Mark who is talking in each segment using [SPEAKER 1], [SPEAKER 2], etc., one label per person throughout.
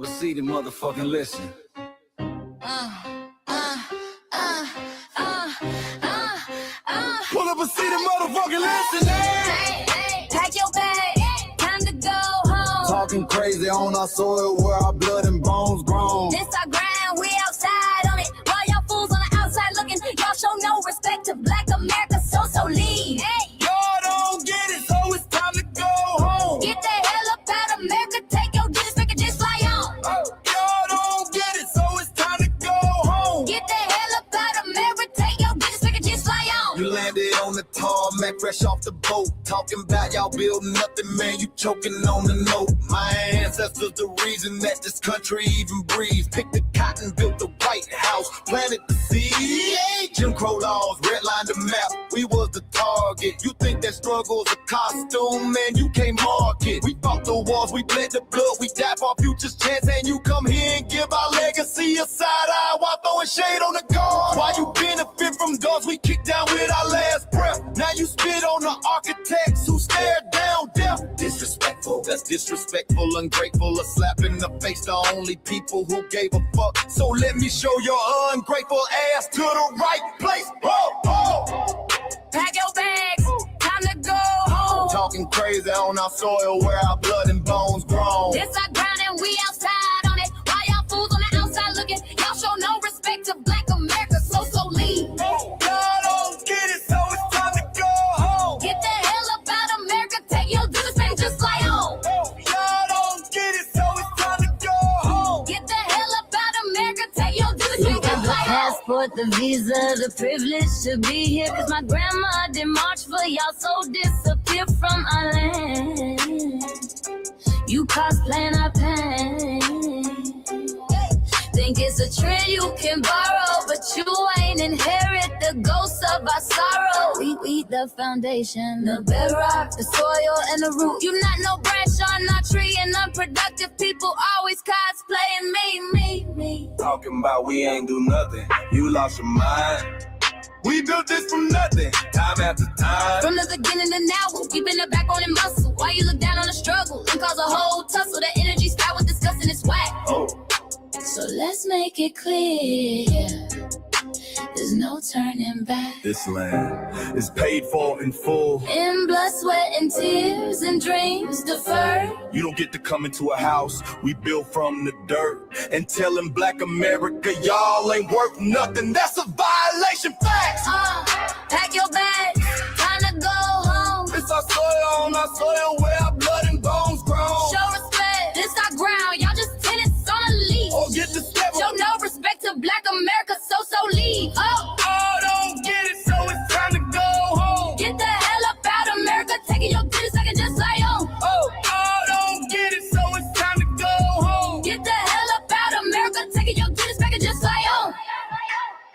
[SPEAKER 1] a seat and motherfucking listen. Pull up a seat and motherfucking listen.
[SPEAKER 2] Hey, pack your bag, time to go home.
[SPEAKER 1] Talking crazy on our soil where our blood and bones grown.
[SPEAKER 2] This our ground, we outside on it. While y'all fools on the outside looking, y'all show no respect to Black America, so leave. Hey.
[SPEAKER 1] Y'all don't get it, so it's time to go home.
[SPEAKER 2] Get the hell up out of America, take your disrespect and just fly on.
[SPEAKER 1] Y'all don't get it, so it's time to go home.
[SPEAKER 2] Get the hell up out of America, take your disrespect and just fly on.
[SPEAKER 1] You landed on the tarmac, fresh off the boat. Talking about y'all building nothing, man, you choking on the note. My ancestors the reason that this country even breathes. Picked the cotton, built the White House, planted the seed. Jim Crow laws, redlined the map, we was the target. You think that struggle's a costume, man, you can't mark it. We fought the wars, we bled the blood, we died for our future's chance. And you come here and give our legacy a side eye while throwing shade on the guard. While you benefit from guns we kicked down with our last breath. Now you spit on the architects who stared down death. Disrespectful, that's disrespectful, ungrateful, a slap in the face to only people who gave a fuck. So let me show your ungrateful ass to the right place.
[SPEAKER 2] Pack your bags, time to go home.
[SPEAKER 1] Talking crazy on our soil where our blood and bones grown.
[SPEAKER 2] This our ground and we outside on it. While y'all fools on the outside looking, y'all show no respect to Black America, so leave.
[SPEAKER 1] Y'all don't get it, so it's time to go home.
[SPEAKER 2] Get the hell up out of America, take your disrespect and just fly on.
[SPEAKER 1] Y'all don't get it, so it's time to go home.
[SPEAKER 2] Get the hell up out of America, take your disrespect and just fly on.
[SPEAKER 3] Passport, the visa, the privilege to be here. Cause my grandma did march for y'all, so disappear from our land. You cosplaying our pain. Think it's a trend you can borrow, but you ain't inherit the ghosts of our sorrow. We the foundation, the bedrock, the soil, and the root. You not no branch on our tree, and unproductive people always cosplaying me.
[SPEAKER 1] Talking about we ain't do nothing, you lost your mind. We built this from nothing, time after time.
[SPEAKER 2] From the beginning to now, we been the backbone and muscle. Why you look down on the struggle and cause a whole tussle? The energy sky was disgusting, it's whack. So let's make it clear, there's no turning back.
[SPEAKER 1] This land is paid for in full.
[SPEAKER 2] In blood, sweat, and tears, and dreams deferred.
[SPEAKER 1] You don't get to come into a house we built from the dirt and telling Black America y'all ain't worth nothing. That's a violation. Facts.
[SPEAKER 2] Pack your bags, time to go home.
[SPEAKER 1] It's our soil on our soil where our blood and bones grown.
[SPEAKER 2] Show respect, this our ground. Y'all just tenants on a leash.
[SPEAKER 1] Or get the step.
[SPEAKER 2] Show no respect to Black America, so leave.
[SPEAKER 1] Don't get it, so it's time to go home.
[SPEAKER 2] Get the hell up out of America, taking your business, I can just fly on.
[SPEAKER 1] Don't get it, so it's time to go home.
[SPEAKER 2] Get the hell up out of America, taking your business, I can just fly on.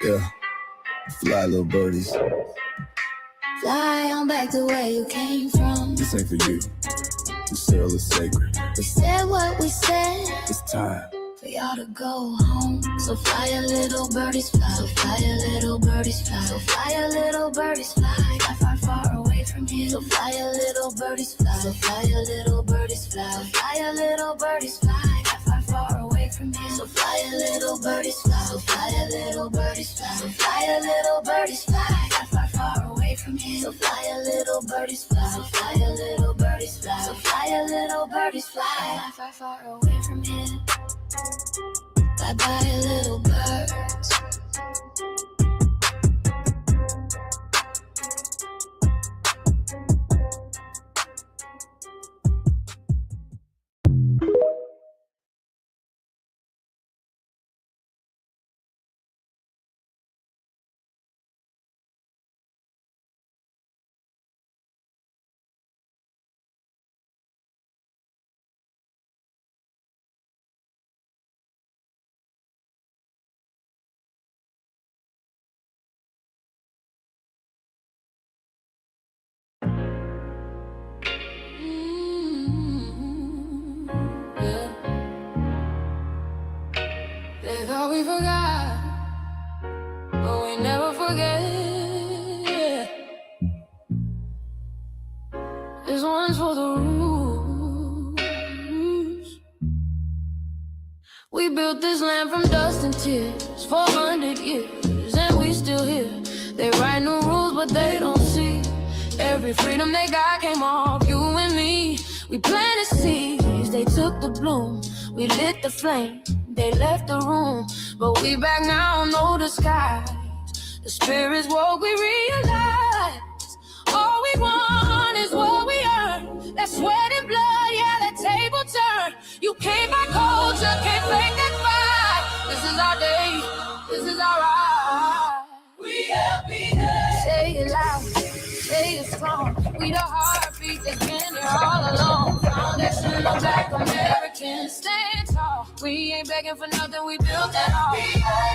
[SPEAKER 1] Yeah, fly little birdies.
[SPEAKER 2] Fly on back to where you came from.
[SPEAKER 1] This ain't for you. The soil is sacred.
[SPEAKER 2] We said what we said.
[SPEAKER 1] It's time
[SPEAKER 2] For y'all to go home. So fly a little birdies fly. So fly a little birdies fly. So fly a little birdies fly. Fly far, far away from here. So fly a little birdies fly. So fly a little birdies fly. So fly a little birdies fly. Fly far, far away from here. So fly a little birdies fly. So fly a little birdies fly. So fly a little birdies fly. Fly far, far away from here. So fly a little birdies fly. So fly a little birdies fly. So fly a little birdies fly. Fly far, far away from here. Bye bye, little birds.
[SPEAKER 4] They thought we forgot, but we never forget. This one's for the rules. built this land from dust and tears, 400 years, and we still here. They write new rules, but they don't see. Every freedom they got came off you and me. We planted seeds, they took the bloom. We lit the flame, they left the room. But we back now, no disguise. The spirits woke, we realize all we want is what we earn. That sweat and blood, yeah, that table turn. You can't buy culture, can't fake that fight. This is our day, this is our ride. We happy day. Say it loud, say it strong. We the heartbeat that's been here all along. Foundational Black Americans, stand tall. We ain't begging for nothing, we built that all.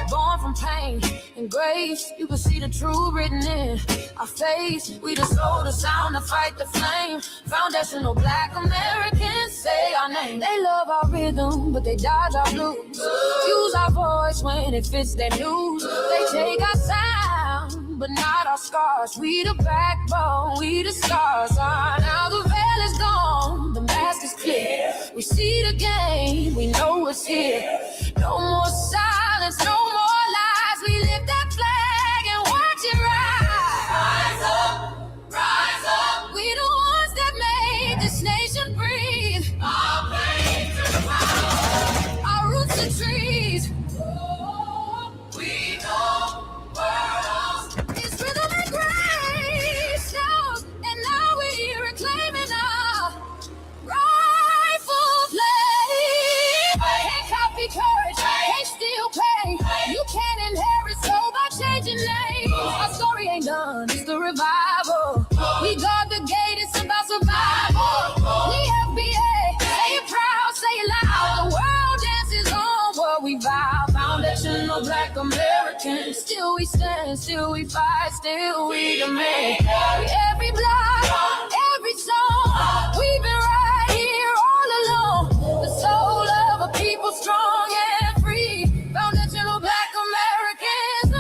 [SPEAKER 4] Born from pain and grace, you can see the truth written in our face. We the soul, the sound, the fight, the flame. Foundational Black Americans, say our name. They love our rhythm, but they dodge our blues. Use our voice when it fits their news. They take our sound, but not our scars. We the backbone, we the stars. Now the veil is gone, the mask is clear. We see the game, we know it's here. No more silence, no more lies. We lift that flag and watch it rise. Rise up, rise up. We the ones that made this nation breathe. Our veins are power, our roots are trees. We know world is rhythm and grace. And now we're reclaiming our rightful place. Can't copy courage, can't steal pain. You can't inherit soul by changing names. Our story ain't done, it's the revival. We guard the gate, it's about survival. We FBA, say it proud, say it loud. The world dances on what we vow. Foundational Black Americans, still we stand, still we fight, still we demand. Every block, every song, we've been right here all along. The soul of a people strong and free. Foundational Black Americans.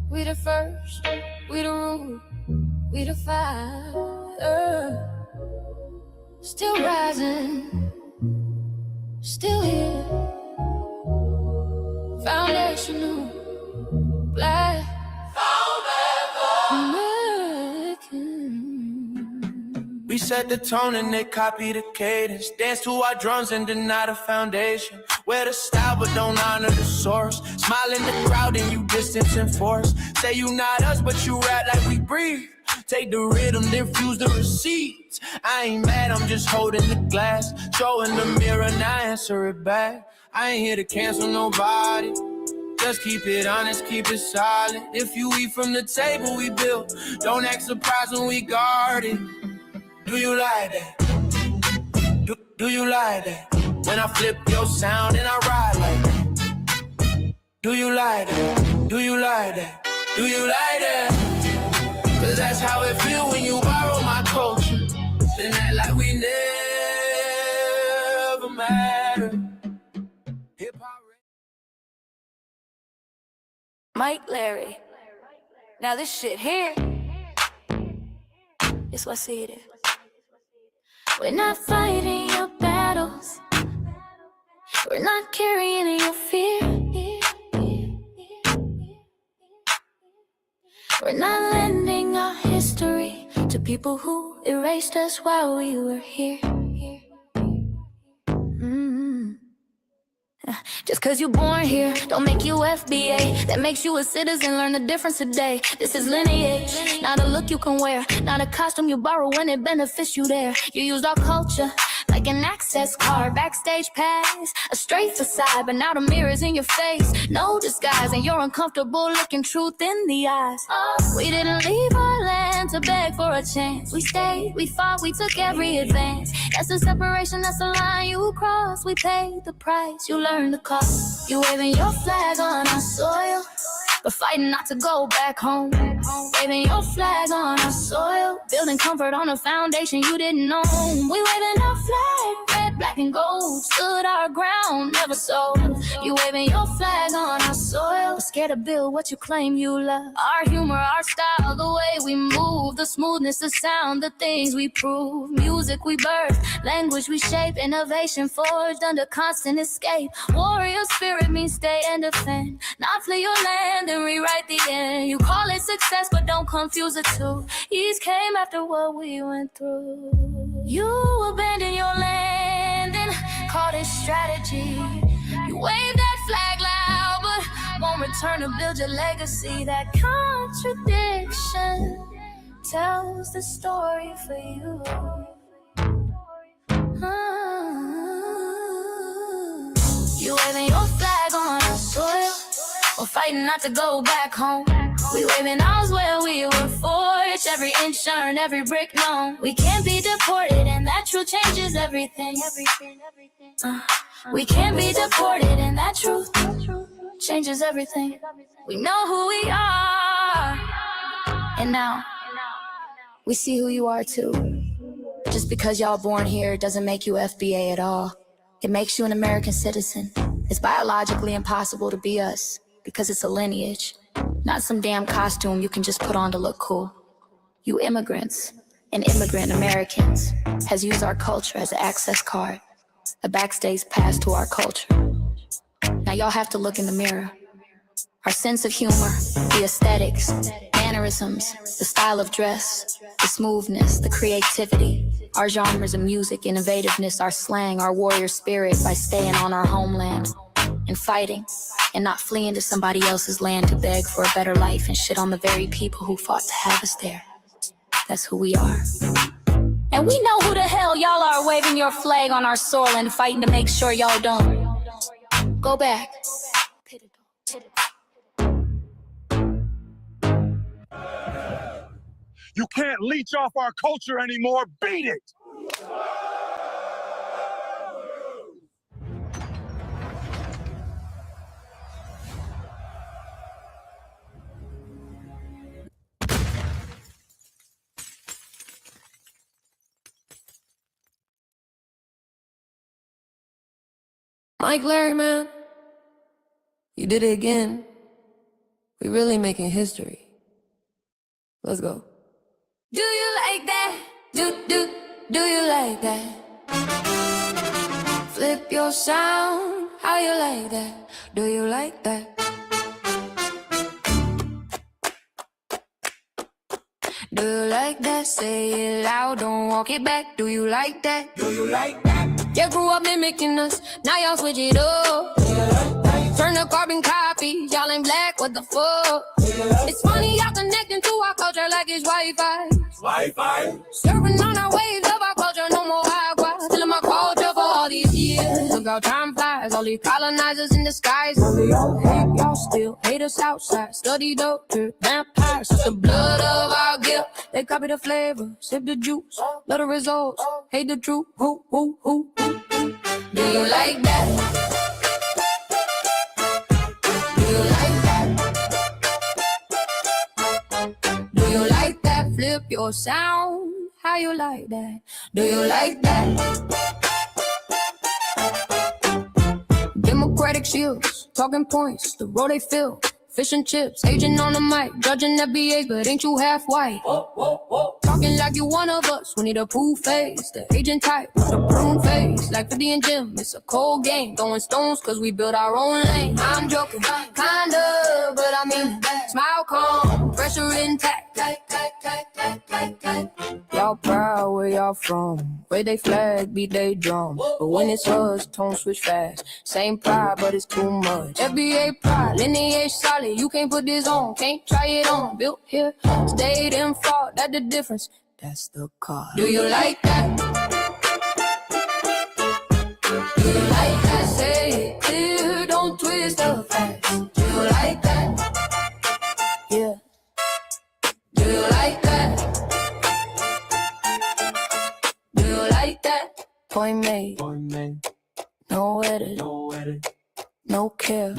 [SPEAKER 4] We the first, we the root, we the fire. Still rising, still here. Foundational Black American.
[SPEAKER 5] We set the tone and they copy the cadence. Dance to our drums and deny the foundation. Wear the style but don't honor the source. Smile in the crowd and you distance and force. Say you not us but you rap like we breathe. Take the rhythm, then fuse the receipts. I ain't mad, I'm just holding the glass. Show in the mirror, now answer it back. I ain't here to cancel nobody. Just keep it honest, keep it solid. If you eat from the table we built, don't act surprised when we guard it. Do you like that? Do you like that? When I flip your sound and I ride like that. Do you like that? Do you like that? Do you like that? Cause that's how it feel when you borrow my culture. Then act like we never mattered. Hip-hop.
[SPEAKER 4] Mike Larry. Now this shit here, it's what I see it is.
[SPEAKER 3] We're not fighting your battles. We're not carrying your fear. We're not lending our history to people who erased us while we were here. Just cause you're born here, don't make you FBA. That makes you a citizen, learn the difference today. This is lineage, not a look you can wear. Not a costume you borrow when it benefits you there. You used our culture like like an access card, backstage pass, a straight facade, but now the mirror's in your face. No disguise, and you're uncomfortable looking truth in the eyes. We didn't leave our land to beg for a chance. We stayed, we fought, we took every advance. That's the separation, that's the line you cross. We paid the price, you learned the cost. You waving your flag on our soil, but fighting not to go back home. Waving your flag on our soil, building comfort on a foundation you didn't know. We waving our flag, red, black, and gold. Stood our ground, never sold. You waving your flag on our soil, but scared to build what you claim you love. Our humor, our style, the way we move, the smoothness, the sound, the things we prove. Music we birth, language we shape, innovation forged under constant escape. Warrior spirit means stay and defend, not flee your land and rewrite the end. You call it success, but don't confuse the two. Ease came after what we went through. You abandoned your land and called it strategy. You waved that flag loud, but won't return to build your legacy. That contradiction tells the story for you. You waving your flag on our soil, we're fighting not to go back home. We waving ours where we were forged, every inch earned, every brick known. We can't be deported, and that truth changes everything. We can't be deported, and that truth changes everything. We know who we are, and now we see who you are too. Just because y'all born here doesn't make you FBA at all. It makes you an American citizen. It's biologically impossible to be us, because it's a lineage, not some damn costume you can just put on to look cool. You immigrants and immigrant Americans has used our culture as an access card, a backstage pass to our culture. Now y'all have to look in the mirror. Our sense of humor, the aesthetics, mannerisms, the style of dress, the smoothness, the creativity, our genres of music, innovativeness, our slang, our warrior spirit by staying on our homeland and fighting and not fleeing to somebody else's land to beg for a better life and shit on the very people who fought to have us there. That's who we are. And we know who the hell y'all are, waving your flag on our soil and fighting to make sure y'all don't go back.
[SPEAKER 6] You can't leech off our culture anymore. Beat it!
[SPEAKER 4] Mike, Larry, man, you did it again. We really making history. Let's go. Do you like that? Do you like that? Flip your sound, how you like that? Do you like that? Do you like that? Say it loud, don't walk it back. Do you like that?
[SPEAKER 1] Do you like that?
[SPEAKER 4] You grew up mimicking us, now y'all switch it up. Turn the carbon copy, y'all ain't black, what the fuck? It's funny y'all connecting to our culture like it's Wi-Fi. Surfing on our waves of our culture, no more agua. Telling my culture for all these years. Look how time flies, all these colonizers in disguise. Y'all hate, y'all still hate us outside. Study dope, vampires, suck the blood of our guilt. They copy the flavor, sip the juice. Love the results, hate the truth. Who? Do you like that? Flip your sound, how you like that? Do you like that? Democratic shields, talking points, the road they fill. Fish and chips, agent on the mic, judging FBAs, but ain't you half white? Talking like you one of us, we need a proof face. The agent type, the prune face. Like 50 and Jim, it's a cold game. Throwing stones, cause we built our own lane. I'm joking, kinda, but I mean, smile calm, pressure intact. Y'all proud where y'all from. Where they flag, beat they drum. But when it's us, tone switch fast. Same pride, but it's too much. FBA pride, lineage solid. You can't put this on, can't try it on. Built here, stayed and fought. That's the difference. That's the card. Do you like that? Do you like that? Say it clear, don't twist the facts. Do you like that? Yeah. Do you like that? Do you like that? Point made. No edit. No care.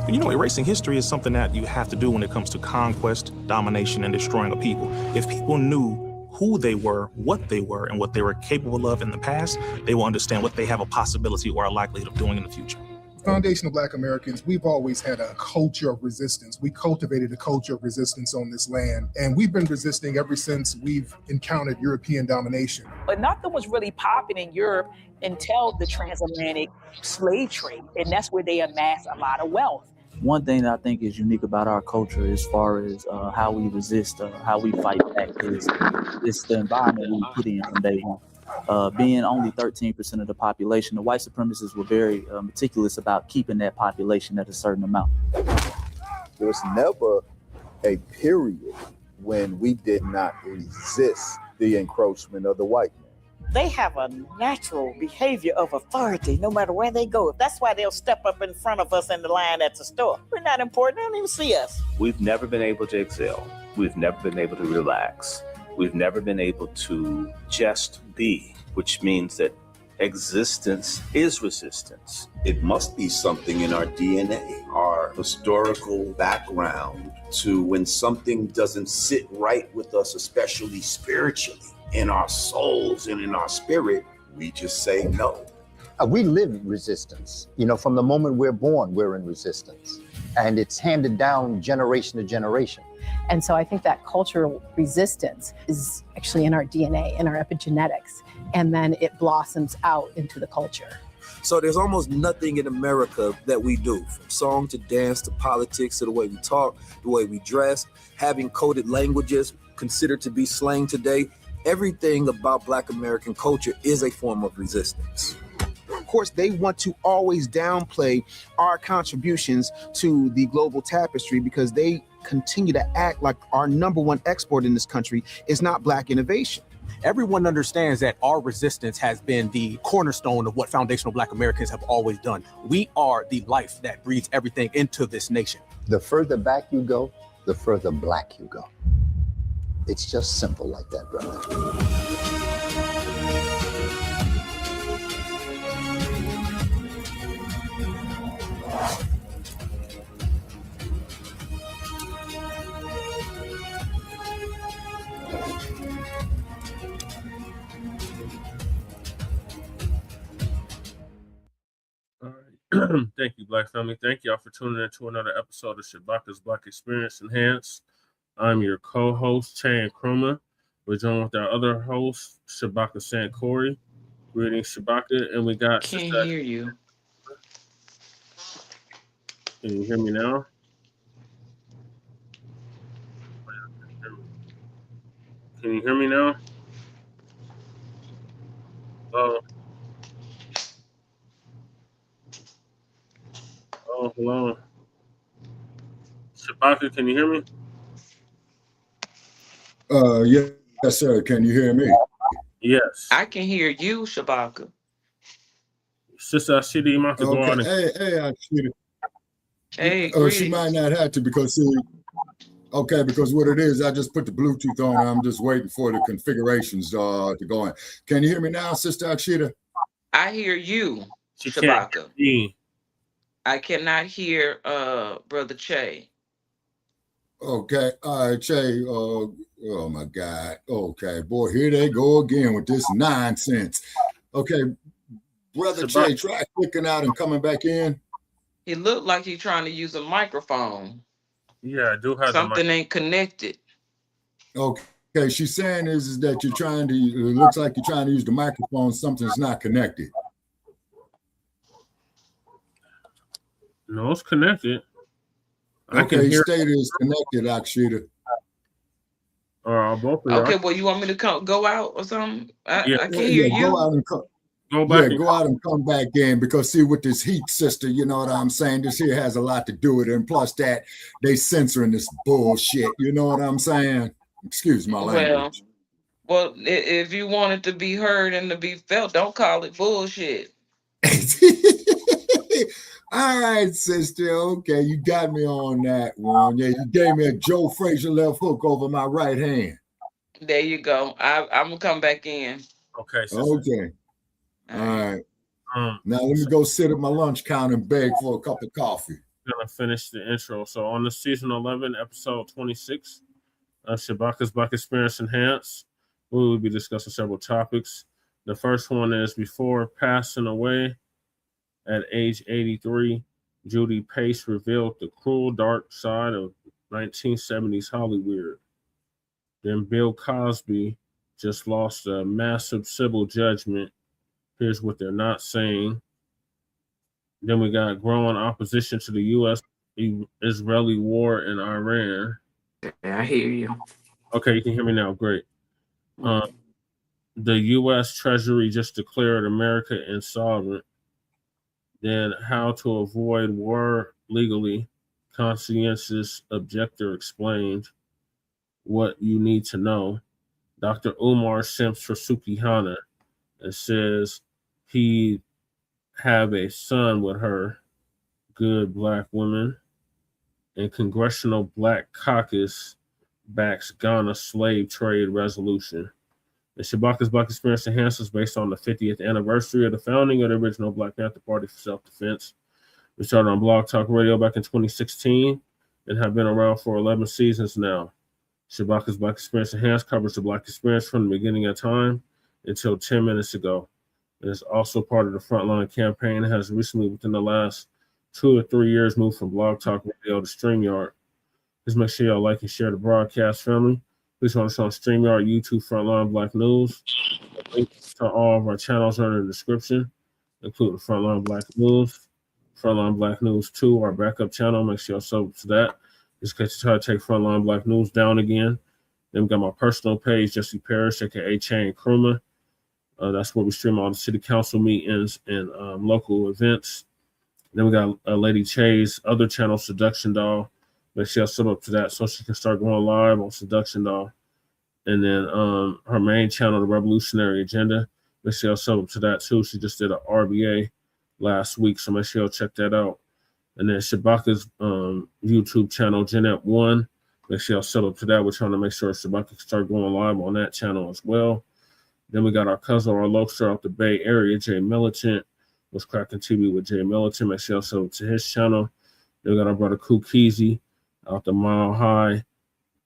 [SPEAKER 7] You know, erasing history is something that you have to do when it comes to conquest, domination, and destroying a people. If people knew who they were, what they were, and what they were capable of in the past, they will understand what they have a possibility or a likelihood of doing in the future.
[SPEAKER 8] Foundation of Black Americans, we've always had a culture of resistance. We cultivated a culture of resistance on this land, and we've been resisting ever since we've encountered European domination.
[SPEAKER 9] But nothing was really popping in Europe until the transatlantic slave trade, and that's where they amassed a lot of wealth.
[SPEAKER 10] One thing that I think is unique about our culture as far as how we resist, how we fight back is it's the environment we put in from day one. Being only 13% of the population, the white supremacists were very meticulous about keeping that population at a certain amount.
[SPEAKER 11] There was never a period when we did not resist the encroachment of the white man.
[SPEAKER 9] They have a natural behavior of authority no matter where they go. That's why they'll step up in front of us in the line at the store. We're not important. They don't even see us.
[SPEAKER 12] We've never been able to excel. We've never been able to relax. We've never been able to just be, which means that existence is resistance.
[SPEAKER 13] It must be something in our DNA, our historical background, to when something doesn't sit right with us, especially spiritually, in our souls and in our spirit, we just say no.
[SPEAKER 14] We live resistance. You know, from the moment we're born, we're in resistance. And it's handed down generation to generation.
[SPEAKER 15] And so I think that cultural resistance is actually in our DNA, in our epigenetics, and then it blossoms out into the culture.
[SPEAKER 16] So there's almost nothing in America that we do, from song to dance to politics to the way we talk, the way we dress, having coded languages considered to be slang today. Everything about Black American culture is a form of resistance.
[SPEAKER 17] Of course, they want to always downplay our contributions to the global tapestry because they continue to act like our number one export in this country is not Black innovation.
[SPEAKER 7] Everyone understands that our resistance has been the cornerstone of what foundational Black Americans have always done. We are the life that breathes everything into this nation.
[SPEAKER 14] The further back you go, the further Black you go. It's just simple like that, brother.
[SPEAKER 18] Thank you, Black family. Thank y'all for tuning in to another episode of Shabaka'S Blacc Experience Enhanced. I'm your co-host, Chan Krumah. We're joined with our other host, Shabaka Sant Corey. Greetings, Shabaka. And we got...
[SPEAKER 19] Can't hear you.
[SPEAKER 18] Can you hear me now? Can you hear me now? Oh, hello. Shabaka, can you hear me?
[SPEAKER 11] Yes, sir. Can you hear me?
[SPEAKER 18] Yes.
[SPEAKER 19] I can hear you, Shabaka.
[SPEAKER 18] Sister Ashida, you might have to go on.
[SPEAKER 11] Hey, Ashida.
[SPEAKER 19] Hey,
[SPEAKER 11] she might not have to because because what it is, I just put the Bluetooth on. I'm just waiting for the configurations to go in. Can you hear me now, Sister Ashida?
[SPEAKER 19] I hear you,
[SPEAKER 18] She
[SPEAKER 19] Shabaka.
[SPEAKER 18] can't hear me.
[SPEAKER 19] I cannot hear Brother Che.
[SPEAKER 11] Okay, all right, Che. Oh my God. Okay, boy, here they go again with this nonsense. Okay, Brother Che, try clicking out and coming back in.
[SPEAKER 19] He looked like he's trying to use a microphone.
[SPEAKER 18] Yeah, I do have
[SPEAKER 19] something ain't connected.
[SPEAKER 11] Okay, she's saying is that you're trying to. It looks like you're trying to use the microphone. Something's not connected.
[SPEAKER 18] No, it's connected.
[SPEAKER 11] Okay, state is connected, Akshita.
[SPEAKER 18] Both of
[SPEAKER 19] okay, well, you want me to go out or something? I can hear you.
[SPEAKER 11] Go out and come.
[SPEAKER 18] Go back.
[SPEAKER 11] Yeah, go out and come back in, because see, with this heat, sister, you know what I'm saying? This here has a lot to do with it. And plus that, they censoring this bullshit. You know what I'm saying? Excuse my language.
[SPEAKER 19] Well, if you want it to be heard and to be felt, don't call it bullshit.
[SPEAKER 11] All right, sister. Okay, you got me on that one. Yeah, you gave me a Joe Frazier left hook over my right hand.
[SPEAKER 19] There you go. I'm gonna come back in.
[SPEAKER 18] Okay. Sister.
[SPEAKER 11] Okay. All right. Now let me go sit at my lunch counter and beg for a cup of coffee.
[SPEAKER 18] Gonna finish the intro. So on the season 11, episode 26 of Shabaka'S Blacc Experience Enhanced, we will be discussing several topics. The first one is before passing away at age 83, Judy Pace revealed the cruel, dark side of 1970s Hollywood. Then Bill Cosby just lost a massive civil judgment. Here's what they're not saying. Then we got growing opposition to the U.S.-Israeli war in Iran.
[SPEAKER 19] I hear you.
[SPEAKER 18] Okay, you can hear me now. Great. The U.S. Treasury just declared America insolvent. Then how to avoid war legally. Conscientious Objector explained what you need to know. Dr. Umar SIMPS for Sukihana and says he have a son with her. Good black woman. And Congressional Black Caucus backs Ghana slave trade resolution. The Shabaka'S Blacc Experience Enhanced is based on the 50th anniversary of the founding of the original Blacc Panther Party for self-defense. We started on Blogtalk Radio back in 2016 and have been around for 11 seasons now. Shabaka'S Blacc Experience Enhanced covers the Black experience from the beginning of time until 10 minutes ago. It is also part of the Frontline campaign and has recently, within the last 2 or 3 years, moved from Blogtalk Radio to Streamyard. Please make sure y'all like and share the broadcast, family. Please find us on Streamyard, YouTube, Frontline Black News. Links to all of our channels are in the description, including Frontline Black News, Frontline Black News 2, our backup channel. Make sure y'all sub to that. Just in case you try to take Frontline Black News down again. Then we got my personal page, Jesse Parrish, aka Chain Kruma. That's where we stream all the city council meetings and local events. Then we got Lady Che's other channel, Seduction Doll. Make sure y'all sub up to that so she can start going live on Seduction Doll. And then her main channel, The Revolutionary Agenda. Make sure y'all sub up to that too. She just did an RBA last week, so make sure y'all check that out. And then Shabaka'S YouTube channel, Jeanette 1. Make sure y'all sub up to that. We're trying to make sure Shabaka can start going live on that channel as well. Then we got our cousin, our local out the Bay Area, Jay Militant. Was cracking TV with Jay Militant. Make sure y'all sub up to his channel. Then we got our brother Kukizi out the Mile High.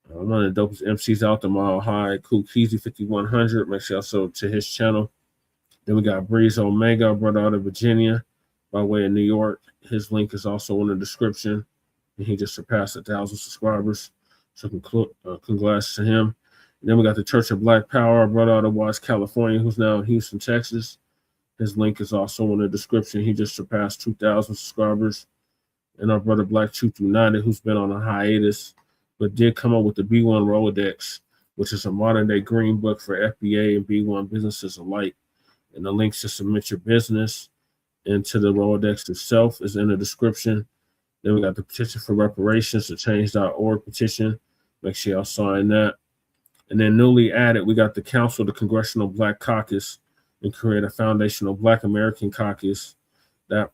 [SPEAKER 18] One of the dopest MCs out the Mile High, Kukizi 5100. Make sure y'all sub up to his channel. Then we got Breeze Omega, our brother out of Virginia, by way of New York. His link is also in the description. And he just surpassed 1,000 subscribers. So congrats to him. And then we got the Church of Black Power, our brother out of Watts, California, who's now in Houston, Texas. His link is also in the description. He just surpassed 2,000 subscribers. And our brother Black Truth United, who's been on a hiatus, but did come up with the B1 Rolodex, which is a modern-day green book for FBA and B1 businesses alike. And the links to submit your business into the Rolodex itself is in the description. Then we got the petition for reparations, the change.org petition. Make sure y'all sign that. And then newly added, we got the Council, the Congressional Black Caucus, and create a foundational Black American Caucus. That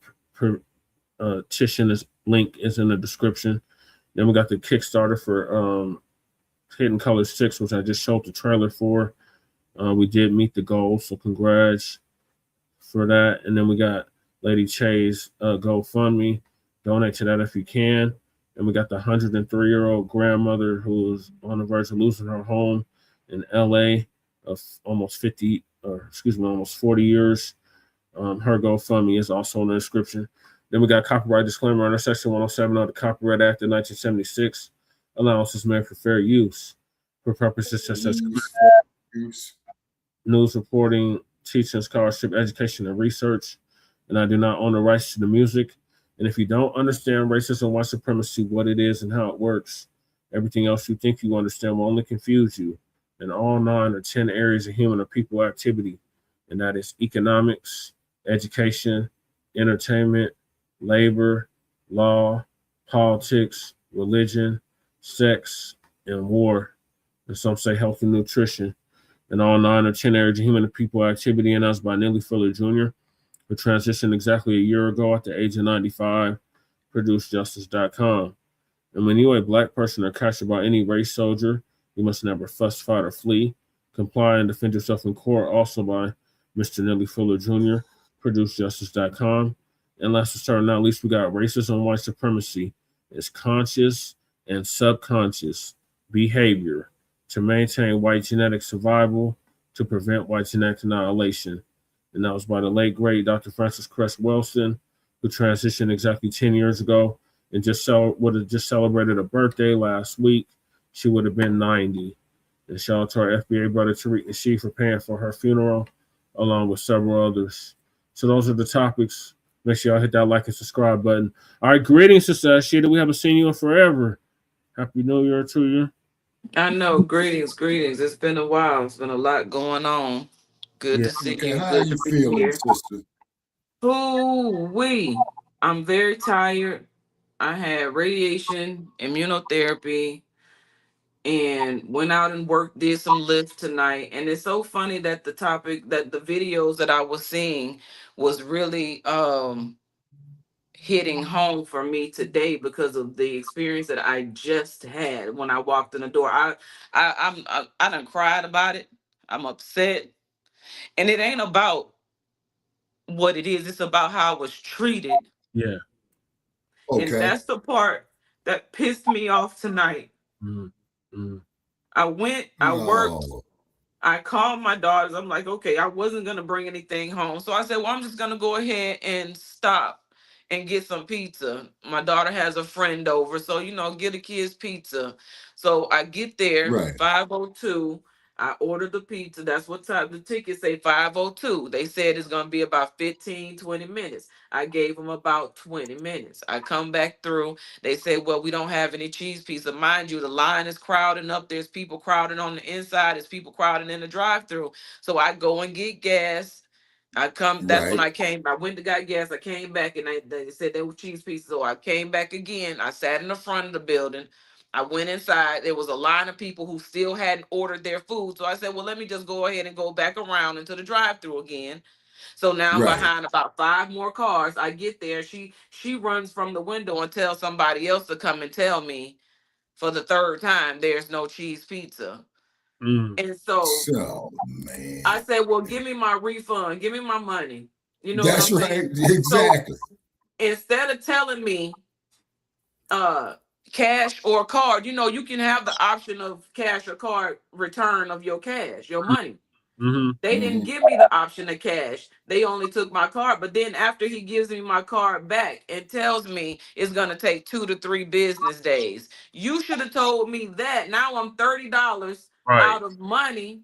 [SPEAKER 18] petition link is in the description. Then we got the Kickstarter for Hidden Colors 6, which I just showed the trailer for. We did meet the goal, so congrats for that. And then we got Lady Che's GoFundMe. Donate to that if you can. And we got the 103-year-old grandmother who is on the verge of losing her home in LA of almost 40 years. Her GoFundMe is also in the description. Then we got copyright disclaimer under Section 107 of the Copyright Act of 1976. Allowances made for fair use for purposes such as news reporting, teaching, scholarship, education, and research. And I do not own the rights to the music. And if you don't understand racism, white supremacy, what it is and how it works, everything else you think you understand will only confuse you in all 9 or 10 areas of human or people activity. and that is economics, education, entertainment, labor, law, politics, religion, sex, and war. And some say health and nutrition. And all 9 or 10 areas of human and people activity announced by Neely Fuller Jr., who transitioned exactly a year ago at the age of 95, produced justice.com. And when you're a Black person or captured by any race soldier, you must never fuss, fight, or flee. Comply and defend yourself in court, also by Mr. Neely Fuller Jr., produced justice.com. And last but certainly not least, we got racism, white supremacy. It's conscious and subconscious behavior to maintain white genetic survival, to prevent white genetic annihilation. And that was by the late, great Dr. Frances Cress Welsing, who transitioned exactly 10 years ago and would have just celebrated a birthday last week. She would have been 90. And shout out to our FBA brother Tariq Nasheed for paying for her funeral, along with several others. So those are the topics. Make sure y'all hit that like and subscribe button. All right, greetings, Sister Ashita. We haven't seen you in forever. Happy New Year to you.
[SPEAKER 19] I know. Greetings. It's been a while. It's been a lot going on. Good to see you.
[SPEAKER 11] How
[SPEAKER 19] Good
[SPEAKER 11] are you
[SPEAKER 19] to be
[SPEAKER 11] feeling,
[SPEAKER 19] here.
[SPEAKER 11] sister?
[SPEAKER 19] Ooh-wee. I'm very tired. I had radiation, immunotherapy, and went out and worked, did some lifts tonight. And it's so funny that the topic, that the videos that I was seeing was really hitting home for me today because of the experience that I just had when I walked in the door. I done cried about it. I'm upset. And it ain't about what it is, it's about how I was treated.
[SPEAKER 18] Yeah.
[SPEAKER 19] And that's the part that pissed me off tonight. I went, I worked, I called my daughters. I'm like, okay, I wasn't going to bring anything home. So I said, well, I'm just going to go ahead and stop and get some pizza. My daughter has a friend over, so, get the kids pizza. So I get there, 5:02. I ordered the pizza. That's what time the tickets say, 5:02. They said it's going to be about 15, 20 minutes. I gave them about 20 minutes. I come back through. They say, well, we don't have any cheese pizza. Mind you, the line is crowding up. There's people crowding on the inside. There's people crowding in the drive-through. So I go and get gas. That's when I came. I went to got gas. I came back and they said they were cheese pieces. So I came back again. I sat in the front of the building. I went inside. There was a line of people who still hadn't ordered their food. So I said, well, let me just go ahead and go back around into the drive-thru again. So now I'm behind about 5 more cars. I get there. She runs from the window and tells somebody else to come and tell me for the 3rd time there's no cheese pizza. And so man. I said, well, give me my refund. Give me my money. You know
[SPEAKER 11] that's
[SPEAKER 19] what I'm
[SPEAKER 11] right.
[SPEAKER 19] saying?
[SPEAKER 11] Exactly.
[SPEAKER 19] So instead of telling me cash or card, you can have the option of cash or card return of your cash, your money. They didn't give me the option of cash. They only took my card. But then after he gives me my card back and tells me it's going to take 2 to 3 business days, you should have told me that. Now I'm $30 out of money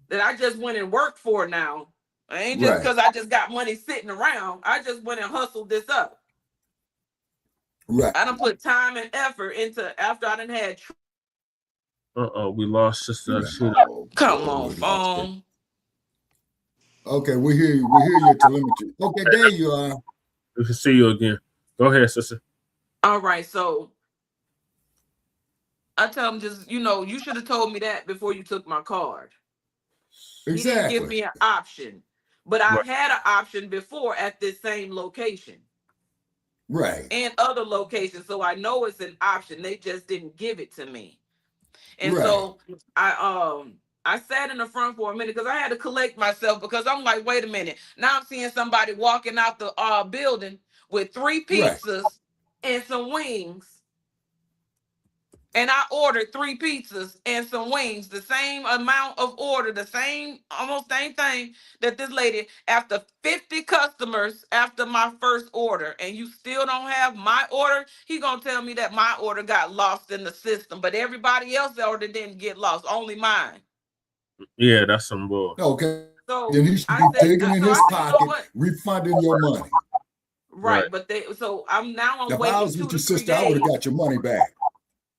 [SPEAKER 19] that I just went and worked for now. It ain't just because I just got money sitting around. I just went and hustled this up. I done put time and effort into after I done had.
[SPEAKER 18] We lost Sister.
[SPEAKER 19] Come on, phone.
[SPEAKER 11] Okay, we hear you. We hear your telemetry. Okay, there you are.
[SPEAKER 18] We can see you again. Go ahead, sister.
[SPEAKER 19] All right, so I tell them just, you should have told me that before you took my card. Exactly. He didn't give me an option, but I had an option before at this same location. And other locations, so I know it's an option. They just didn't give it to me. And so I sat in the front for a minute because I had to collect myself because I'm like, wait a minute. Now I'm seeing somebody walking out the building with 3 pizzas and some wings. And I ordered 3 pizzas and some wings, the same amount of order, almost same thing that this lady, after 50 customers after my first order, and you still don't have my order, he gonna tell me that my order got lost in the system, but everybody else's order didn't get lost, only mine.
[SPEAKER 18] Yeah, that's some bull.
[SPEAKER 11] Okay.
[SPEAKER 19] So
[SPEAKER 11] then he should be digging in his pocket, refunding your money.
[SPEAKER 19] But I'm
[SPEAKER 11] if
[SPEAKER 19] waiting.
[SPEAKER 11] I was with your sister, I would have got your money back.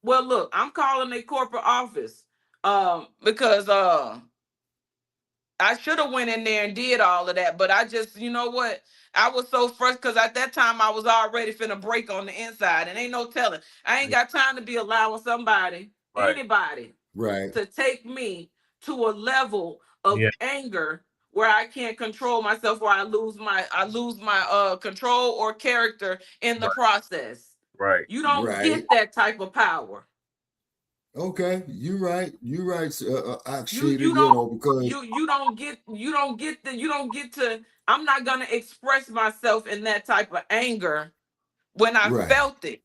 [SPEAKER 19] Well, look, I'm calling a corporate office because I should have went in there and did all of that, but I just, you know what? I was so frustrated because at that time I was already finna break on the inside, and ain't no telling. I ain't got time to be allowing somebody, anybody, to take me to a level of anger where I can't control myself, where I lose my control or character in the process.
[SPEAKER 18] Right.
[SPEAKER 19] You don't get that type of power.
[SPEAKER 11] Okay, you're right. You're right. Actually,
[SPEAKER 19] You don't get to. I'm not gonna express myself in that type of anger when I felt it.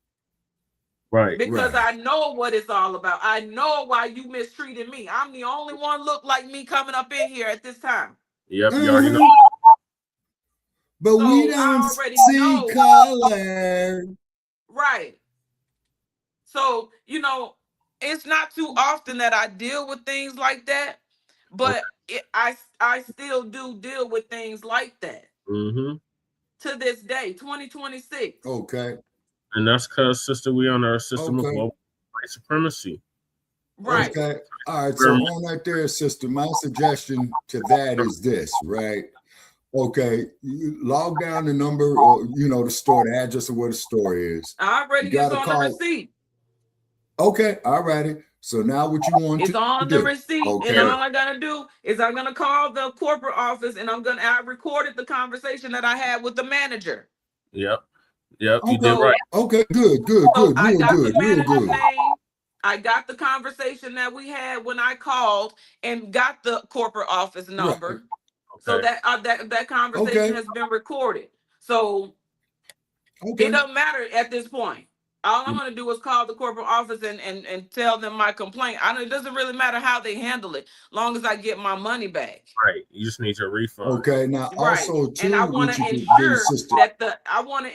[SPEAKER 18] Right.
[SPEAKER 19] Because I know what it's all about. I know why you mistreated me. I'm the only one look like me coming up in here at this time.
[SPEAKER 18] Yep, you already know.
[SPEAKER 11] But
[SPEAKER 19] So
[SPEAKER 11] we don't see color.
[SPEAKER 19] Right. So, you know, it's not too often that I deal with things like that, but I still do deal with things like that.
[SPEAKER 18] Mm-hmm.
[SPEAKER 19] To this day, 2026.
[SPEAKER 11] Okay.
[SPEAKER 18] And that's because, sister, we on our system of global white supremacy.
[SPEAKER 19] Right.
[SPEAKER 11] Okay. All right. So on that there, sister, my suggestion to that is this, right? Okay. You log down the number, or the store, the address of where the store is.
[SPEAKER 19] I already got on the receipt.
[SPEAKER 11] Okay. All righty. So now what you want
[SPEAKER 19] it's
[SPEAKER 11] to
[SPEAKER 19] on
[SPEAKER 11] do?
[SPEAKER 19] The receipt,
[SPEAKER 11] okay.
[SPEAKER 19] And all I gotta do is I'm gonna call the corporate office, and I recorded the conversation that I had with the manager.
[SPEAKER 18] Yep. You
[SPEAKER 11] okay.
[SPEAKER 18] did right.
[SPEAKER 11] Okay, good.
[SPEAKER 19] So I got the manager's name. I got the conversation that we had when I called, and got the corporate office number.
[SPEAKER 11] Right.
[SPEAKER 19] So that conversation has been recorded. So it doesn't matter at this point. All I'm gonna do is call the corporate office and tell them my complaint. It doesn't really matter how they handle it, long as I get my money back.
[SPEAKER 18] Right. You just need your refund.
[SPEAKER 11] Okay. Now also too,
[SPEAKER 19] and I want to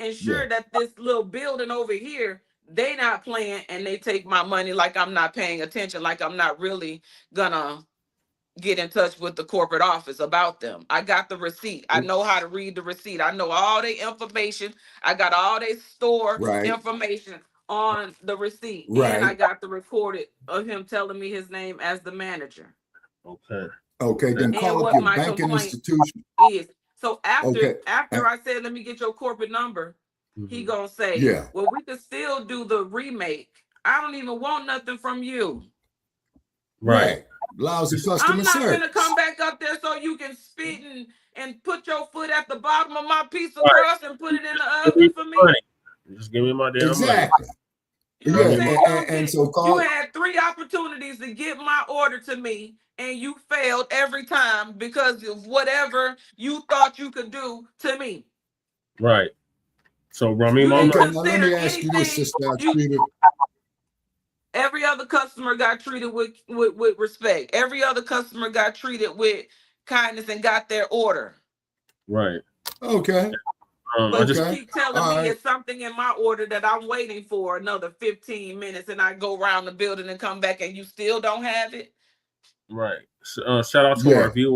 [SPEAKER 19] ensure that this little building over here, they not playing and they take my money like I'm not paying attention, like I'm not really gonna get in touch with the corporate office about them. I got the receipt. I know how to read the receipt. I know all their information. I got all their store information on the receipt. And I got the recorded of him telling me his name as the manager.
[SPEAKER 18] Okay.
[SPEAKER 11] Okay, then call up your banking institution.
[SPEAKER 19] So after I said, let me get your corporate number, he gonna say, well, we could still do the remake. I don't even want nothing from you.
[SPEAKER 11] Right. Lousy customer service.
[SPEAKER 19] I'm not gonna come back up there so you can spit and put your foot at the bottom of my piece of crust and put it in the oven for me.
[SPEAKER 18] Just give me my damn
[SPEAKER 11] exactly.
[SPEAKER 19] money.
[SPEAKER 11] And so
[SPEAKER 19] you had 3 opportunities to get my order to me, and you failed every time because of whatever you thought you could do to me.
[SPEAKER 18] Right. So run me my money.
[SPEAKER 11] Now let me ask you this, sister.
[SPEAKER 19] Every other customer got treated with respect. Every other customer got treated with kindness and got their order.
[SPEAKER 18] Right.
[SPEAKER 11] Okay.
[SPEAKER 19] But you keep telling me it's something in my order that I'm waiting for another 15 minutes, and I go around the building and come back, and you still don't have it.
[SPEAKER 18] Right. Shout out to our viewers.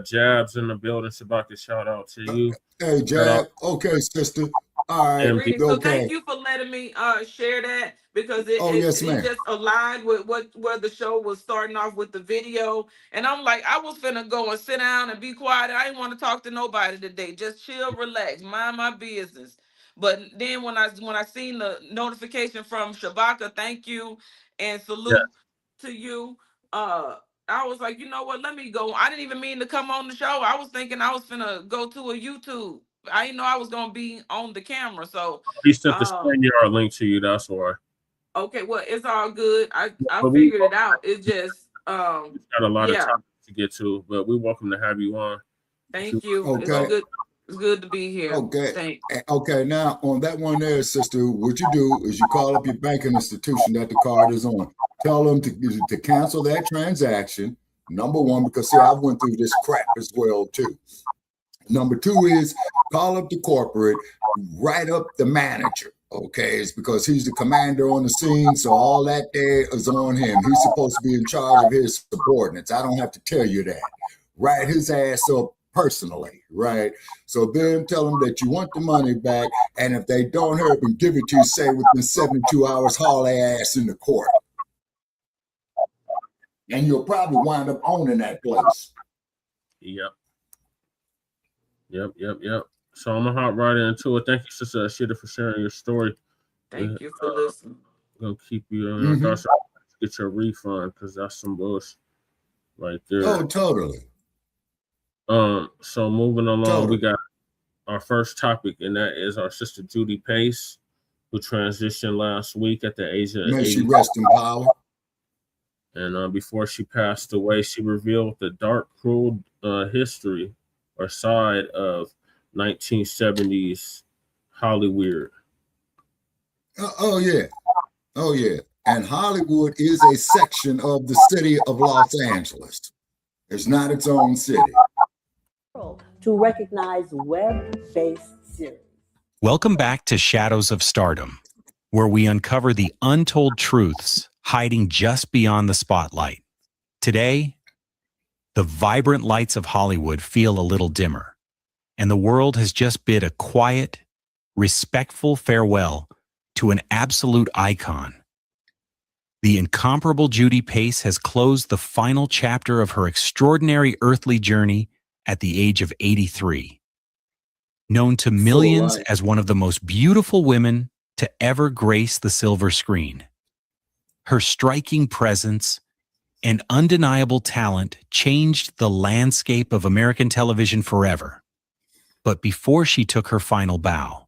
[SPEAKER 18] Jabs in the building. Shabaka, shout out to you.
[SPEAKER 11] Hey, Jab. Okay, sister. All right.
[SPEAKER 19] So thank you for letting me share that, because it just aligned with where the show was starting off with the video. And I'm like, I was finna go and sit down and be quiet. I didn't want to talk to nobody today. Just chill, relax, mind my business. But then when I seen the notification from Shabaka, thank you and salute to you. I was like, you know what? Let me go. I didn't even mean to come on the show. I was thinking I was finna go to a YouTube. I didn't know I was gonna be on the camera. So
[SPEAKER 18] he sent the Streamyard link to you. That's why.
[SPEAKER 19] Okay, well, it's all good. I figured it out. It's just
[SPEAKER 18] got a lot of time to get to, but we're welcome to have you on.
[SPEAKER 19] Thank you. Okay. It's good to be here.
[SPEAKER 11] Okay.
[SPEAKER 19] Thanks.
[SPEAKER 11] Okay. Now on that one there, sister, what you do is you call up your banking institution that the card is on. Tell them to cancel that transaction. Number one, because see, I went through this crap as well too. Number 2 is call up the corporate, write up the manager. Okay, it's because he's the commander on the scene, so all that there is on him. He's supposed to be in charge of his subordinates. I don't have to tell you that. Write his ass up personally, right? So then tell them that you want the money back, and if they don't hurry up and give it to you, say within 72 hours, haul their ass in the court. And you'll probably wind up owning that place.
[SPEAKER 18] Yep. So I'm gonna hop right into it. Thank you, Sister Ashita, for sharing your story.
[SPEAKER 19] Thank you for listening.
[SPEAKER 18] Gonna keep you on your thoughts. Get your refund because that's some bullshit right there.
[SPEAKER 11] Oh, totally.
[SPEAKER 18] So moving along, we got our first topic, and that is our sister Judy Pace, who transitioned last week at the age of 80.
[SPEAKER 11] May she rest in power.
[SPEAKER 18] And before she passed away, she revealed the dark, cruel history or side of 1970s Hollywood.
[SPEAKER 11] Oh, yeah. And Hollywood is a section of the city of Los Angeles. It's not its own city.
[SPEAKER 20] To recognize web-based series.
[SPEAKER 21] Welcome back to Shadows of Stardom, where we uncover the untold truths hiding just beyond the spotlight. Today, the vibrant lights of Hollywood feel a little dimmer, and the world has just bid a quiet, respectful farewell to an absolute icon. The incomparable Judy Pace has closed the final chapter of her extraordinary earthly journey at the age of 83. Known to millions as one of the most beautiful women to ever grace the silver screen. Her striking presence and undeniable talent changed the landscape of American television forever. But before she took her final bow,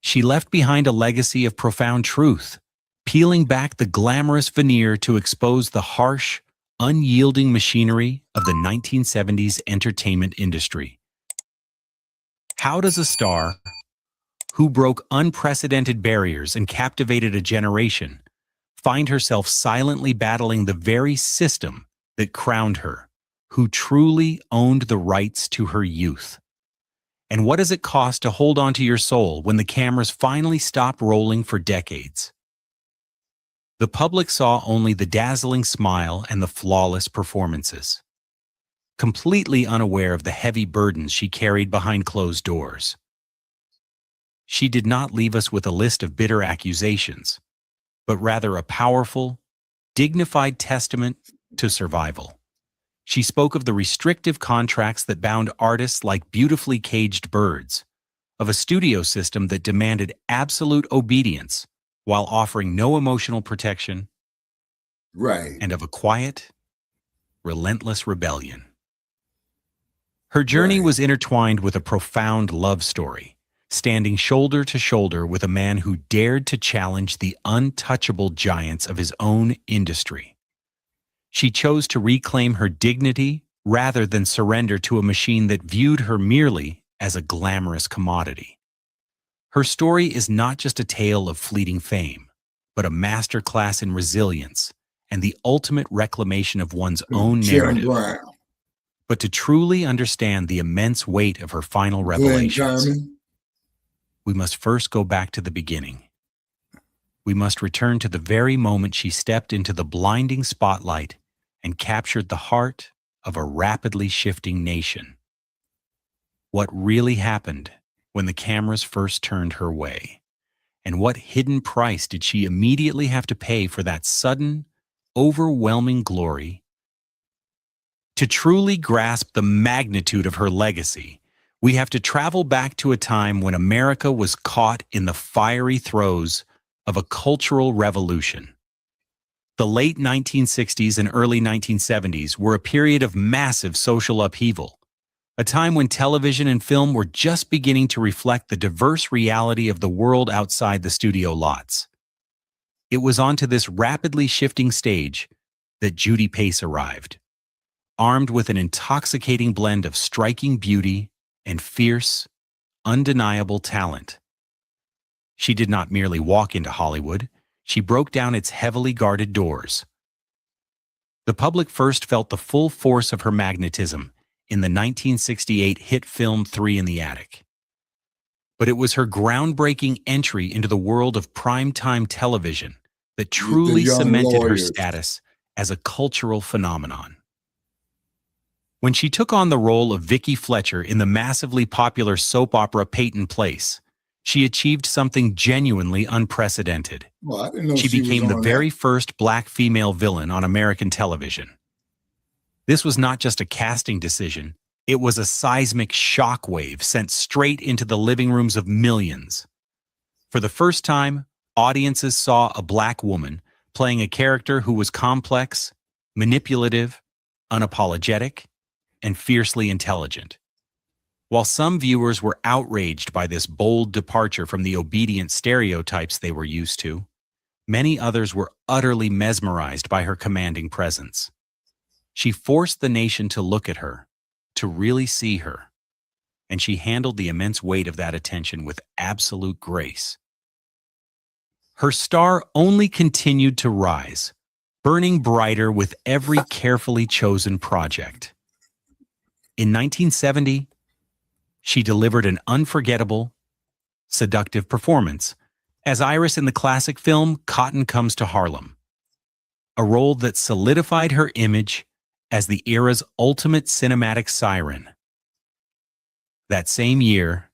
[SPEAKER 21] she left behind a legacy of profound truth, peeling back the glamorous veneer to expose the harsh, unyielding machinery of the 1970s entertainment industry. How does a star who broke unprecedented barriers and captivated a generation find herself silently battling the very system that crowned her, who truly owned the rights to her youth? And what does it cost to hold on to your soul when the cameras finally stop rolling for decades? The public saw only the dazzling smile and the flawless performances, completely unaware of the heavy burdens she carried behind closed doors. She did not leave us with a list of bitter accusations, but rather a powerful, dignified testament to survival. She spoke of the restrictive contracts that bound artists like beautifully caged birds, of a studio system that demanded absolute obedience while offering no emotional protection, and of a quiet, relentless rebellion. Her journey was intertwined with a profound love story, standing shoulder to shoulder with a man who dared to challenge the untouchable giants of his own industry. She chose to reclaim her dignity rather than surrender to a machine that viewed her merely as a glamorous commodity. Her story is not just a tale of fleeting fame, but a masterclass in resilience and the ultimate reclamation of one's own narrative. But to truly understand the immense weight of her final revelations, we must first go back to the beginning. We must return to the very moment she stepped into the blinding spotlight and captured the heart of a rapidly shifting nation. What really happened when the cameras first turned her way? And what hidden price did she immediately have to pay for that sudden, overwhelming glory? To truly grasp the magnitude of her legacy, we have to travel back to a time when America was caught in the fiery throes of a cultural revolution. The late 1960s and early 1970s were a period of massive social upheaval, a time when television and film were just beginning to reflect the diverse reality of the world outside the studio lots. It was onto this rapidly shifting stage that Judy Pace arrived, armed with an intoxicating blend of striking beauty and fierce, undeniable talent. She did not merely walk into Hollywood, she broke down its heavily guarded doors. The public first felt the full force of her magnetism in the 1968 hit film 3 in the Attic. But it was her groundbreaking entry into the world of primetime television that truly cemented her status as a cultural phenomenon. When she took on the role of Vicki Fletcher in the massively popular soap opera Peyton Place, she achieved something genuinely unprecedented.
[SPEAKER 11] Well, I didn't know
[SPEAKER 21] she became the very first Black female villain on American television. This was not just a casting decision. It was a seismic shockwave sent straight into the living rooms of millions. For the first time, audiences saw a Black woman playing a character who was complex, manipulative, unapologetic, and fiercely intelligent. While some viewers were outraged by this bold departure from the obedient stereotypes they were used to, many others were utterly mesmerized by her commanding presence. She forced the nation to look at her, to really see her, and she handled the immense weight of that attention with absolute grace. Her star only continued to rise, burning brighter with every carefully chosen project. In 1970, she delivered an unforgettable, seductive performance as Iris in the classic film Cotton Comes to Harlem, a role that solidified her image as the era's ultimate cinematic siren. That same year,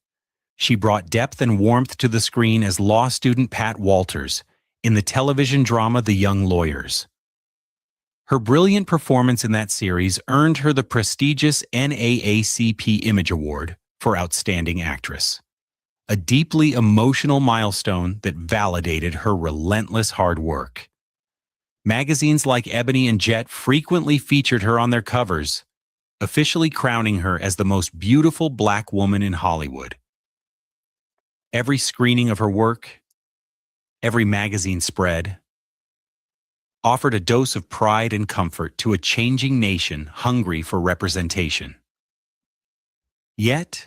[SPEAKER 21] she brought depth and warmth to the screen as law student Pat Walters in the television drama The Young Lawyers. Her brilliant performance in that series earned her the prestigious NAACP Image Award for Outstanding Actress, a deeply emotional milestone that validated her relentless hard work. Magazines like Ebony and Jet frequently featured her on their covers, officially crowning her as the most beautiful Black woman in Hollywood. Every screening of her work, every magazine spread, offered a dose of pride and comfort to a changing nation hungry for representation. Yet,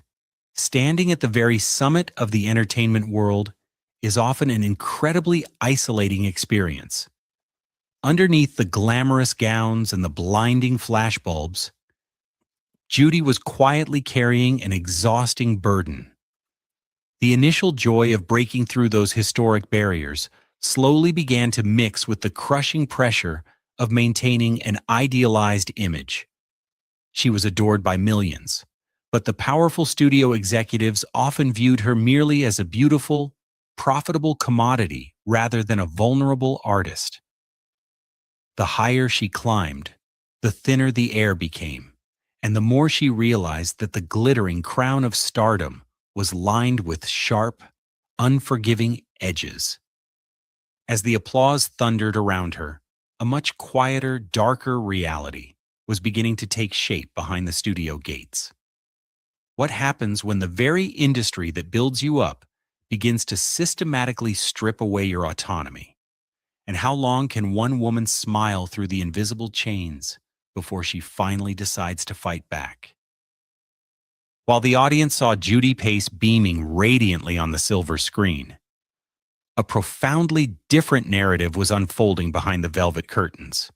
[SPEAKER 21] standing at the very summit of the entertainment world is often an incredibly isolating experience. Underneath the glamorous gowns and the blinding flashbulbs, Judy was quietly carrying an exhausting burden. The initial joy of breaking through those historic barriers slowly began to mix with the crushing pressure of maintaining an idealized image. She was adored by millions, but the powerful studio executives often viewed her merely as a beautiful, profitable commodity rather than a vulnerable artist. The higher she climbed, the thinner the air became, and the more she realized that the glittering crown of stardom was lined with sharp, unforgiving edges. As the applause thundered around her, a much quieter, darker reality was beginning to take shape behind the studio gates. What happens when the very industry that builds you up begins to systematically strip away your autonomy? And how long can one woman smile through the invisible chains before she finally decides to fight back? While the audience saw Judy Pace beaming radiantly on the silver screen, a profoundly different narrative was unfolding behind the velvet curtains.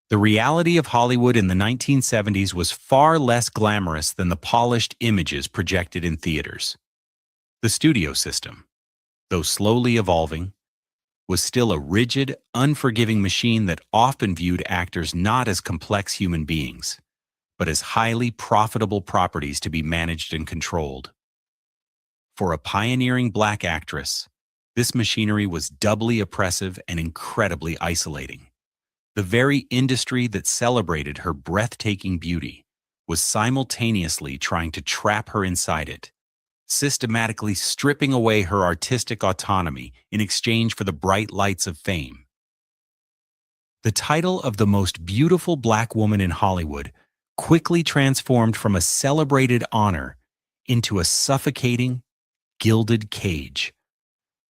[SPEAKER 21] The reality of Hollywood in the 1970s was far less glamorous than the polished images projected in theaters. The studio system, though slowly evolving, was still a rigid, unforgiving machine that often viewed actors not as complex human beings, but as highly profitable properties to be managed and controlled. For a pioneering Black actress, this machinery was doubly oppressive and incredibly isolating. The very industry that celebrated her breathtaking beauty was simultaneously trying to trap her inside it, systematically stripping away her artistic autonomy in exchange for the bright lights of fame. The title of the most beautiful Black woman in Hollywood quickly transformed from a celebrated honor into a suffocating, gilded cage.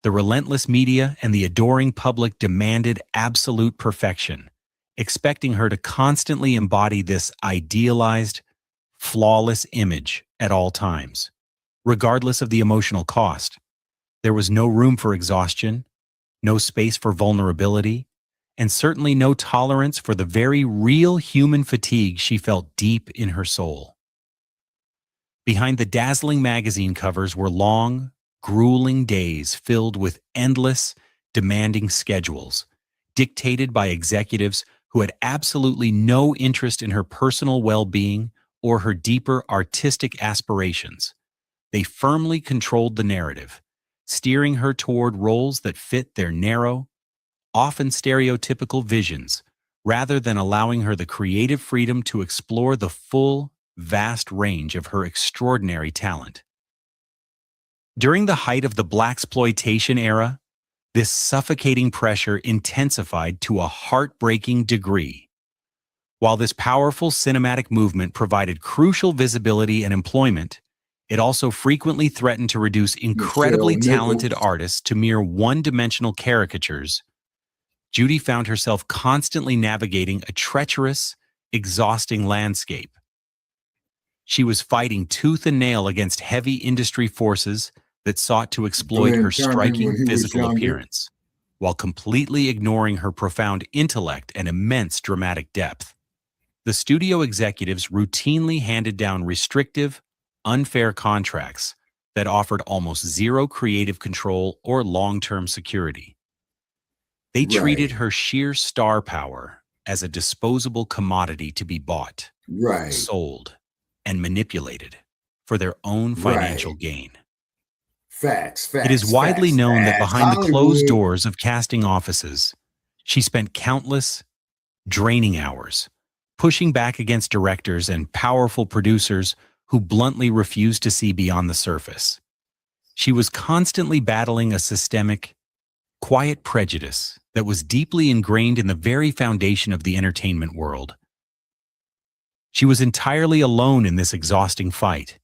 [SPEAKER 21] The relentless media and the adoring public demanded absolute perfection, expecting her to constantly embody this idealized, flawless image at all times, regardless of the emotional cost. There was no room for exhaustion, no space for vulnerability, and certainly no tolerance for the very real human fatigue she felt deep in her soul. Behind the dazzling magazine covers were long, grueling days filled with endless, demanding schedules, dictated by executives who had absolutely no interest in her personal well-being or her deeper artistic aspirations. They firmly controlled the narrative, steering her toward roles that fit their narrow, often stereotypical visions, rather than allowing her the creative freedom to explore the full, vast range of her extraordinary talent. During the height of the blaxploitation era, this suffocating pressure intensified to a heartbreaking degree. While this powerful cinematic movement provided crucial visibility and employment, it also frequently threatened to reduce incredibly talented artists to mere one-dimensional caricatures. Judy found herself constantly navigating a treacherous, exhausting landscape. She was fighting tooth and nail against heavy industry forces that sought to exploit her striking physical appearance, while completely ignoring her profound intellect and immense dramatic depth. The studio executives routinely handed down restrictive, unfair contracts that offered almost zero creative control or long-term security. They treated her sheer star power as a disposable commodity to be bought, sold, and manipulated for their own financial gain.
[SPEAKER 11] Facts.
[SPEAKER 21] It is widely known that behind the closed doors of casting offices, she spent countless, draining hours, pushing back against directors and powerful producers who bluntly refused to see beyond the surface. She was constantly battling a systemic, quiet prejudice that was deeply ingrained in the very foundation of the entertainment world. She was entirely alone in this exhausting fight,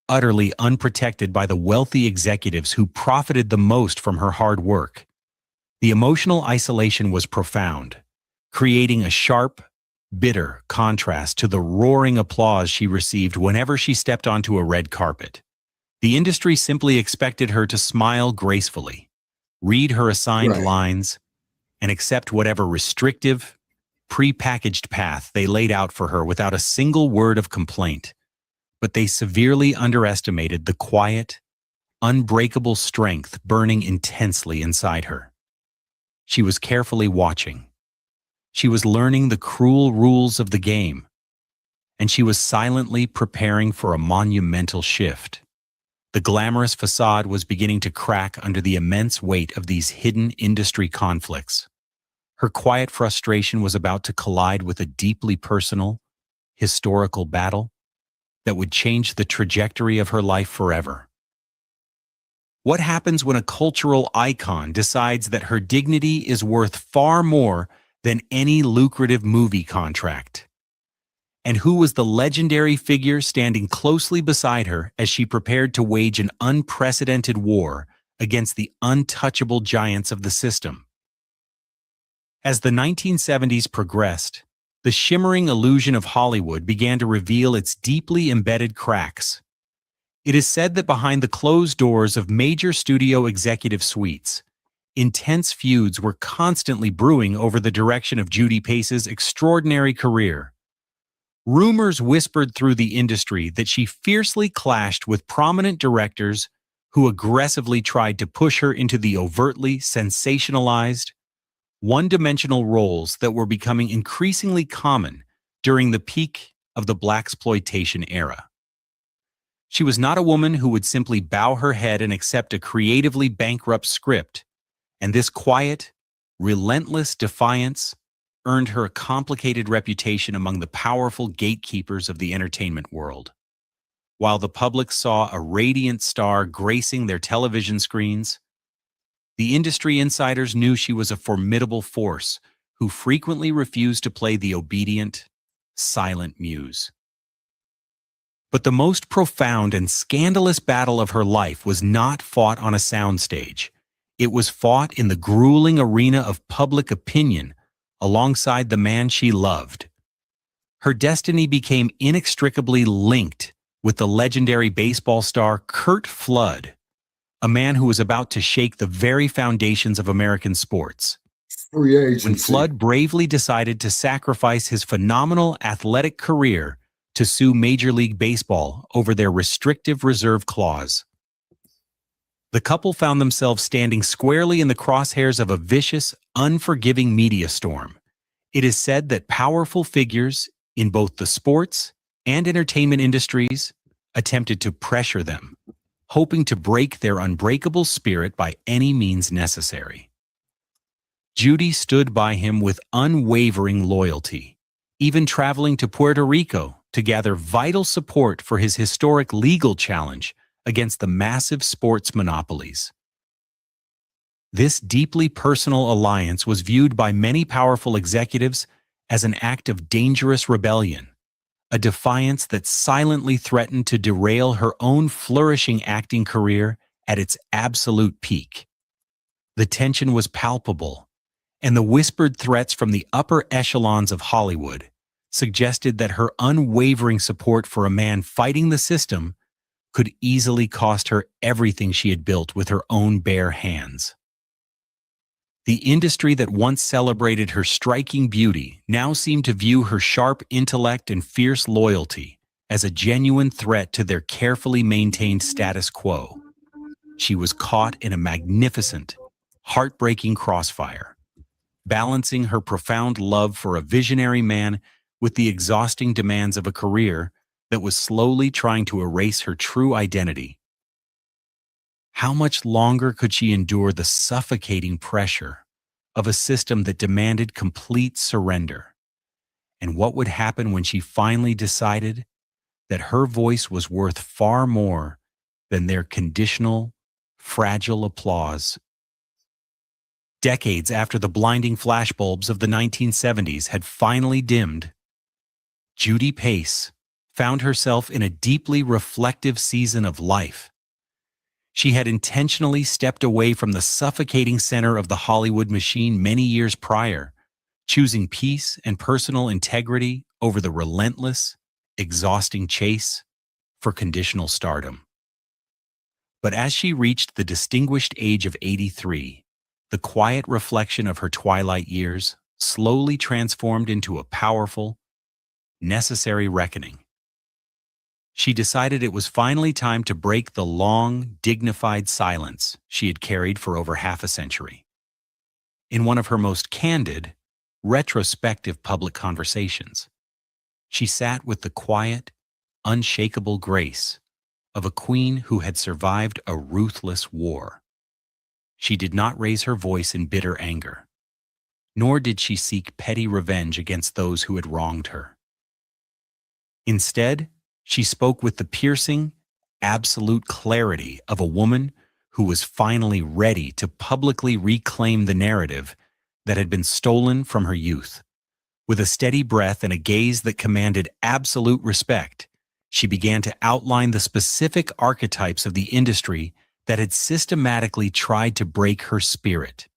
[SPEAKER 21] utterly unprotected by the wealthy executives who profited the most from her hard work. The emotional isolation was profound, creating a sharp, bitter contrast to the roaring applause she received whenever she stepped onto a red carpet. The industry simply expected her to smile gracefully, read her assigned lines, and accept whatever restrictive, pre-packaged path they laid out for her without a single word of complaint. But they severely underestimated the quiet, unbreakable strength burning intensely inside her. She was carefully watching. She was learning the cruel rules of the game, and she was silently preparing for a monumental shift. The glamorous facade was beginning to crack under the immense weight of these hidden industry conflicts. Her quiet frustration was about to collide with a deeply personal, historical battle that would change the trajectory of her life forever. What happens when a cultural icon decides that her dignity is worth far more than any lucrative movie contract? And who was the legendary figure standing closely beside her as she prepared to wage an unprecedented war against the untouchable giants of the system? As the 1970s progressed, the shimmering illusion of Hollywood began to reveal its deeply embedded cracks. It is said that behind the closed doors of major studio executive suites, intense feuds were constantly brewing over the direction of Judy Pace's extraordinary career. Rumors whispered through the industry that she fiercely clashed with prominent directors who aggressively tried to push her into the overtly sensationalized, one-dimensional roles that were becoming increasingly common during the peak of the blaxploitation era. She was not a woman who would simply bow her head and accept a creatively bankrupt script, and this quiet, relentless defiance earned her a complicated reputation among the powerful gatekeepers of the entertainment world. While the public saw a radiant star gracing their television screens, the industry insiders knew she was a formidable force who frequently refused to play the obedient, silent muse. But the most profound and scandalous battle of her life was not fought on a soundstage. It was fought in the grueling arena of public opinion alongside the man she loved. Her destiny became inextricably linked with the legendary baseball star Curt Flood, a man who was about to shake the very foundations of American sports. When Flood bravely decided to sacrifice his phenomenal athletic career to sue Major League Baseball over their restrictive reserve clause, the couple found themselves standing squarely in the crosshairs of a vicious, unforgiving media storm. It is said that powerful figures in both the sports and entertainment industries attempted to pressure them, hoping to break their unbreakable spirit by any means necessary. Judy stood by him with unwavering loyalty, even traveling to Puerto Rico to gather vital support for his historic legal challenge against the massive sports monopolies. This deeply personal alliance was viewed by many powerful executives as an act of dangerous rebellion, a defiance that silently threatened to derail her own flourishing acting career at its absolute peak. The tension was palpable, and the whispered threats from the upper echelons of Hollywood suggested that her unwavering support for a man fighting the system could easily cost her everything she had built with her own bare hands. The industry that once celebrated her striking beauty now seemed to view her sharp intellect and fierce loyalty as a genuine threat to their carefully maintained status quo. She was caught in a magnificent, heartbreaking crossfire, balancing her profound love for a visionary man with the exhausting demands of a career that was slowly trying to erase her true identity. How much longer could she endure the suffocating pressure of a system that demanded complete surrender? And what would happen when she finally decided that her voice was worth far more than their conditional, fragile applause? Decades after the blinding flashbulbs of the 1970s had finally dimmed, Judy Pace found herself in a deeply reflective season of life. She had intentionally stepped away from the suffocating center of the Hollywood machine many years prior, choosing peace and personal integrity over the relentless, exhausting chase for conditional stardom. But as she reached the distinguished age of 83, the quiet reflection of her twilight years slowly transformed into a powerful, necessary reckoning. She decided it was finally time to break the long, dignified silence she had carried for over half a century. In one of her most candid, retrospective public conversations, she sat with the quiet, unshakable grace of a queen who had survived a ruthless war. She did not raise her voice in bitter anger, nor did she seek petty revenge against those who had wronged her. Instead, she spoke with the piercing, absolute clarity of a woman who was finally ready to publicly reclaim the narrative that had been stolen from her youth. With a steady breath and a gaze that commanded absolute respect, she began to outline the specific archetypes of the industry that had systematically tried to break her spirit.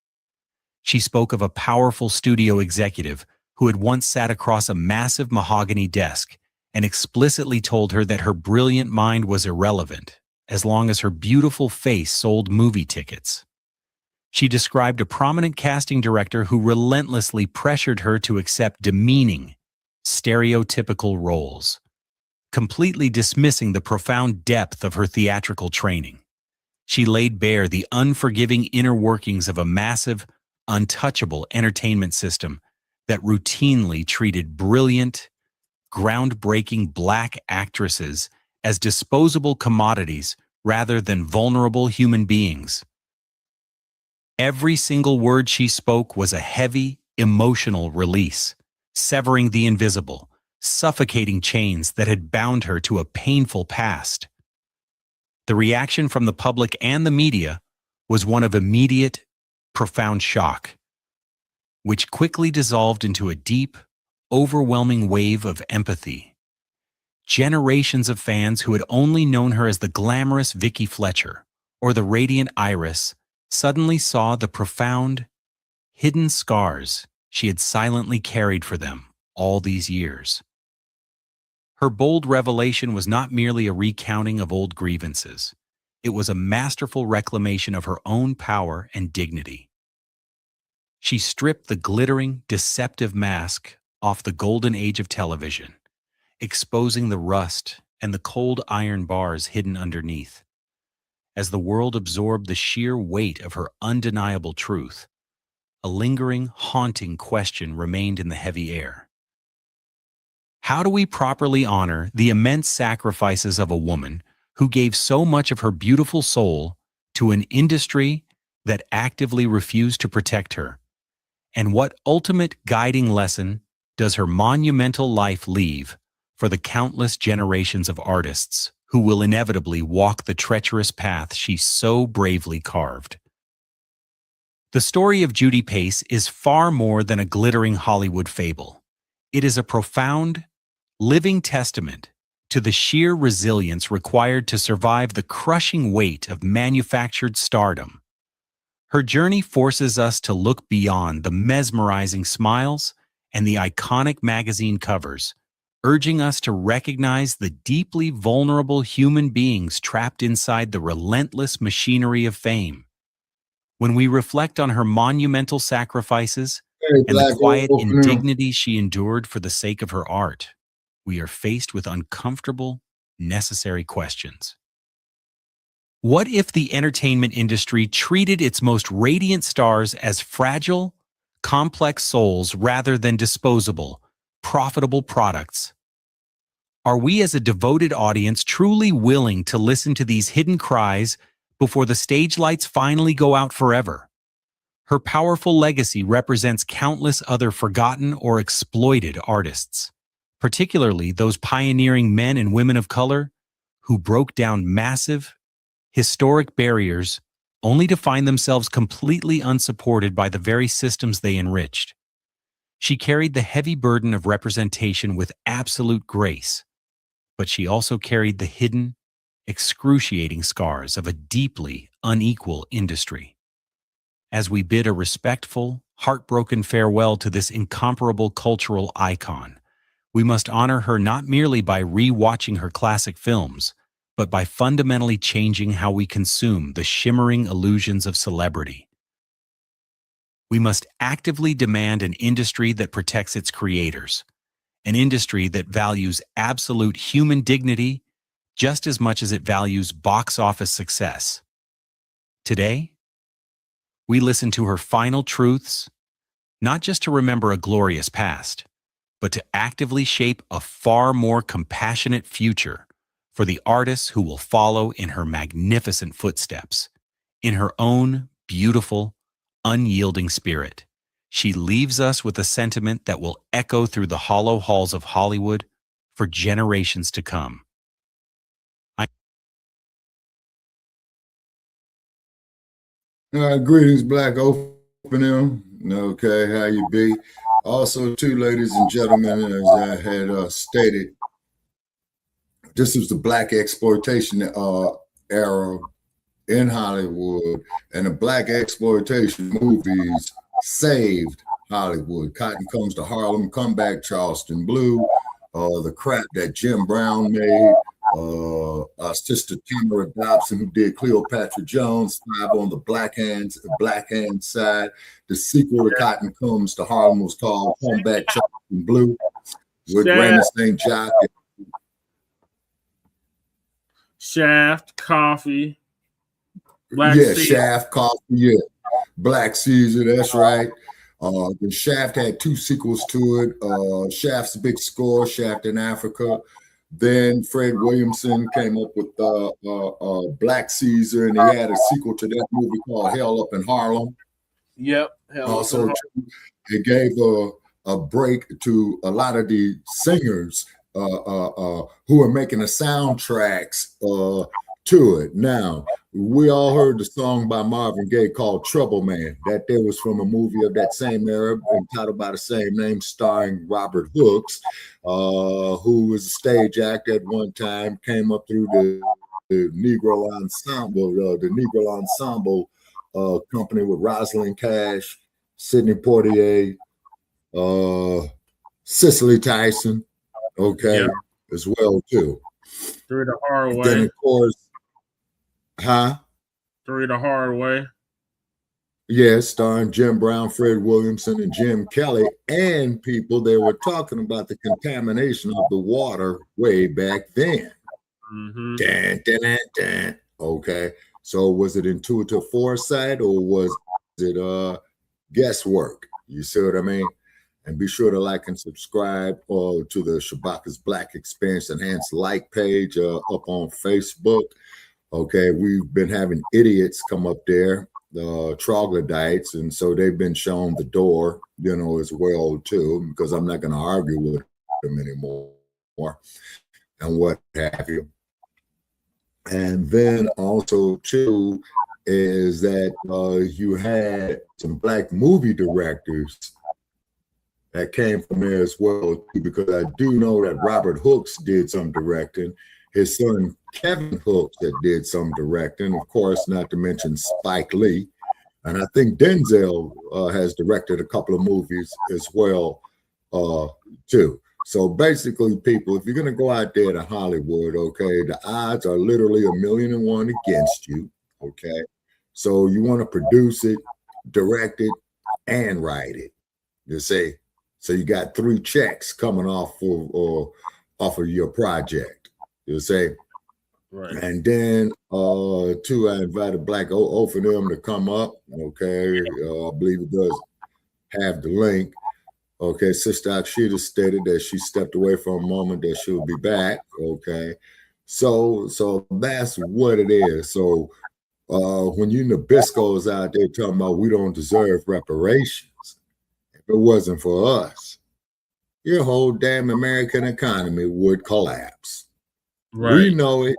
[SPEAKER 21] She spoke of a powerful studio executive who had once sat across a massive mahogany desk and explicitly told her that her brilliant mind was irrelevant as long as her beautiful face sold movie tickets. She described a prominent casting director who relentlessly pressured her to accept demeaning, stereotypical roles, completely dismissing the profound depth of her theatrical training. She laid bare the unforgiving inner workings of a massive, untouchable entertainment system that routinely treated brilliant, groundbreaking Black actresses as disposable commodities rather than vulnerable human beings. Every single word she spoke was a heavy, emotional release, severing the invisible, suffocating chains that had bound her to a painful past. The reaction from the public and the media was one of immediate, profound shock, which quickly dissolved into a deep, overwhelming wave of empathy. Generations of fans who had only known her as the glamorous Vicky Fletcher or the radiant Iris suddenly saw the profound, hidden scars she had silently carried for them all these years. Her bold revelation was not merely a recounting of old grievances. It was a masterful reclamation of her own power and dignity. She stripped the glittering, deceptive mask off the golden age of television, exposing the rust and the cold iron bars hidden underneath. As the world absorbed the sheer weight of her undeniable truth, a lingering, haunting question remained in the heavy air. How do we properly honor the immense sacrifices of a woman who gave so much of her beautiful soul to an industry that actively refused to protect her And what ultimate guiding lesson does her monumental life leave for the countless generations of artists who will inevitably walk the treacherous path she so bravely carved? The story of Judy Pace is far more than a glittering Hollywood fable. It is a profound, living testament to the sheer resilience required to survive the crushing weight of manufactured stardom. Her journey forces us to look beyond the mesmerizing smiles and the iconic magazine covers, urging us to recognize the deeply vulnerable human beings trapped inside the relentless machinery of fame. When we reflect on her monumental sacrifices and the quiet indignity she endured for the sake of her art, we are faced with uncomfortable, necessary questions. What if the entertainment industry treated its most radiant stars as fragile, complex souls rather than disposable, profitable products? Are we as a devoted audience truly willing to listen to these hidden cries before the stage lights finally go out forever? Her powerful legacy represents countless other forgotten or exploited artists, particularly those pioneering men and women of color who broke down massive, historic barriers only to find themselves completely unsupported by the very systems they enriched. She carried the heavy burden of representation with absolute grace, but she also carried the hidden, excruciating scars of a deeply unequal industry. As we bid a respectful, heartbroken farewell to this incomparable cultural icon, we must honor her not merely by re-watching her classic films, but by fundamentally changing how we consume the shimmering illusions of celebrity. We must actively demand an industry that protects its creators, an industry that values absolute human dignity just as much as it values box office success. Today, we listen to her final truths, not just to remember a glorious past, but to actively shape a far more compassionate future for the artists who will follow in her magnificent footsteps. In her own beautiful, unyielding spirit, she leaves us with a sentiment that will echo through the hollow halls of Hollywood for generations to come.
[SPEAKER 11] Greetings, Black Opening. Okay, how you be? Also, too, ladies and gentlemen, as I had stated, this was the Black exploitation era in Hollywood, and the Black exploitation movies saved Hollywood. Cotton Comes to Harlem, Comeback, Charleston Blue, the crap that Jim Brown made, Sister Tamara Dobson, who did Cleopatra Jones, 5 on the Black hand side. The sequel to Cotton Comes to Harlem was called Comeback, Charleston Blue, with Raymond St. Jock.
[SPEAKER 18] Shaft, Coffee, Black Caesar.
[SPEAKER 11] Shaft, Coffee, Black Caesar, that's right. The Shaft had 2 sequels to it. Shaft's Big Score, Shaft in Africa. Then Fred Williamson came up with Black Caesar, and he had a sequel to that movie called Hell Up in Harlem.
[SPEAKER 18] Yep.
[SPEAKER 11] Also, it gave a break to a lot of the singers who are making the soundtracks to it. Now, we all heard the song by Marvin Gaye called Trouble Man. That there was from a movie of that same era entitled by the same name, starring Robert Hooks, who was a stage actor at one time, came up through the Negro Ensemble company with Rosalind Cash, Sidney Poitier, Cicely Tyson, as well too.
[SPEAKER 18] Through the Hard Way.
[SPEAKER 11] Then of course,
[SPEAKER 18] Through the Hard Way.
[SPEAKER 11] Yes, starring Jim Brown, Fred Williamson, and Jim Kelly, and people that were talking about the contamination of the water way back then.
[SPEAKER 18] Mm-hmm.
[SPEAKER 11] Okay, so was it intuitive foresight or was it guesswork? You see what I mean? And be sure to like and subscribe to the Shabaka'S Blacc Experience Enhanced like page up on Facebook. Okay, we've been having idiots come up there troglodytes, and so they've been shown the door, as well too, because I'm not going to argue with them anymore and what have you. And then also too is that you had some Black movie directors that came from there as well too, because I do know that Robert Hooks did some directing. His son Kevin Hooks that did some directing, of course, not to mention Spike Lee. And I think Denzel has directed a couple of movies as well, too. So basically, people, if you're going to go out there to Hollywood, okay, the odds are literally 1,000,000 against you, okay? So you want to produce it, direct it, and write it, you see? So you got 3 checks coming off of your project, you see? Right. And then, too, I invited Black O for them to come up, okay? I believe it does have the link. Okay, Sister Akshita stated that she stepped away for a moment, that she'll be back. Okay, so that's what it is. So when you Nabisco's out there talking about we don't deserve reparations, if it wasn't for us, your whole damn American economy would collapse. Right. We know it.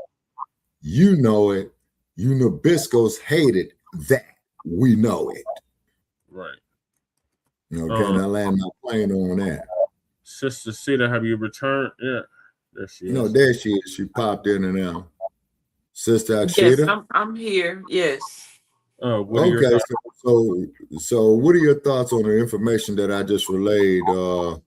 [SPEAKER 11] You know it. You Nabisco's hate it. That we know it. Right. Okay, and I land my plane on that.
[SPEAKER 18] Sister Sita, have you returned? Yeah, there she is.
[SPEAKER 11] No, there she is. She popped in and out. Sister Akshita?
[SPEAKER 19] Yes, I'm here. Yes.
[SPEAKER 11] Okay, so what are your thoughts on the information that I just relayed to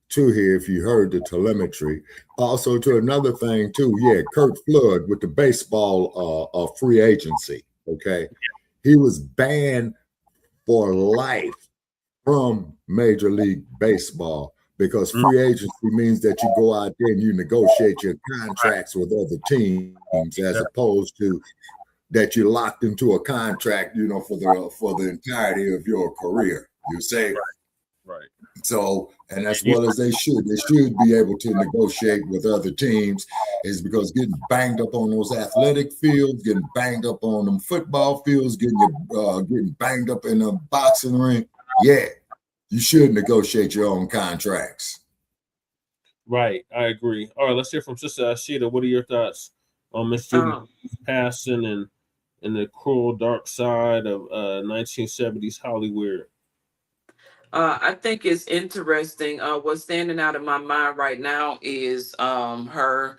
[SPEAKER 11] here, if you heard the telemetry? Also, to another thing, too, Kurt Flood with the baseball free agency, okay? He was banned for life from Major League Baseball, because free agency means that you go out there and you negotiate your contracts with other teams, as opposed to that you're locked into a contract, for the entirety of your career. You say, right. So, and as well as they should be able to negotiate with other teams, is because getting banged up on those athletic fields, getting banged up on them football fields, getting banged up in a boxing ring. Yeah, you should negotiate your own contracts.
[SPEAKER 18] Right, I agree. All right, let's hear from Sister Ashita. What are your thoughts on Miss Judy passing and the cruel dark side of 1970s Hollywood?
[SPEAKER 19] I think it's interesting. What's standing out in my mind right now is her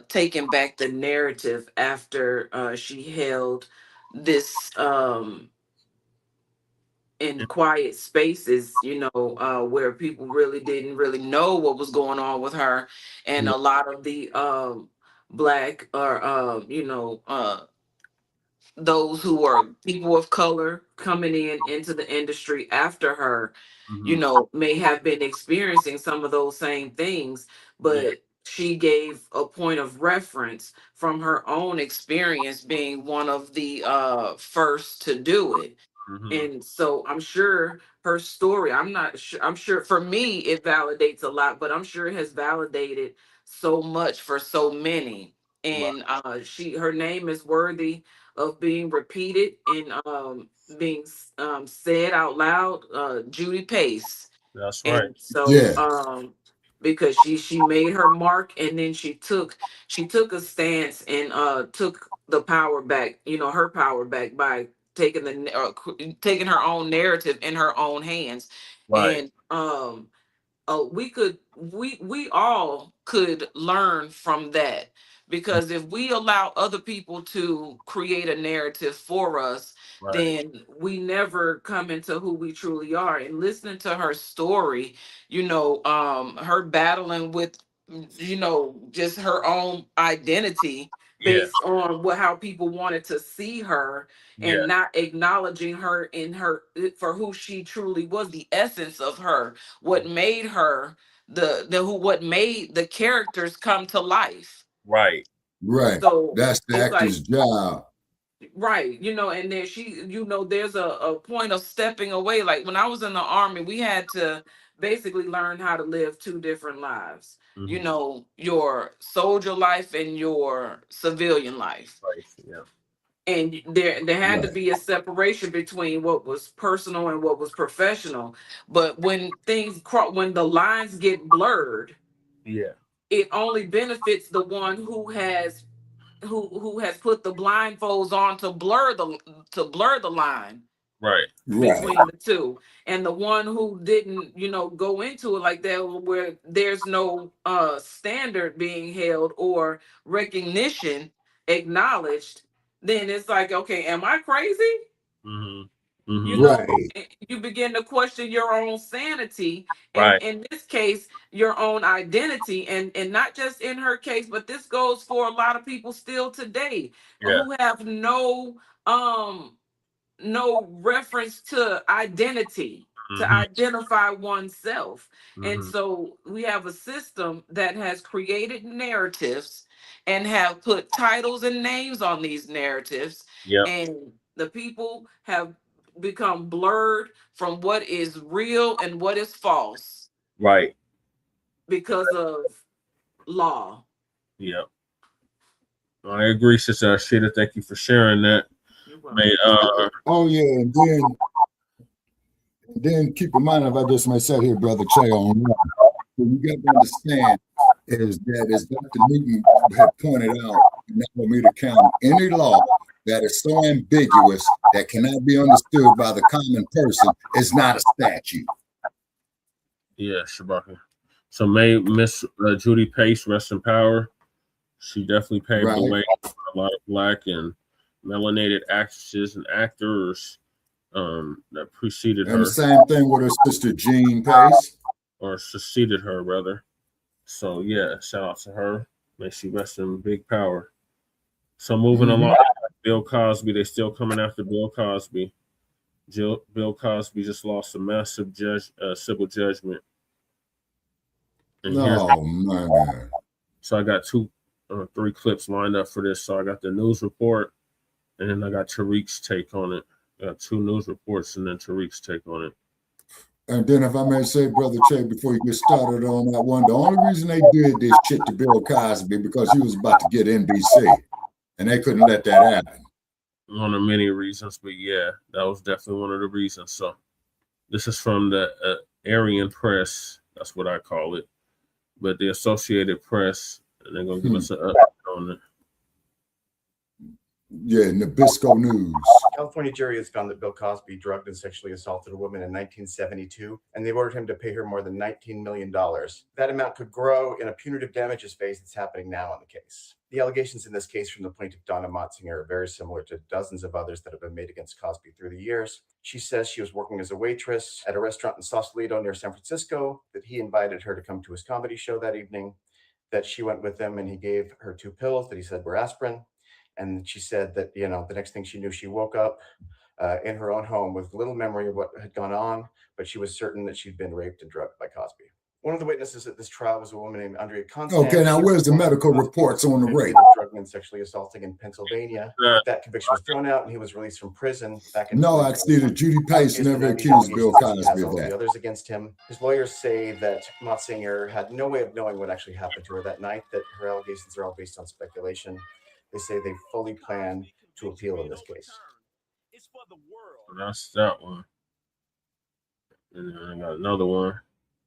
[SPEAKER 19] taking back the narrative after she held this in quiet spaces, where people really didn't know what was going on with her. And a lot of the Black or, those who are people of color coming into the industry after her, may have been experiencing some of those same things, but she gave a point of reference from her own experience being one of the first to do it. And so I'm sure her story, I'm sure for me it validates a lot, but I'm sure it has validated so much for so many. And her name is worthy of being repeated and being said out loud. Judy Pace.
[SPEAKER 18] That's right.
[SPEAKER 19] And so because she made her mark, and then she took a stance and took the power back, her power back by taking her own narrative in her own hands. Right. And we all could learn from that, because if we allow other people to create a narrative for us, then we never come into who we truly are. And listening to her story, her battling with, just her own identity based on how people wanted to see her, and not acknowledging her for who she truly was, the essence of her, what made her what made the characters come to life.
[SPEAKER 18] Right.
[SPEAKER 11] So that's the actor's job.
[SPEAKER 19] Right. And then she, there's a point of stepping away. Like when I was in the Army, we had to basically learn how to live 2 different lives. Your soldier life and your civilian life.
[SPEAKER 18] Right. Yeah.
[SPEAKER 19] And there had to be a separation between what was personal and what was professional. But when when the lines get blurred, it only benefits the one who has put the blindfolds on to blur the line between the two, and the one who didn't, go into it like that, where there's no standard being held or recognition acknowledged. Then it's like, okay, am I crazy? You begin to question your own sanity, and in this case, your own identity, and not just in her case, but this goes for a lot of people still today who have no reference to identity, to identify oneself. And so we have a system that has created narratives and have put titles and names on these narratives, and the people have become blurred from what is real and what is false, because of law.
[SPEAKER 18] I agree, Sister Ashita. Thank you for sharing that.
[SPEAKER 11] And then keep in mind, if I just may say here, Brother Che, on what you got to understand is that, as Dr. Newton had pointed out, in Alameda County, any law that is so ambiguous that cannot be understood by the common person is not a statute.
[SPEAKER 18] Shabaka. So may Miss Judy Pace rest in power. She definitely paved the way for a lot of Black and melanated actresses and actors that preceded her.
[SPEAKER 11] And the same thing with her sister Jean Pace.
[SPEAKER 18] Or succeeded her, rather. So shout out to her. May she rest in big power. So moving along, Bill Cosby, they still coming after Bill Cosby. Bill Cosby just lost a massive civil judgment. Man. So I got 3 clips lined up for this. So I got the news report, and then I got Tariq's take on it. I got 2 news reports and then Tariq's take on it.
[SPEAKER 11] And then, if I may say, Brother Che, before you get started on that one, the only reason they did this shit to Bill Cosby because he was about to get NBC, and they couldn't let that happen.
[SPEAKER 18] One of many reasons, but that was definitely one of the reasons. So this is from the Aryan Press. That's what I call it. But the Associated Press, and they're going to give us an update on it.
[SPEAKER 11] Nabisco News.
[SPEAKER 2] California jury has found that Bill Cosby drugged and sexually assaulted a woman in 1972, and they've ordered him to pay her more than $19 million. That amount could grow in a punitive damages phase that's happening now on the case. The allegations in this case from the plaintiff, Donna Motzinger, are very similar to dozens of others that have been made against Cosby through the years. She says she was working as a waitress at a restaurant in Sausalito near San Francisco, that he invited her to come to his comedy show that evening, that she went with him and he gave her 2 pills that he said were aspirin. And she said that, the next thing she knew, she woke up in her own home with little memory of what had gone on, but she was certain that she'd been raped and drugged by Cosby. One of the witnesses at this trial was a woman named Andrea Constance.
[SPEAKER 11] Okay, now where's the medical reports on the rape?
[SPEAKER 2] Drugging and sexually assaulting in Pennsylvania. That conviction was thrown out, and he was released from prison back in.
[SPEAKER 11] No, actually, the Judy Pace never accused Bill Cosby of that.
[SPEAKER 2] The others against him. His lawyers say that Motzinger had no way of knowing what actually happened to her that night. That her allegations are all based on speculation. They say they fully plan to appeal in this case.
[SPEAKER 18] That's that one. And then I got another one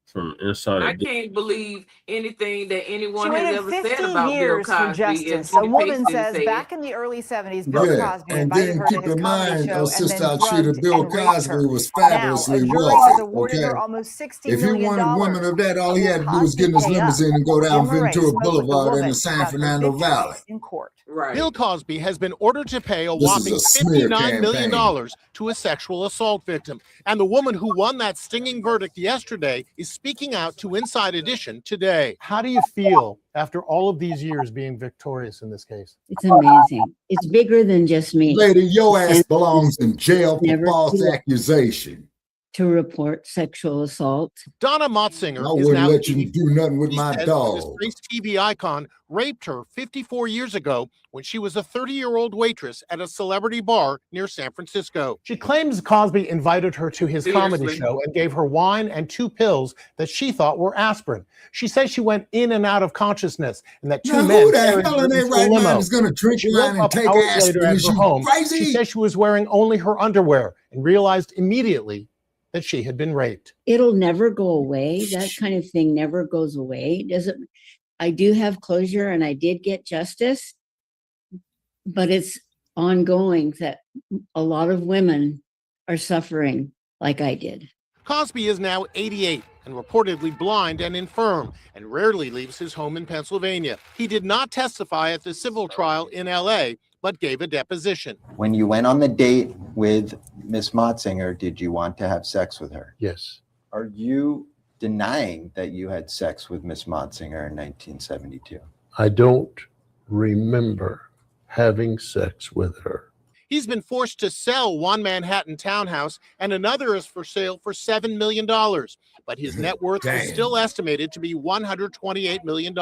[SPEAKER 18] from inside.
[SPEAKER 19] I can't believe anything that anyone
[SPEAKER 22] She
[SPEAKER 19] has
[SPEAKER 22] waited
[SPEAKER 19] ever
[SPEAKER 22] 50
[SPEAKER 19] said about Bill
[SPEAKER 22] years for
[SPEAKER 19] Cosby.
[SPEAKER 22] justice. A woman says back in the early 70s, Bill Cosby
[SPEAKER 11] and
[SPEAKER 22] invited
[SPEAKER 11] then
[SPEAKER 22] her
[SPEAKER 11] keep
[SPEAKER 22] to his
[SPEAKER 11] in
[SPEAKER 22] comedy
[SPEAKER 11] mind,
[SPEAKER 22] show
[SPEAKER 11] Sister
[SPEAKER 22] and then
[SPEAKER 11] Ashita,
[SPEAKER 22] drugged
[SPEAKER 11] Bill
[SPEAKER 22] and raped
[SPEAKER 11] Cosby
[SPEAKER 22] her.
[SPEAKER 11] was fabulously
[SPEAKER 22] Now, a jury
[SPEAKER 11] wealthy.
[SPEAKER 22] has awarded her almost $60
[SPEAKER 11] If he
[SPEAKER 22] million.
[SPEAKER 11] wanted women of that, all he had to do was get in his limousine and go down Ventura Boulevard in the San Fernando Valley.
[SPEAKER 22] In court.
[SPEAKER 23] Right. Bill Cosby has been ordered to pay a whopping $59 million to a sexual assault victim. And the woman who won that stinging verdict yesterday is speaking out to Inside Edition today.
[SPEAKER 24] How do you feel after all of these years being victorious in this case?
[SPEAKER 25] It's amazing. It's bigger than just me.
[SPEAKER 11] Lady, your ass belongs in jail for false accusation.
[SPEAKER 1] to report sexual assault.
[SPEAKER 23] Donna Motzinger
[SPEAKER 11] I
[SPEAKER 23] is
[SPEAKER 11] wouldn't
[SPEAKER 23] now
[SPEAKER 11] let you do nothing with
[SPEAKER 23] He
[SPEAKER 11] my
[SPEAKER 23] says
[SPEAKER 11] dog.
[SPEAKER 23] This race TV icon raped her 54 years ago when she was a 30-year-old waitress at a celebrity bar near San Francisco. She claims Cosby invited her to his comedy
[SPEAKER 19] Seriously?
[SPEAKER 23] show and gave her wine and 2 pills that she thought were aspirin. She says she went in and out of consciousness and that 2
[SPEAKER 11] Now,
[SPEAKER 23] men
[SPEAKER 11] who the
[SPEAKER 23] carried
[SPEAKER 11] hell
[SPEAKER 23] her
[SPEAKER 11] in their
[SPEAKER 23] into a
[SPEAKER 11] right
[SPEAKER 23] limo.
[SPEAKER 11] mind is going to drink
[SPEAKER 23] She
[SPEAKER 11] wine
[SPEAKER 23] woke
[SPEAKER 11] and
[SPEAKER 23] up
[SPEAKER 11] take
[SPEAKER 23] hours later
[SPEAKER 11] aspirin?
[SPEAKER 23] at
[SPEAKER 11] Is
[SPEAKER 23] her
[SPEAKER 11] you
[SPEAKER 23] home.
[SPEAKER 11] crazy?
[SPEAKER 23] She says she was wearing only her underwear and realized immediately that she had been raped.
[SPEAKER 1] It'll never go away. That kind of thing never goes away. I do have closure and I did get justice, but it's ongoing that a lot of women are suffering like I did.
[SPEAKER 23] Cosby is now 88 and reportedly blind and infirm and rarely leaves his home in Pennsylvania. He did not testify at the civil trial in LA, but gave a deposition.
[SPEAKER 3] When you went on the date with Miss Motzinger, did you want to have sex with her?
[SPEAKER 24] Yes.
[SPEAKER 3] Are you denying that you had sex with Miss Motzinger in 1972?
[SPEAKER 24] I don't remember having sex with her.
[SPEAKER 23] He's been forced to sell one Manhattan townhouse and another is for sale for $7 million. But his net worth is still estimated to be $128 million.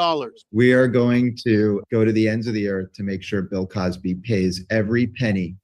[SPEAKER 5] We are going to go to the ends of the earth to make sure Bill Cosby pays every penny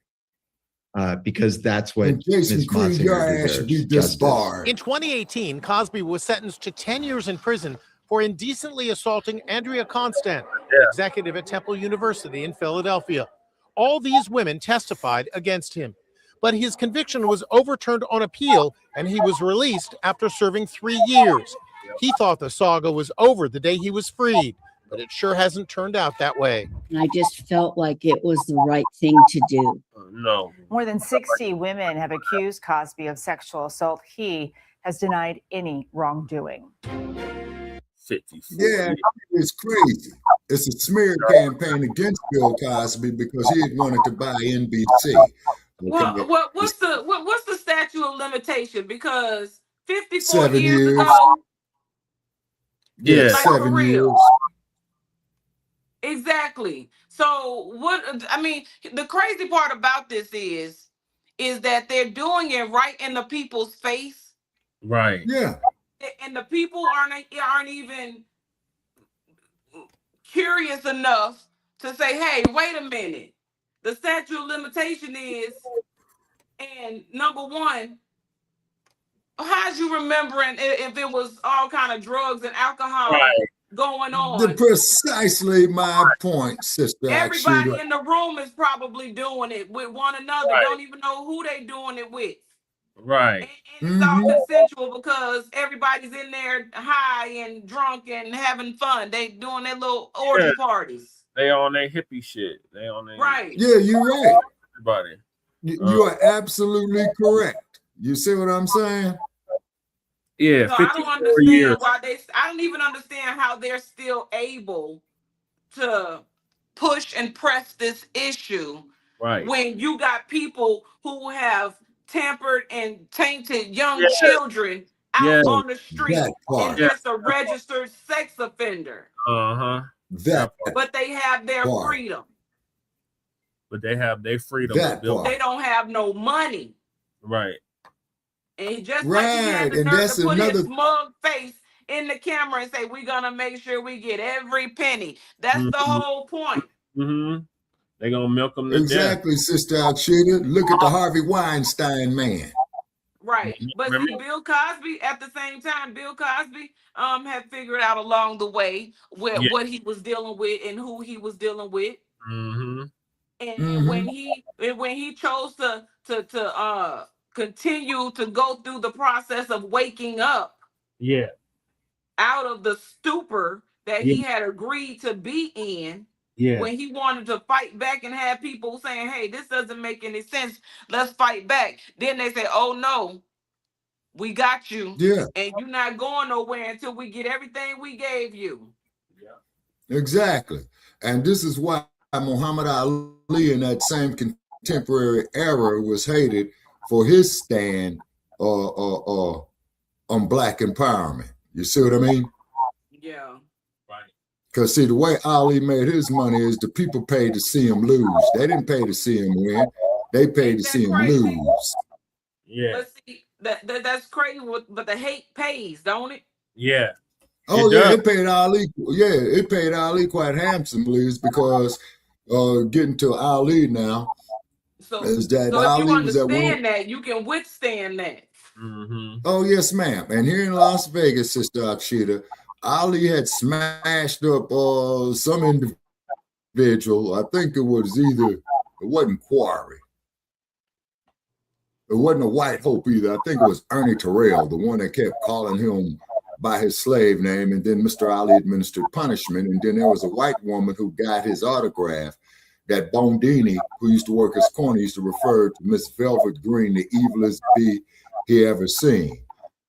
[SPEAKER 5] because that's what Ms. Motzinger deserves. Justice.
[SPEAKER 23] In 2018, Cosby was sentenced to 10 years in prison for indecently assaulting Andrea Constant, executive at Temple University in Philadelphia. All these women testified against him, but his conviction was overturned on appeal and he was released after serving 3 years. He thought the saga was over the day he was freed, but it sure hasn't turned out that way.
[SPEAKER 1] And I just felt like it was the right thing to do.
[SPEAKER 18] No.
[SPEAKER 22] More than 60 women have accused Cosby of sexual assault. He has denied any wrongdoing.
[SPEAKER 18] 54.
[SPEAKER 11] Yeah, it's crazy. It's a smear campaign against Bill Cosby because he had wanted to buy NBC.
[SPEAKER 19] Well, what's the statute of limitation? Because 54
[SPEAKER 11] 7
[SPEAKER 19] years
[SPEAKER 11] years.
[SPEAKER 19] ago,
[SPEAKER 11] Yeah,
[SPEAKER 19] like,
[SPEAKER 11] 7
[SPEAKER 19] for real.
[SPEAKER 11] years.
[SPEAKER 19] Exactly. So the crazy part about this is that they're doing it right in the people's face.
[SPEAKER 18] Right.
[SPEAKER 11] Yeah.
[SPEAKER 19] And the people aren't even curious enough to say, hey, wait a minute. The statute of limitation is, and number one, how's you remembering if it was all kind of drugs and alcohol going on?
[SPEAKER 11] Precisely my point, Sister
[SPEAKER 19] Everybody
[SPEAKER 11] Akshita.
[SPEAKER 19] in the room is probably doing it with one another. Don't even know who they doing it with.
[SPEAKER 18] Right.
[SPEAKER 19] And it's all consensual because everybody's in there high and drunk and having fun. They doing their little orgy parties.
[SPEAKER 18] They on their hippie shit. They on their
[SPEAKER 11] Yeah, you're right.
[SPEAKER 18] everybody.
[SPEAKER 11] You are absolutely correct. You see what I'm saying?
[SPEAKER 18] Yeah,
[SPEAKER 19] So I don't
[SPEAKER 18] 54
[SPEAKER 19] understand
[SPEAKER 18] years.
[SPEAKER 19] why I don't even understand how they're still able to push and press this issue.
[SPEAKER 18] Right.
[SPEAKER 19] When you got people who have tampered and tainted young
[SPEAKER 18] Yes.
[SPEAKER 19] children out
[SPEAKER 18] Yes.
[SPEAKER 19] on the street
[SPEAKER 11] That part.
[SPEAKER 19] and just a registered sex offender.
[SPEAKER 18] Uh-huh.
[SPEAKER 11] That
[SPEAKER 19] But they have their
[SPEAKER 11] part.
[SPEAKER 19] freedom.
[SPEAKER 18] But they have their freedom.
[SPEAKER 11] That
[SPEAKER 18] to build.
[SPEAKER 19] They don't have no money.
[SPEAKER 18] Right.
[SPEAKER 19] And just like he had
[SPEAKER 11] Right,
[SPEAKER 19] the
[SPEAKER 11] and
[SPEAKER 19] nerve
[SPEAKER 11] that's
[SPEAKER 19] to put his
[SPEAKER 11] another.
[SPEAKER 19] smug face in the camera and say, we're gonna make sure we get every penny. That's the
[SPEAKER 18] Mhm.
[SPEAKER 19] whole point.
[SPEAKER 18] Mm-hmm. They gonna milk them to
[SPEAKER 11] Exactly, Sister Akshita. Look at the Harvey Weinstein man.
[SPEAKER 19] Right. But see, Bill Cosby, at the same time, Bill Cosby had figured out along the way what he was dealing with and who he was dealing with.
[SPEAKER 18] death. Mm-hmm.
[SPEAKER 19] And when he chose to continue to go through the process of waking up
[SPEAKER 18] Yeah.
[SPEAKER 19] out of the stupor that he had agreed to be in,
[SPEAKER 18] Yeah.
[SPEAKER 19] when he wanted to fight back and have people saying, hey, this doesn't make any sense, let's fight back, then they say, oh no, we got you, and you're not going nowhere until we get everything we gave you.
[SPEAKER 11] Exactly. And this is why Muhammad Ali in that same contemporary era was hated for his stand on Black empowerment. You see what I mean?
[SPEAKER 19] Yeah.
[SPEAKER 11] Because see, the way Ali made his money is the people paid to see him lose. They didn't pay to see him win. They paid to see him lose.
[SPEAKER 18] Yeah.
[SPEAKER 19] But see, That's crazy. But the hate pays, don't it?
[SPEAKER 18] Yeah.
[SPEAKER 11] Oh yeah, it paid Ali. Yeah, it paid Ali quite handsomely. It's because getting to Ali now is that
[SPEAKER 19] so
[SPEAKER 11] Ali
[SPEAKER 19] if you
[SPEAKER 11] was at one.
[SPEAKER 19] understand that, you can withstand that.
[SPEAKER 18] Mm-hmm.
[SPEAKER 11] Oh yes, ma'am. And here in Las Vegas, Sister Akshita, Ali had smashed up some individual. I think it wasn't Quarry. It wasn't a White Hope either. I think it was Ernie Terrell, the one that kept calling him by his slave name. And then Mr. Ali administered punishment. And then there was a white woman who got his autograph. That Bondini, who used to work as corner, used to refer to Miss Velvet Green, the evilest bee he ever seen.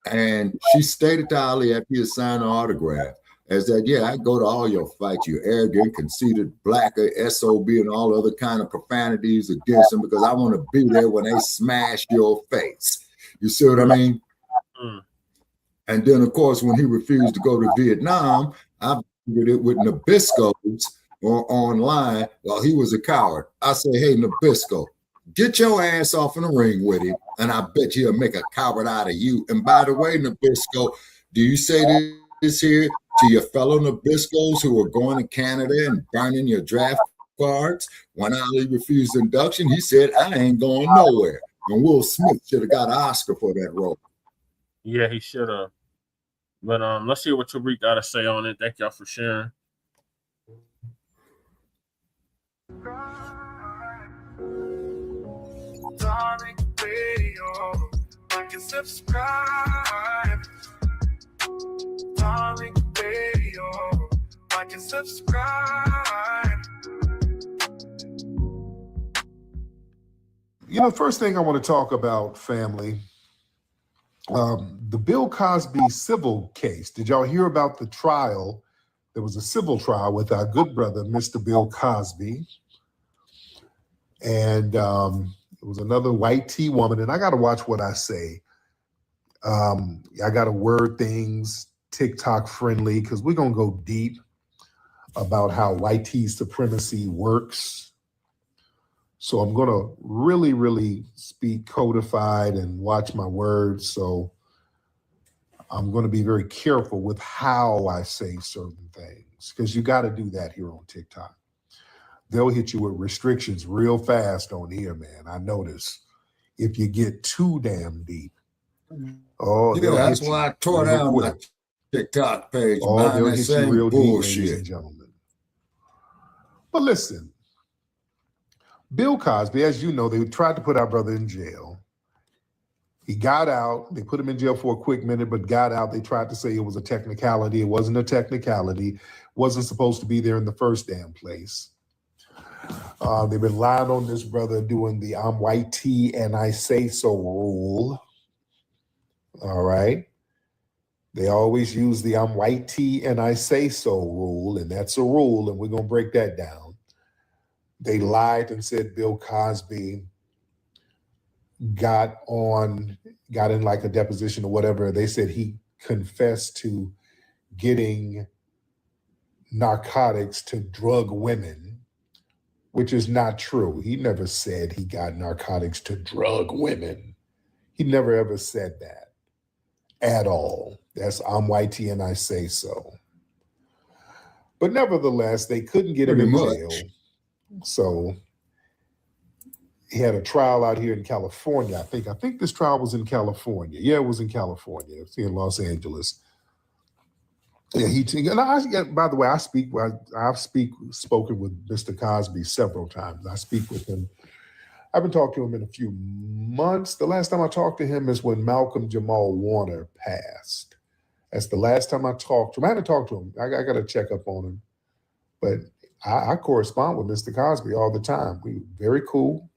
[SPEAKER 11] And she stated to Ali after he signed her autograph as that, yeah, I go to all your fights, you arrogant, conceited, blacker, SOB, and all other kind of profanities against them because I want to be there when they smash your face. You see what I mean?
[SPEAKER 18] Mm.
[SPEAKER 11] And then, of course, when he refused to go to Vietnam, I figured it with Nabisco's or online, well, he was a coward. I say, hey, Nabisco, get your ass off in the ring with him, and I bet he'll make a coward out of you. And by the way, Nabisco, do you say this here to your fellow Nabiscos who are going to Canada and burning your draft cards? When Ali refused induction, he said, I ain't going nowhere. And Will Smith should have got an Oscar for that role.
[SPEAKER 18] Yeah, he should have. But let's hear what Tariq got to say on it. Thank y'all for sharing.
[SPEAKER 4] Darling Radio, like and subscribe. Darling Radio, like and subscribe.
[SPEAKER 6] You know, first thing I want to talk about, family, the Bill Cosby civil case. Did y'all hear about the trial? There was a civil trial with our good brother, Mr. Bill Cosby. And it was another white tea woman. And I got to watch what I say. I got to word things TikTok friendly because we're going to go deep about how white tea supremacy works. So I'm going to really, really speak codified and watch my words. So I'm going to be very careful with how I say certain things because you got to do that here on TikTok. They'll hit you with restrictions real fast on here, man. I notice if you get too damn deep. Oh,
[SPEAKER 11] yeah, that's why I tore down my TikTok page.
[SPEAKER 6] Oh, they'll hit you real
[SPEAKER 11] bullshit.
[SPEAKER 6] deep, ladies and gentlemen. But listen, Bill Cosby, as you know, they tried to put our brother in jail. He got out. They put him in jail for a quick minute, but got out. They tried to say it was a technicality. It wasn't a technicality. Wasn't supposed to be there in the first damn place. They've been lying on this brother doing the I'm white tea and I say so rule. All right. They always use the I'm white tea and I say so rule, and that's a rule, and we're going to break that down. They lied and said Bill Cosby got in like a deposition or whatever. They said he confessed to getting narcotics to drug women, which is not true. He never said he got narcotics to drug women. He never ever said that at all. That's I'm white tea and I say so. But nevertheless, they couldn't get him in jail. So he had a trial out here in California. I think this trial was in California. Yeah, it was in California. It's in Los Angeles. Yeah, by the way, I've spoken with Mr. Cosby several times. I speak with him. I haven't talked to him in a few months. The last time I talked to him is when Malcolm Jamal Warner passed. That's the last time I talked to him. I haven't talked to him. I got to check up on him. But I correspond with Mr. Cosby all the time. We very cool.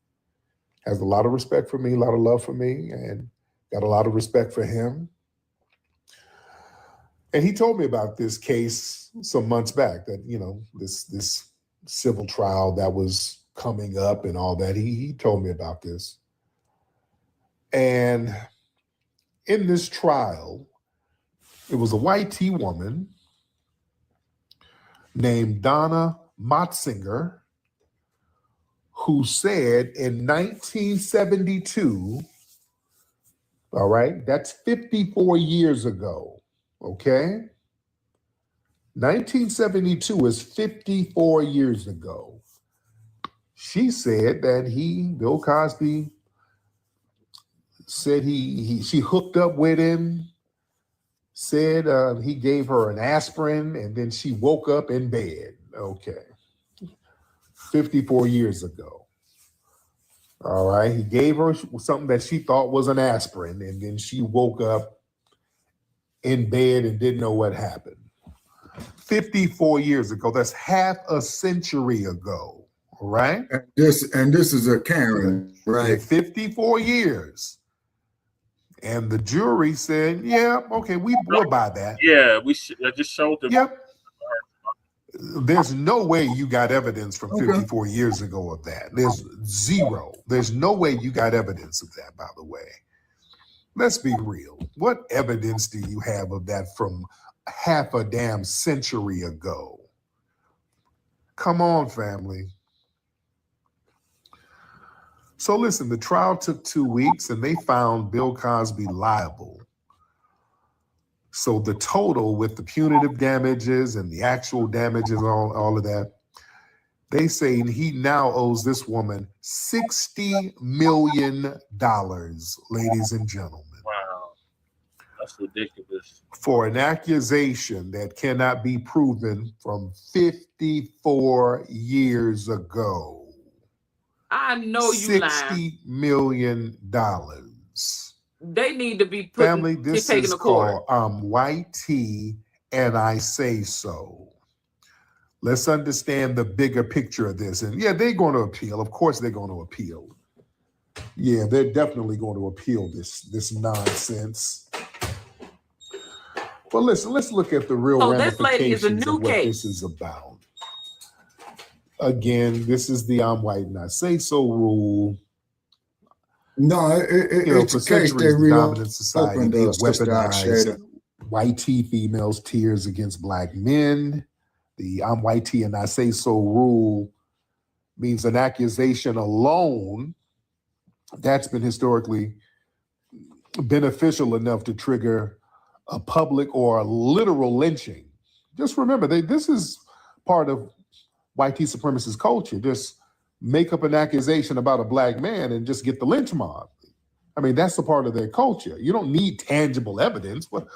[SPEAKER 6] Has a lot of respect for me, a lot of love for me, and got a lot of respect for him. And he told me about this case some months back that, you know, this civil trial that was coming up and all that. He told me about this. And in this trial, it was a white tea woman named Donna Motzinger who said in 1972, All right, that's 54 years ago, okay? 1972 is 54 years ago. She said that Bill Cosby, said she hooked up with him, said he gave her an aspirin, and then she woke up in bed. Okay. 54 years ago. All right. He gave her something that she thought was an aspirin, and then she woke up in bed and didn't know what happened. 54 years ago. That's half a century ago. All right.
[SPEAKER 11] And this is a Karen, right?
[SPEAKER 6] 54 years. And the jury said, yeah, okay, we'll buy that.
[SPEAKER 18] Yeah, I just showed them.
[SPEAKER 6] Yep. There's no way you got evidence from 54 years ago of that. There's zero. There's no way you got evidence of that, by the way. Let's be real. What evidence do you have of that from half a damn century ago? Come on, family. So listen, the trial took 2 weeks and they found Bill Cosby liable. So the total with the punitive damages and the actual damages, all of that, they say he now owes this woman $60 million, ladies and gentlemen.
[SPEAKER 18] Wow, that's ridiculous.
[SPEAKER 6] For an accusation that cannot be proven from 54 years ago.
[SPEAKER 19] I know you lying.
[SPEAKER 6] $60 million.
[SPEAKER 19] They need to be
[SPEAKER 6] Family, this
[SPEAKER 19] taken
[SPEAKER 6] is
[SPEAKER 19] to court.
[SPEAKER 6] called White Tea and I Say So. Let's understand the bigger picture of this. And yeah, they're going to appeal. Of course they're going to appeal. Yeah, they're definitely going to appeal this nonsense. But listen, let's look at the real ramifications of what this is about. Again, this is the I'm white and I say so rule.
[SPEAKER 11] No, it's
[SPEAKER 6] for
[SPEAKER 11] a case
[SPEAKER 6] centuries,
[SPEAKER 11] they
[SPEAKER 6] the dominant society, they
[SPEAKER 11] Sister
[SPEAKER 6] weaponized
[SPEAKER 11] Shada.
[SPEAKER 6] white tea females' tears against black men. The I'm white tea and I say so rule means an accusation alone that's been historically beneficial enough to trigger a public or a literal lynching. Just remember, this is part of white tea supremacist culture. Just make up an accusation about a black man and just get the lynch mob. I mean, that's a part of their culture. You don't need tangible evidence. But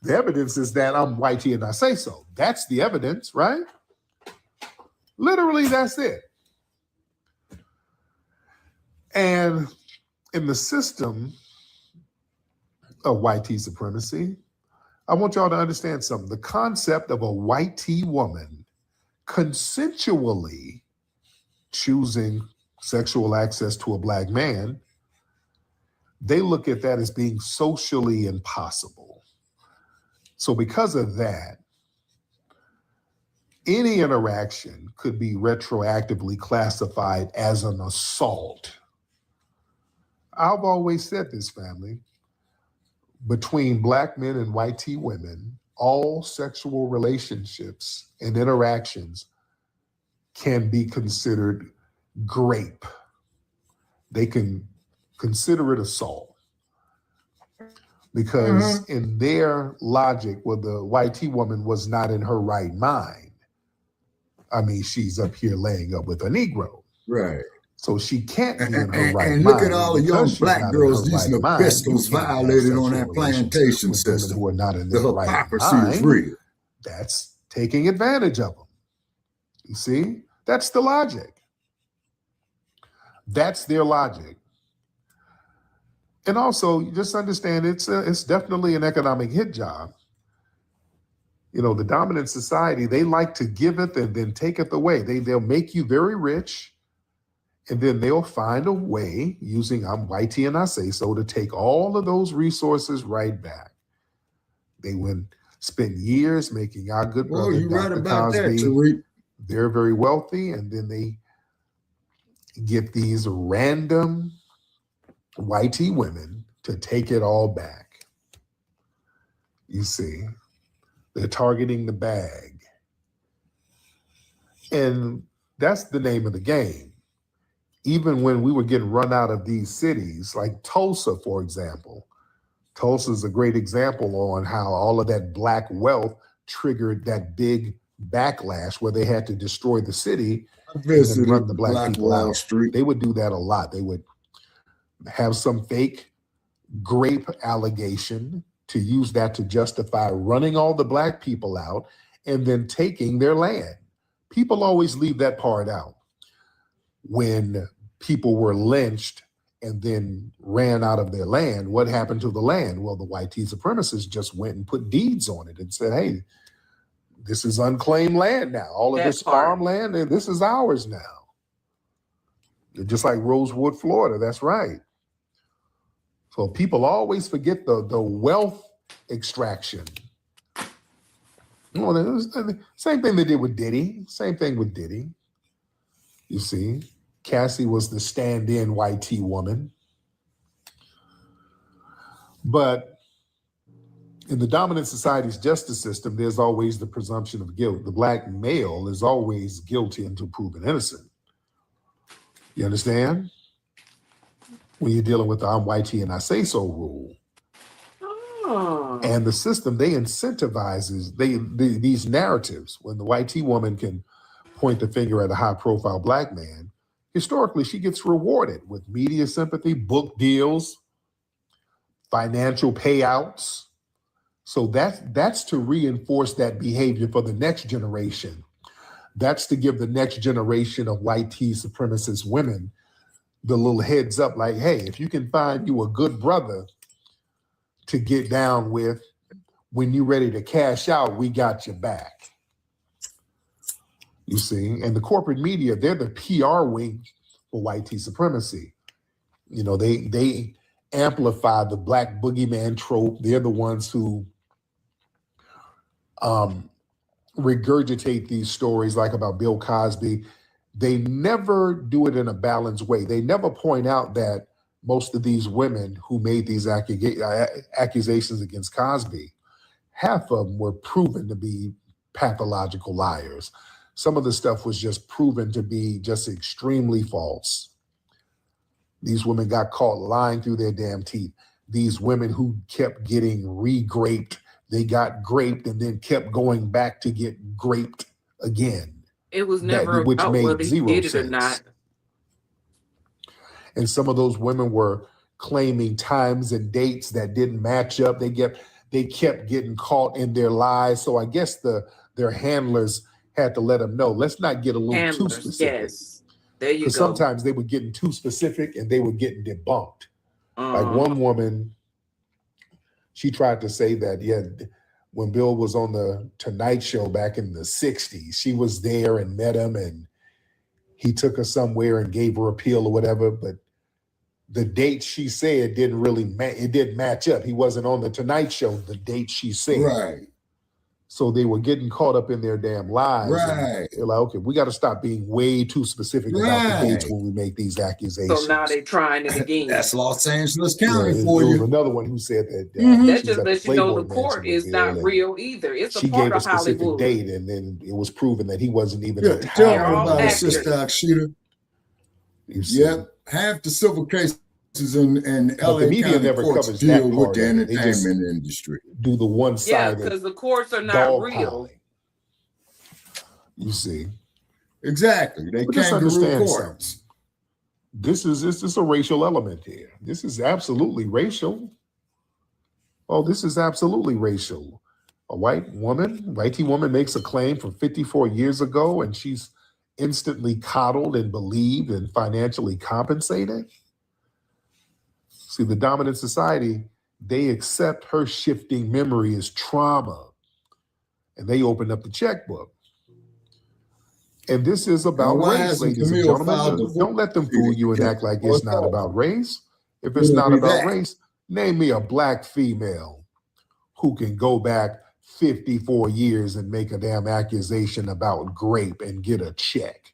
[SPEAKER 6] the evidence is that I'm white tea and I say so. That's the evidence, right? Literally, that's it. And in the system of white tea supremacy, I want y'all to understand something. The concept of a white tea woman consensually choosing sexual access to a black man, they look at that as being socially impossible. So because of that, any interaction could be retroactively classified as an assault. I've always said this, family. Between black men and white tea women, all sexual relationships and interactions can be considered grape. They can consider it assault. Because in their logic, well, the white tea woman was not in her right mind. I mean, she's up here laying up with a Negro.
[SPEAKER 11] Right.
[SPEAKER 6] So she can't be in her right mind.
[SPEAKER 11] And look at all the young
[SPEAKER 6] Because she's
[SPEAKER 11] black
[SPEAKER 6] not in
[SPEAKER 11] girls
[SPEAKER 6] her
[SPEAKER 11] using
[SPEAKER 6] right
[SPEAKER 11] the
[SPEAKER 6] mind,
[SPEAKER 11] pistols
[SPEAKER 6] you can't have
[SPEAKER 11] violated on
[SPEAKER 6] sexual
[SPEAKER 11] that plantation
[SPEAKER 6] relationships with women
[SPEAKER 11] system.
[SPEAKER 6] who are not in
[SPEAKER 11] The
[SPEAKER 6] their right
[SPEAKER 11] hypocrisy is
[SPEAKER 6] mind.
[SPEAKER 11] real.
[SPEAKER 6] That's taking advantage of them. You see? That's the logic. That's their logic. And also, just understand it's definitely an economic hit job. You know, the dominant society, they like to give it and then take it away. They'll make you very rich, and then they'll find a way using I'm white tea and I say so to take all of those resources right back. They would spend years making our good brother
[SPEAKER 11] you're right
[SPEAKER 6] Dr.
[SPEAKER 11] about that,
[SPEAKER 6] Cosby.
[SPEAKER 11] Tariq.
[SPEAKER 6] They're very wealthy, and then they get these random white tea women to take it all back. You see, they're targeting the bag. And that's the name of the game. Even when we were getting run out of these cities, like Tulsa, for example, Tulsa's a great example on how all of that black wealth triggered that big backlash where they had to destroy the city and then run the black people
[SPEAKER 11] Wall
[SPEAKER 6] out.
[SPEAKER 11] Street.
[SPEAKER 6] They would do that a lot. They would have some fake grape allegation to use that to justify running all the black people out and then taking their land. People always leave that part out. When people were lynched and then ran out of their land, what happened to the land? Well, the white supremacists just went and put deeds on it and said, hey, this is unclaimed land now. All of this farmland, this is ours now. Just like Rosewood, Florida, that's right. So people always forget the wealth extraction. Well, it was the same thing they did with Diddy. Same thing with Diddy. You see, Cassie was the stand-in white tea woman. But in the dominant society's justice system, there's always the presumption of guilt. The black male is always guilty until proven innocent. You understand? When you're dealing with the I'm white tea and I say so rule. And the system, they incentivizes these narratives. When the white tea woman can point the finger at a high-profile black man, historically, she gets rewarded with media sympathy, book deals, financial payouts. So that's to reinforce that behavior for the next generation. That's to give the next generation of white tea supremacist women the little heads up like, hey, if you can find you a good brother to get down with, when you're ready to cash out, we got your back. You see, and the corporate media, they're the PR wing for white tea supremacy. You know, they amplify the black boogeyman trope. They're the ones who regurgitate these stories like about Bill Cosby. They never do it in a balanced way. They never point out that most of these women who made these accusations against Cosby, half of them were proven to be pathological liars. Some of the stuff was just proven to be just extremely false. These women got caught lying through their damn teeth. These women who kept getting re-graped, they got graped and then kept going back to get graped again.
[SPEAKER 19] It was never
[SPEAKER 6] which
[SPEAKER 19] about
[SPEAKER 6] made
[SPEAKER 19] whether he
[SPEAKER 6] zero
[SPEAKER 19] did it or
[SPEAKER 6] sense.
[SPEAKER 19] not.
[SPEAKER 6] And some of those women were claiming times and dates that didn't match up. They kept getting caught in their lies. So I guess their handlers had to let them know, let's not get a little too specific.
[SPEAKER 19] Yes. There you go.
[SPEAKER 6] Because sometimes they were getting too specific and they were getting debunked. Like one woman, she tried to say that, when Bill was on the Tonight Show back in the 60s, she was there and met him and he took her somewhere and gave her a pill or whatever, but the date she said didn't really it didn't match up. He wasn't on the Tonight Show the date she said.
[SPEAKER 11] Right.
[SPEAKER 6] So they were getting caught up in their damn lies.
[SPEAKER 11] Right.
[SPEAKER 6] They're like, okay, we got to stop being way too specific about the dates when we make these accusations.
[SPEAKER 19] So now they're trying it again.
[SPEAKER 11] That's Los Angeles County
[SPEAKER 6] Yeah,
[SPEAKER 11] for
[SPEAKER 6] there was
[SPEAKER 11] you.
[SPEAKER 6] another one who said that.
[SPEAKER 19] That
[SPEAKER 6] she
[SPEAKER 19] just
[SPEAKER 6] was at
[SPEAKER 19] lets you know the
[SPEAKER 6] Playboy
[SPEAKER 19] court
[SPEAKER 6] Mansion
[SPEAKER 19] is
[SPEAKER 6] with
[SPEAKER 19] not
[SPEAKER 6] Bill,
[SPEAKER 19] real either. It's
[SPEAKER 6] she
[SPEAKER 19] a part
[SPEAKER 6] gave a
[SPEAKER 19] of
[SPEAKER 6] specific
[SPEAKER 19] Hollywood.
[SPEAKER 6] date, and then it was proven that he wasn't even
[SPEAKER 11] Yeah,
[SPEAKER 6] in
[SPEAKER 11] tell me
[SPEAKER 6] town.
[SPEAKER 11] about it, Sister Akshita. Yep, half the civil cases in
[SPEAKER 6] But
[SPEAKER 11] LA
[SPEAKER 6] the media
[SPEAKER 11] County
[SPEAKER 6] never
[SPEAKER 11] courts
[SPEAKER 6] covers
[SPEAKER 11] deal
[SPEAKER 6] that
[SPEAKER 11] with
[SPEAKER 6] part
[SPEAKER 11] the
[SPEAKER 6] of it. They just
[SPEAKER 11] entertainment industry.
[SPEAKER 6] do the
[SPEAKER 19] Yeah,
[SPEAKER 6] one-sided
[SPEAKER 19] because the courts are not
[SPEAKER 6] dog
[SPEAKER 19] real.
[SPEAKER 6] piling. You see,
[SPEAKER 11] Exactly. They
[SPEAKER 6] but just
[SPEAKER 11] kangaroo
[SPEAKER 6] understand
[SPEAKER 11] courts.
[SPEAKER 6] something. This is a racial element here. This is absolutely racial. Oh, this is absolutely racial. A white tea woman makes a claim from 54 years ago, and she's instantly coddled and believed and financially compensated. See, the dominant society, they accept her shifting memory as trauma, and they open up the checkbook. And this is about
[SPEAKER 11] why
[SPEAKER 6] race,
[SPEAKER 11] hasn't
[SPEAKER 6] ladies and
[SPEAKER 11] Camille filed
[SPEAKER 6] gentlemen.
[SPEAKER 11] divorce
[SPEAKER 6] Don't let them fool you and act like it's not about race. If it's
[SPEAKER 11] It'll
[SPEAKER 6] not
[SPEAKER 11] be
[SPEAKER 6] about
[SPEAKER 11] that.
[SPEAKER 6] race, name me a black female who can go back 54 years and make a damn accusation about grape and get a check.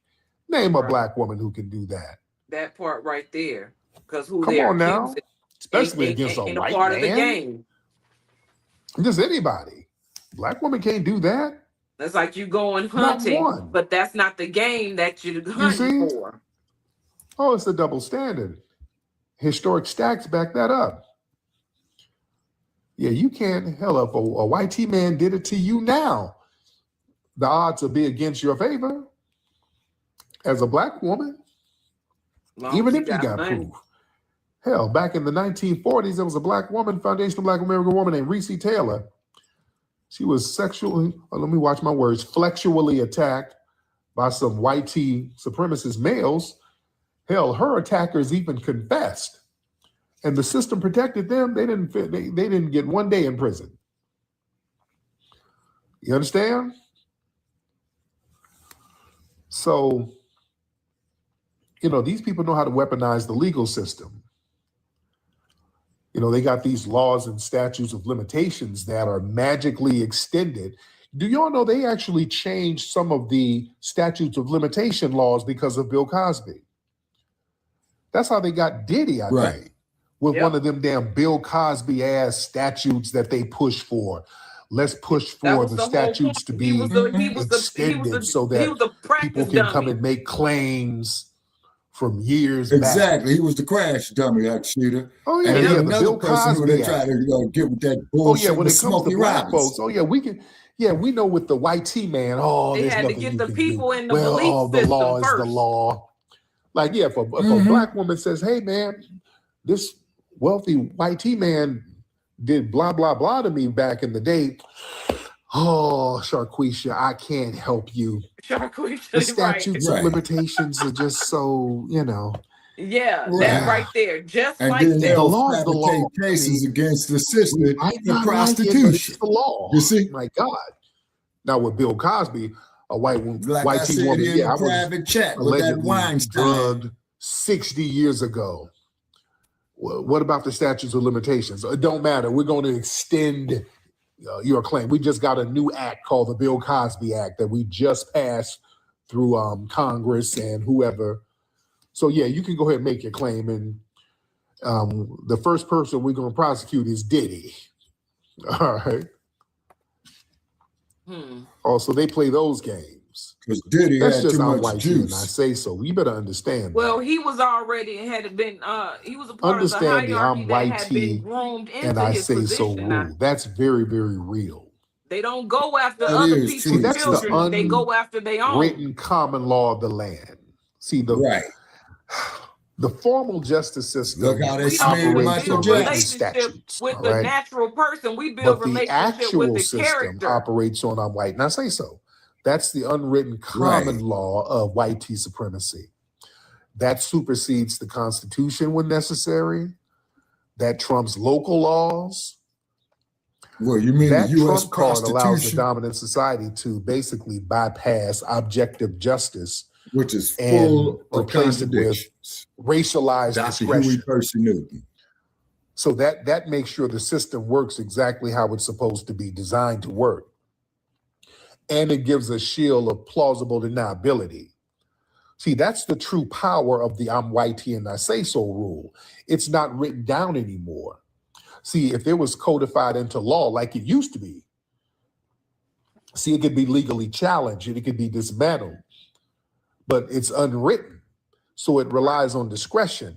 [SPEAKER 6] Name a black woman who can do that.
[SPEAKER 19] That part right there. Because who
[SPEAKER 6] Come
[SPEAKER 19] they're
[SPEAKER 6] on now.
[SPEAKER 19] accusing
[SPEAKER 6] Especially
[SPEAKER 19] ain't
[SPEAKER 6] against a
[SPEAKER 19] a
[SPEAKER 6] white
[SPEAKER 19] part of the
[SPEAKER 6] man.
[SPEAKER 19] game.
[SPEAKER 6] Just anybody. Black woman can't do that.
[SPEAKER 19] That's like you going
[SPEAKER 6] Not
[SPEAKER 19] hunting,
[SPEAKER 6] one.
[SPEAKER 19] but that's not the game that you're
[SPEAKER 6] see?
[SPEAKER 19] hunting for.
[SPEAKER 6] Oh, it's a double standard. Historic stacks back that up. Yeah, you can't. Hell, if a white T man did it to you now, the odds will be against your favor. As a black woman, even if you got proof. Hell, back in the 1940s, there was a black woman, foundational black American woman named Reese Taylor. She was sexually, let me watch my words, flexually attacked by some white T supremacist males. Hell, her attackers even confessed. And the system protected them. They didn't get 1 day in prison. You understand? So, these people know how to weaponize the legal system. They got these laws and statutes of limitations that are magically extended. Do y'all know they actually changed some of the statutes of limitation laws because of Bill Cosby? That's how they got Diddy, I think, with one of them damn Bill Cosby ass statutes that they push for. Let's push for the statutes to be extended so that people can come and make claims from years back.
[SPEAKER 11] Exactly. He was the crash dummy, that shooter.
[SPEAKER 6] Oh, yeah.
[SPEAKER 11] And
[SPEAKER 6] The
[SPEAKER 11] another
[SPEAKER 6] Bill
[SPEAKER 11] person who
[SPEAKER 6] Cosby
[SPEAKER 11] they try to get with that bullshit
[SPEAKER 6] when
[SPEAKER 11] was
[SPEAKER 6] it comes
[SPEAKER 11] Smokey
[SPEAKER 6] to black
[SPEAKER 11] Robinson.
[SPEAKER 6] folks, we know with the white T man,
[SPEAKER 19] They
[SPEAKER 6] there's
[SPEAKER 19] had to
[SPEAKER 6] nothing
[SPEAKER 19] get
[SPEAKER 6] you
[SPEAKER 19] the
[SPEAKER 6] can
[SPEAKER 19] people
[SPEAKER 6] do.
[SPEAKER 19] in the belief
[SPEAKER 6] the
[SPEAKER 19] system
[SPEAKER 6] law is
[SPEAKER 19] first.
[SPEAKER 6] the law. Like, if a black woman says, hey, man, this wealthy white T man did blah, blah, blah to me back in the day. Oh, Sharquisha, I can't help you.
[SPEAKER 19] Sharquisha,
[SPEAKER 6] The statutes of limitations are just so,
[SPEAKER 19] Yeah, that right there. Just
[SPEAKER 11] And
[SPEAKER 19] like
[SPEAKER 11] then
[SPEAKER 19] that.
[SPEAKER 11] they'll
[SPEAKER 6] law is the law.
[SPEAKER 11] fabricate cases against the sister
[SPEAKER 6] might
[SPEAKER 11] for
[SPEAKER 6] not like it, but
[SPEAKER 11] prostitution.
[SPEAKER 6] it's the law.
[SPEAKER 11] You see?
[SPEAKER 6] My God. Now with Bill Cosby, a white
[SPEAKER 11] Like I
[SPEAKER 6] T
[SPEAKER 11] said
[SPEAKER 6] woman,
[SPEAKER 11] in
[SPEAKER 6] I
[SPEAKER 11] a private
[SPEAKER 6] was
[SPEAKER 11] chat with that
[SPEAKER 6] allegedly
[SPEAKER 11] Weinstein.
[SPEAKER 6] drugged 60 years ago. What about the statutes of limitations? It don't matter. We're going to extend your claim. We just got a new act called the Bill Cosby Act that we just passed through Congress and whoever. So yeah, you can go ahead and make your claim. And the first person we're going to prosecute is Diddy. All right. Also, they play those games.
[SPEAKER 11] Because Diddy
[SPEAKER 6] That's
[SPEAKER 11] had
[SPEAKER 6] just
[SPEAKER 11] too
[SPEAKER 6] how
[SPEAKER 11] much
[SPEAKER 6] white
[SPEAKER 11] juice.
[SPEAKER 6] I say so. You better understand.
[SPEAKER 19] Well, he was already had been he was a part of the
[SPEAKER 6] Understand the
[SPEAKER 19] hierarchy
[SPEAKER 6] I'm
[SPEAKER 19] that
[SPEAKER 6] white
[SPEAKER 19] had been
[SPEAKER 6] T
[SPEAKER 19] groomed into
[SPEAKER 6] and I
[SPEAKER 19] his
[SPEAKER 6] say so
[SPEAKER 19] position. Now,
[SPEAKER 6] rule. That's very, very real.
[SPEAKER 19] they don't go after
[SPEAKER 11] That
[SPEAKER 19] other
[SPEAKER 11] is
[SPEAKER 19] people's
[SPEAKER 11] true.
[SPEAKER 6] That's the
[SPEAKER 19] children. They go after their own.
[SPEAKER 6] unwritten common law of the land. See, the formal justice system
[SPEAKER 11] Look how they
[SPEAKER 19] We don't
[SPEAKER 11] smeared
[SPEAKER 19] even
[SPEAKER 11] Michael
[SPEAKER 19] build
[SPEAKER 11] Jackson.
[SPEAKER 19] relationship
[SPEAKER 6] statutes,
[SPEAKER 19] with
[SPEAKER 6] all
[SPEAKER 19] the
[SPEAKER 6] right?
[SPEAKER 19] natural person. We build
[SPEAKER 6] But the
[SPEAKER 19] relationship with
[SPEAKER 6] actual
[SPEAKER 19] the
[SPEAKER 6] system
[SPEAKER 19] character.
[SPEAKER 6] operates on I'm white, and I say so. That's the unwritten common law of white T supremacy. That supersedes the Constitution when necessary. That trumps local laws.
[SPEAKER 11] Well, you mean
[SPEAKER 6] That
[SPEAKER 11] the U.S.
[SPEAKER 6] trump card allows the
[SPEAKER 11] Constitution,
[SPEAKER 6] dominant society to basically bypass objective justice
[SPEAKER 11] which is
[SPEAKER 6] and
[SPEAKER 11] full of
[SPEAKER 6] replace it with
[SPEAKER 11] contradictions.
[SPEAKER 6] racialized
[SPEAKER 11] Dr.
[SPEAKER 6] discretion.
[SPEAKER 11] Huey Percy Newton.
[SPEAKER 6] So that makes sure the system works exactly how it's supposed to be designed to work. And it gives a shield of plausible deniability. See, that's the true power of the I'm white T and I say so rule. It's not written down anymore. See, if it was codified into law like it used to be, see, it could be legally challenged and it could be dismantled, but it's unwritten. So it relies on discretion.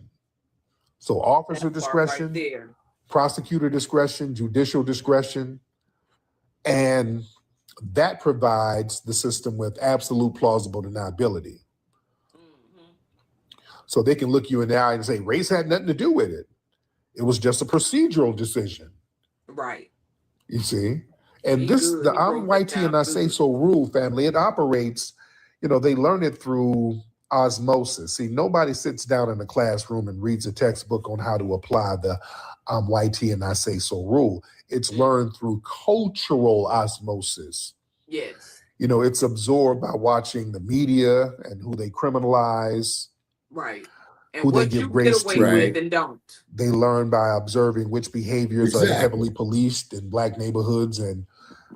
[SPEAKER 6] So officer
[SPEAKER 19] That part right
[SPEAKER 6] discretion,
[SPEAKER 19] there.
[SPEAKER 6] prosecutor discretion, judicial discretion, and that provides the system with absolute plausible deniability. So they can look you in the eye and say, race had nothing to do with it. It was just a procedural decision.
[SPEAKER 19] Right.
[SPEAKER 6] You see? And
[SPEAKER 19] He
[SPEAKER 6] this,
[SPEAKER 19] good.
[SPEAKER 6] the
[SPEAKER 19] He
[SPEAKER 6] I'm
[SPEAKER 19] broke
[SPEAKER 6] white
[SPEAKER 19] it
[SPEAKER 6] T and
[SPEAKER 19] down
[SPEAKER 6] I say
[SPEAKER 19] good.
[SPEAKER 6] so rule, family, it operates, they learn it through osmosis. See, nobody sits down in a classroom and reads a textbook on how to apply the I'm white T and I say so rule. It's learned through cultural osmosis.
[SPEAKER 19] Yes.
[SPEAKER 6] It's absorbed by watching the media and who they criminalize,
[SPEAKER 19] Right. And
[SPEAKER 6] who they
[SPEAKER 19] what you
[SPEAKER 6] give grace
[SPEAKER 19] get away with
[SPEAKER 6] to.
[SPEAKER 19] and don't.
[SPEAKER 6] They learn by observing which behaviors are
[SPEAKER 11] Exactly.
[SPEAKER 6] heavily policed in Black neighborhoods and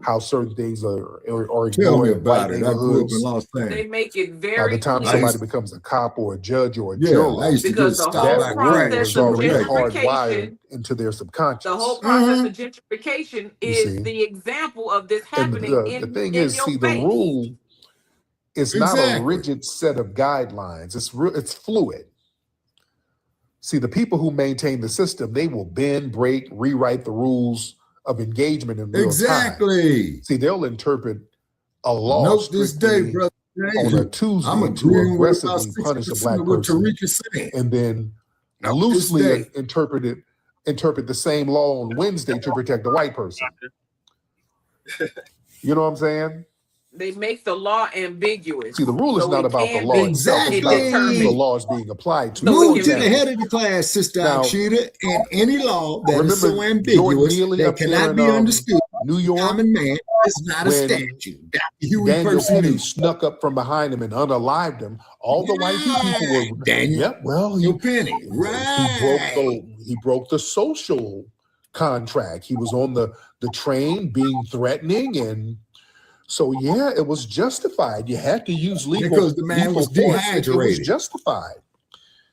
[SPEAKER 6] how certain things are
[SPEAKER 11] Tell
[SPEAKER 6] ignored
[SPEAKER 11] me
[SPEAKER 6] in white
[SPEAKER 11] about it. I grew up in
[SPEAKER 6] neighborhoods.
[SPEAKER 11] Los
[SPEAKER 19] They
[SPEAKER 11] Angeles.
[SPEAKER 19] make it
[SPEAKER 6] By
[SPEAKER 19] very
[SPEAKER 6] the time
[SPEAKER 19] clear.
[SPEAKER 6] somebody becomes a cop or a judge or a
[SPEAKER 11] Yeah, I
[SPEAKER 6] juror,
[SPEAKER 11] used to get
[SPEAKER 19] Because the
[SPEAKER 11] stopped
[SPEAKER 19] whole
[SPEAKER 11] by
[SPEAKER 6] that rule
[SPEAKER 11] crack.
[SPEAKER 19] process
[SPEAKER 6] is
[SPEAKER 19] of
[SPEAKER 6] already
[SPEAKER 19] gentrification,
[SPEAKER 6] hardwired into their subconscious.
[SPEAKER 19] the whole process of gentrification
[SPEAKER 6] You
[SPEAKER 19] is
[SPEAKER 6] see?
[SPEAKER 19] the example of this
[SPEAKER 6] And
[SPEAKER 19] happening
[SPEAKER 6] the thing
[SPEAKER 19] in
[SPEAKER 6] is,
[SPEAKER 19] your
[SPEAKER 6] see, the
[SPEAKER 19] face.
[SPEAKER 6] rule is not a
[SPEAKER 11] Exactly.
[SPEAKER 6] rigid set of guidelines. It's fluid. See, the people who maintain the system, they will bend, break, rewrite the rules of engagement in real time.
[SPEAKER 11] Exactly.
[SPEAKER 6] See, they'll interpret a law
[SPEAKER 11] Note this day,
[SPEAKER 6] strictly
[SPEAKER 11] brother.
[SPEAKER 6] on a Tuesday
[SPEAKER 11] I'm
[SPEAKER 6] to
[SPEAKER 11] agreeing with about
[SPEAKER 6] aggressively punish a
[SPEAKER 11] 60%
[SPEAKER 6] black
[SPEAKER 11] of what
[SPEAKER 6] person,
[SPEAKER 11] Tarika's saying.
[SPEAKER 6] and then
[SPEAKER 11] Note this
[SPEAKER 6] loosely
[SPEAKER 11] day.
[SPEAKER 6] interpret the same law on Wednesday to protect the white person. You know what I'm saying?
[SPEAKER 19] They make the law ambiguous.
[SPEAKER 6] See, the rule is
[SPEAKER 19] so
[SPEAKER 6] not
[SPEAKER 19] it
[SPEAKER 6] about the
[SPEAKER 19] can
[SPEAKER 6] law
[SPEAKER 19] be
[SPEAKER 6] itself. It's about
[SPEAKER 11] Exactly.
[SPEAKER 6] the law is being applied to.
[SPEAKER 11] Move
[SPEAKER 19] it
[SPEAKER 11] to
[SPEAKER 19] can
[SPEAKER 11] the
[SPEAKER 19] be-
[SPEAKER 11] head of the class, Sister
[SPEAKER 6] Now,
[SPEAKER 11] Akshita, and any law that
[SPEAKER 6] remember
[SPEAKER 11] is so
[SPEAKER 6] Jordan
[SPEAKER 11] ambiguous
[SPEAKER 6] Neely
[SPEAKER 11] that
[SPEAKER 6] up there
[SPEAKER 11] cannot
[SPEAKER 6] in,
[SPEAKER 11] be understood
[SPEAKER 6] New
[SPEAKER 11] by
[SPEAKER 6] York,
[SPEAKER 11] common man is not a
[SPEAKER 6] when
[SPEAKER 11] statute. Dr. Huey
[SPEAKER 6] Daniel
[SPEAKER 11] Percy
[SPEAKER 6] Penny
[SPEAKER 11] knew.
[SPEAKER 6] snuck up from behind him and unalived him. All the white people were
[SPEAKER 11] Daniel.
[SPEAKER 6] Yep. Well,
[SPEAKER 11] Penny. Right.
[SPEAKER 6] he broke the social contract. He was on the train being threatening, and so yeah, it was justified. You had to use legal
[SPEAKER 11] Because the man was
[SPEAKER 6] lethal force. It was
[SPEAKER 11] dehydrated.
[SPEAKER 6] justified.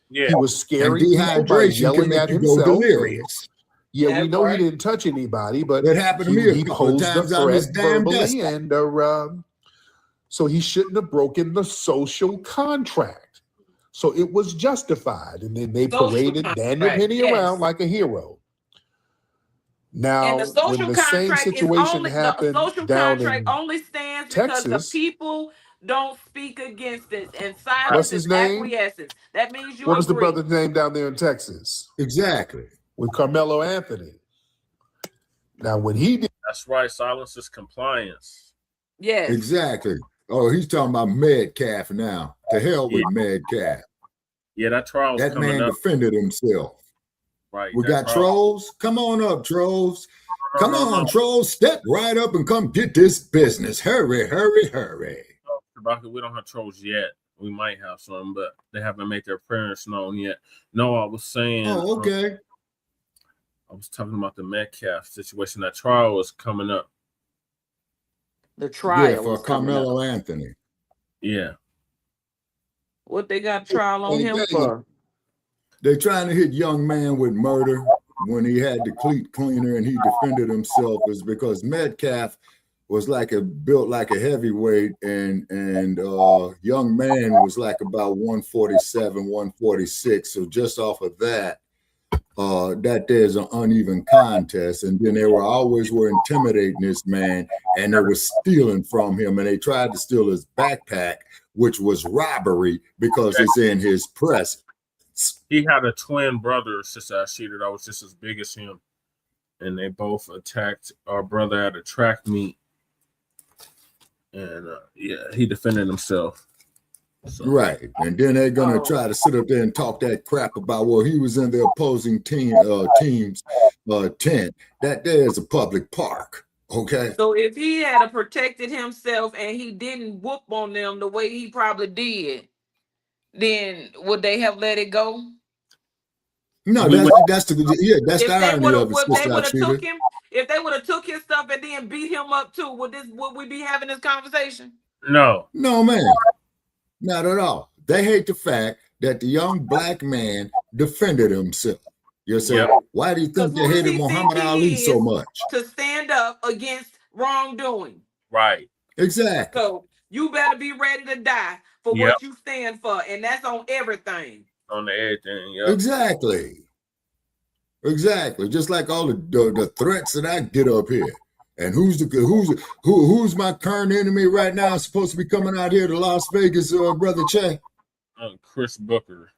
[SPEAKER 18] Yeah.
[SPEAKER 6] He was
[SPEAKER 11] And
[SPEAKER 6] scaring people by
[SPEAKER 11] dehydration can
[SPEAKER 6] yelling
[SPEAKER 11] make
[SPEAKER 6] at
[SPEAKER 11] you go
[SPEAKER 6] himself.
[SPEAKER 11] delirious.
[SPEAKER 6] Yeah, we
[SPEAKER 19] That's
[SPEAKER 6] know
[SPEAKER 19] right.
[SPEAKER 6] he didn't touch anybody, but
[SPEAKER 11] That happened to me a
[SPEAKER 6] he
[SPEAKER 11] couple of
[SPEAKER 6] posed the
[SPEAKER 11] times on this
[SPEAKER 6] threat
[SPEAKER 11] damn
[SPEAKER 6] verbally,
[SPEAKER 11] desktop.
[SPEAKER 6] and so he shouldn't have broken the social contract. So it was justified, and then they
[SPEAKER 19] Social
[SPEAKER 6] paraded Daniel
[SPEAKER 19] contract,
[SPEAKER 6] Penny
[SPEAKER 19] yes.
[SPEAKER 6] around like a hero. Now,
[SPEAKER 19] And the social
[SPEAKER 6] when the same
[SPEAKER 19] contract is
[SPEAKER 6] situation
[SPEAKER 19] only the
[SPEAKER 6] happened
[SPEAKER 19] social
[SPEAKER 6] down
[SPEAKER 19] contract
[SPEAKER 6] in
[SPEAKER 19] only stands because the
[SPEAKER 6] Texas,
[SPEAKER 19] people don't speak against it, and
[SPEAKER 6] what's
[SPEAKER 19] silence
[SPEAKER 6] his
[SPEAKER 19] is
[SPEAKER 6] name?
[SPEAKER 19] acquiescence. That means you
[SPEAKER 6] What was the
[SPEAKER 19] agree.
[SPEAKER 6] brother's name down there in Texas?
[SPEAKER 11] Exactly.
[SPEAKER 6] With Carmelo Anthony. Now, when he did,
[SPEAKER 18] That's right. Silence is compliance.
[SPEAKER 19] Yes.
[SPEAKER 11] Exactly. Oh, he's talking about Metcalf now. To hell with Metcalf.
[SPEAKER 18] Yeah, that trial's
[SPEAKER 11] That
[SPEAKER 18] coming
[SPEAKER 11] man
[SPEAKER 18] up.
[SPEAKER 11] defended himself.
[SPEAKER 18] Right.
[SPEAKER 11] We
[SPEAKER 18] that
[SPEAKER 11] got
[SPEAKER 18] trial-
[SPEAKER 11] trolls. Come on up, trolls. Come on, trolls. Step right up and come get this business. Hurry, hurry, hurry.
[SPEAKER 18] Shabaka, we don't have trolls yet. We might have some, but they haven't made their appearance known yet. No, I was saying.
[SPEAKER 11] Oh, okay.
[SPEAKER 18] I was talking about the Metcalf situation. That trial is coming up.
[SPEAKER 19] The trial
[SPEAKER 11] Yeah, for
[SPEAKER 19] is coming
[SPEAKER 11] Carmelo
[SPEAKER 19] up.
[SPEAKER 11] Anthony.
[SPEAKER 18] Yeah.
[SPEAKER 19] What they got trial on
[SPEAKER 11] Hey,
[SPEAKER 19] him
[SPEAKER 11] dang.
[SPEAKER 19] for?
[SPEAKER 11] They're trying to hit young man with murder when he had the cleat cleaner and he defended himself is because Metcalf was built like a heavyweight and young man was like about 147, 146. So just off of that, that there's an uneven contest. And then they were intimidating this man and they were stealing from him and they tried to steal his backpack, which was robbery because it's in his press.
[SPEAKER 18] He had a twin brother, Sister Ashita, that was just as big as him. And they both attacked our brother at a track meet. And he defended himself. So.
[SPEAKER 11] Right. And then they're going to try to sit up there and talk that crap about, well, he was in the opposing team's tent. That there is a public park. Okay.
[SPEAKER 19] So if he had protected himself and he didn't whoop on them the way he probably did, then would they have let it go?
[SPEAKER 11] No, that's the irony of it, Sister Akshita.
[SPEAKER 19] If they would have took his stuff and then beat him up too, would we be having this conversation?
[SPEAKER 18] No.
[SPEAKER 11] No, man. Not at all. They hate the fact that the young black man defended himself. You say, why do you think they hated Muhammad Ali so much?
[SPEAKER 19] To stand up against wrongdoing.
[SPEAKER 18] Right.
[SPEAKER 11] Exactly.
[SPEAKER 19] So you better be ready to die for what you stand for, and that's on everything.
[SPEAKER 18] On everything,
[SPEAKER 11] Exactly. Just like all the threats that I get up here. And who's my current enemy right now? Supposed to be coming out here to Las Vegas, Brother Che?
[SPEAKER 18] Chris Booker.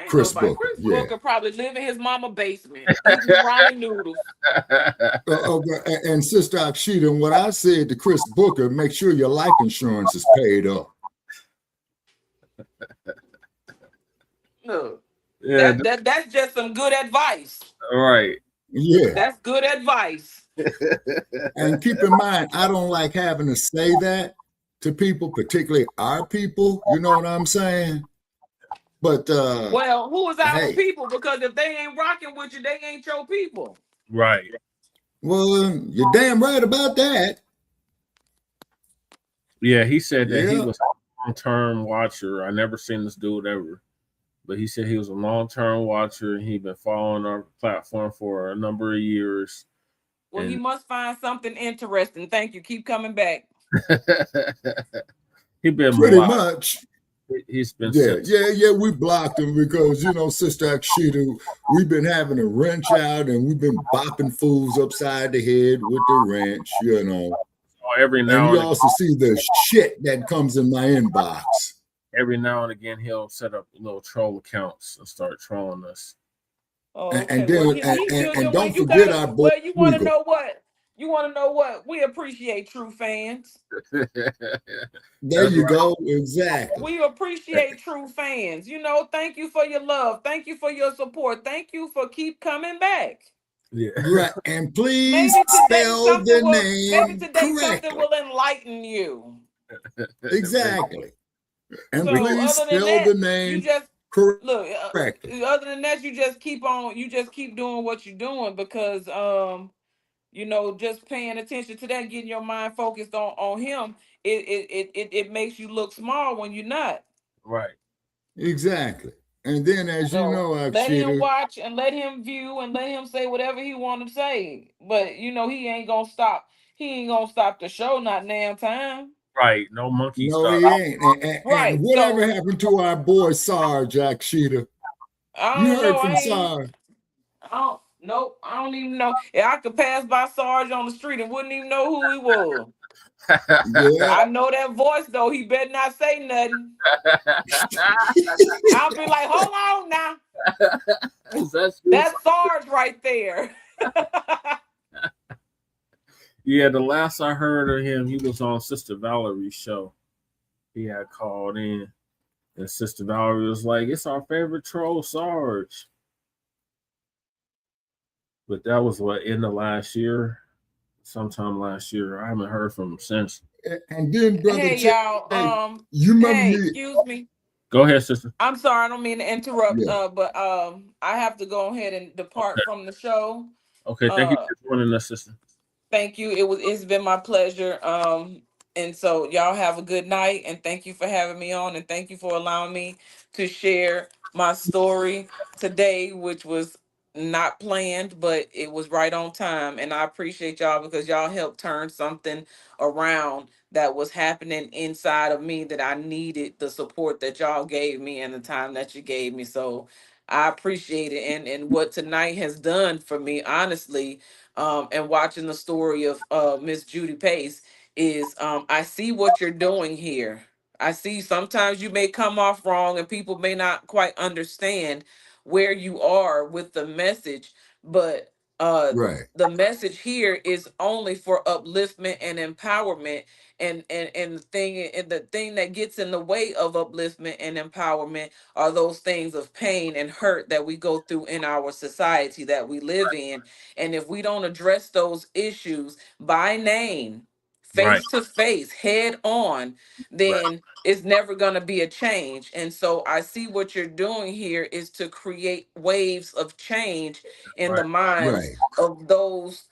[SPEAKER 11] Chris Booker.
[SPEAKER 19] Chris Booker probably live in his mama basement eating ramen noodles.
[SPEAKER 11] And Sister Akshita, and what I said to Chris Booker, make sure your life insurance is paid up.
[SPEAKER 19] Look, that's just some good advice.
[SPEAKER 18] All right.
[SPEAKER 11] Yeah.
[SPEAKER 19] That's good advice.
[SPEAKER 11] And keep in mind, I don't like having to say that to people, particularly our people. You know what I'm saying? But
[SPEAKER 19] well, who is our people? Because if they ain't rocking with you, they ain't your people.
[SPEAKER 18] Right.
[SPEAKER 11] Well, you're damn right about that.
[SPEAKER 18] Yeah, he said that he was a long-term watcher. I never seen this dude ever. But he said he was a long-term watcher and he'd been following our platform for a number of years.
[SPEAKER 19] Well, he must find something interesting. Thank you. Keep coming back.
[SPEAKER 18] He been
[SPEAKER 11] pretty much.
[SPEAKER 18] He's been
[SPEAKER 11] we blocked him because Sister Akshita, we've been having a wrench out and we've been bopping fools upside the head with the wrench,
[SPEAKER 18] Every now
[SPEAKER 11] and you also see the shit that comes in my inbox.
[SPEAKER 18] Every now and again, he'll set up little troll accounts and start trolling us.
[SPEAKER 11] And don't forget our boy.
[SPEAKER 19] Well, you want to know what? You want to know what? We appreciate true fans.
[SPEAKER 11] There you go. Exactly.
[SPEAKER 19] We appreciate true fans. Thank you for your love. Thank you for your support. Thank you for keep coming back.
[SPEAKER 11] Yeah. Right. And please spell the name
[SPEAKER 19] maybe today
[SPEAKER 11] correctly.
[SPEAKER 19] Something will enlighten you.
[SPEAKER 11] Exactly. And please spell the name correctly.
[SPEAKER 19] Other than that, you just keep doing what you're doing because just paying attention to that, getting your mind focused on him, it makes you look small when you're not.
[SPEAKER 18] Right.
[SPEAKER 11] Exactly. And then, as
[SPEAKER 19] let him watch and let him view and let him say whatever he want to say. But he ain't gonna stop. He ain't gonna stop the show. Not damn time.
[SPEAKER 18] Right. No monkey.
[SPEAKER 11] No, he ain't. And whatever happened to our boy Sarge Akshita? You heard from Sarge.
[SPEAKER 19] Nope, I don't even know. I could pass by Sarge on the street and wouldn't even know who he was.
[SPEAKER 11] Yeah.
[SPEAKER 19] I know that voice though. He better not say nothing. I'll be like, hold on now. That's Sarge right there.
[SPEAKER 18] Yeah, the last I heard of him, he was on Sister Valerie's show. He had called in, and Sister Valerie was like, "It's our favorite troll, Sarge." But that was end of last year, sometime last year. I haven't heard from him since.
[SPEAKER 11] And then, brother,
[SPEAKER 19] hey y'all,
[SPEAKER 11] you remember me?
[SPEAKER 19] Excuse me.
[SPEAKER 18] Go ahead, sister.
[SPEAKER 19] I'm sorry, I don't mean to interrupt, but I have to go ahead and depart from the show.
[SPEAKER 18] Okay, thank you for joining us, sister.
[SPEAKER 19] Thank you. It's been my pleasure. And so y'all have a good night, and thank you for having me on, and thank you for allowing me to share my story today, which was not planned, but it was right on time. And I appreciate y'all because y'all helped turn something around that was happening inside of me that I needed the support that y'all gave me and the time that you gave me. So I appreciate it. And what tonight has done for me, honestly, and watching the story of Miss Judy Pace is I see what you're doing here. I see sometimes you may come off wrong and people may not quite understand where you are with the message, but the message here is only for upliftment and empowerment, and the thing that gets in the way of upliftment and empowerment are those things of pain and hurt that we go through in our society that we live in. And if we don't address those issues by name, face to face, head on, then it's never going to be a change. And so I see what you're doing here is to create waves of change in the minds of those,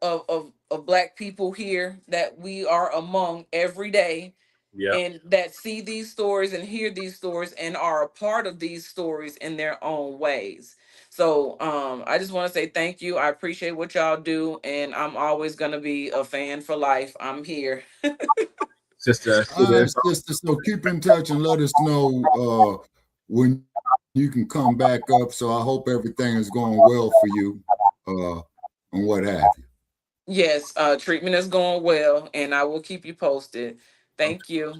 [SPEAKER 19] of Black people here that we are among every day. And that see these stories and hear these stories and are a part of these stories in their own ways. So I just want to say thank you. I appreciate what y'all do, and I'm always going to be a fan for life. I'm here.
[SPEAKER 11] Sister, so keep in touch and let us know when you can come back up. So I hope everything is going well for you and what have you.
[SPEAKER 19] Yes, treatment is going well, and I will keep you posted. Thank you.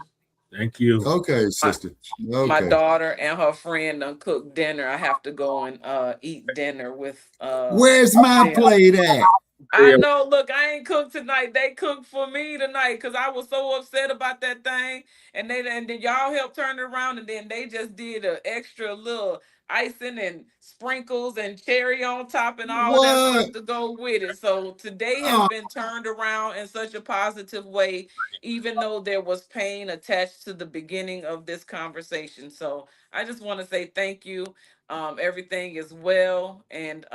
[SPEAKER 18] Thank you.
[SPEAKER 11] Okay, sister.
[SPEAKER 19] My daughter and her friend done cooked dinner. I have to go and eat dinner with.
[SPEAKER 11] Where's my plate at?
[SPEAKER 19] I know. Look, I ain't cooked tonight. They cooked for me tonight because I was so upset about that thing, and then y'all helped turn it around, and then they just did an extra little icing and sprinkles and cherry on top and all that stuff to go with it. So today has been turned around in such a positive way, even though there was pain attached to the beginning of this conversation. So I just want to say thank you. Everything is well, and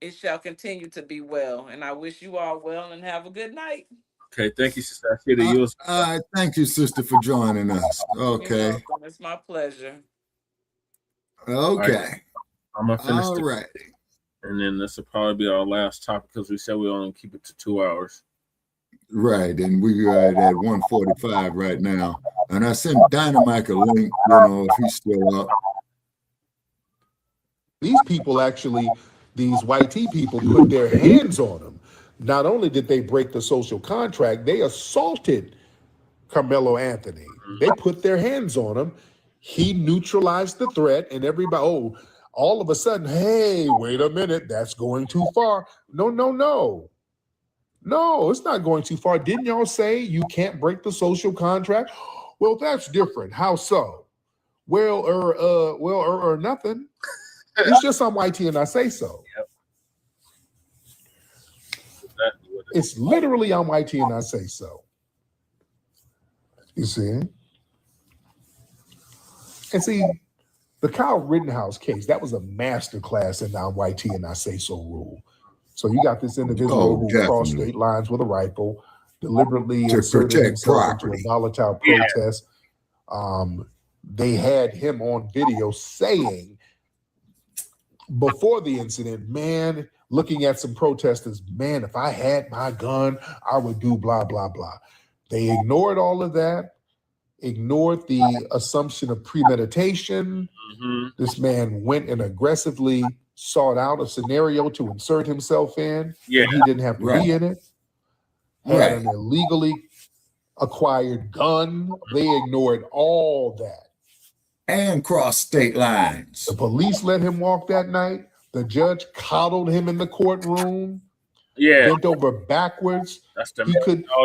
[SPEAKER 19] it shall continue to be well. And I wish you all well and have a good night.
[SPEAKER 18] Okay, thank you, Sister.
[SPEAKER 11] Thank you, sister, for joining us. Okay.
[SPEAKER 19] It's my pleasure.
[SPEAKER 11] Okay.
[SPEAKER 18] I'm gonna finish
[SPEAKER 11] all right.
[SPEAKER 18] And then this will probably be our last topic because we said we only keep it to 2 hours.
[SPEAKER 11] Right, and we are at 145 right now. And I sent Dynamite a link, if he's still up.
[SPEAKER 6] These people actually, these white tea people put their hands on him. Not only did they break the social contract, they assaulted Carmelo Anthony. They put their hands on him. He neutralized the threat, and everybody, all of a sudden, hey, wait a minute, that's going too far. No, it's not going too far. Didn't y'all say you can't break the social contract? Well, that's different. How so? Well, nothing. It's just I'm white tea and I say so.
[SPEAKER 18] Yep. Exactly what
[SPEAKER 6] it's literally I'm white tea and I say so. You see? And see, the Kyle Rittenhouse case, that was a masterclass in the I'm white tea and I say so rule. So you got this individual who crossed state lines with a rifle, deliberately
[SPEAKER 11] to protect
[SPEAKER 6] property into a volatile protest. They had him on video saying before the incident, man, looking at some protesters, man, if I had my gun, I would do blah, blah, blah. They ignored all of that, ignored the assumption of premeditation. This man went and aggressively sought out a scenario to insert himself in.
[SPEAKER 18] Yeah.
[SPEAKER 6] He didn't have to be in it. Had an illegally acquired gun. They ignored all that.
[SPEAKER 11] And crossed state lines.
[SPEAKER 6] The police let him walk that night. The judge coddled him in the courtroom.
[SPEAKER 18] Yeah.
[SPEAKER 6] Bent over backwards.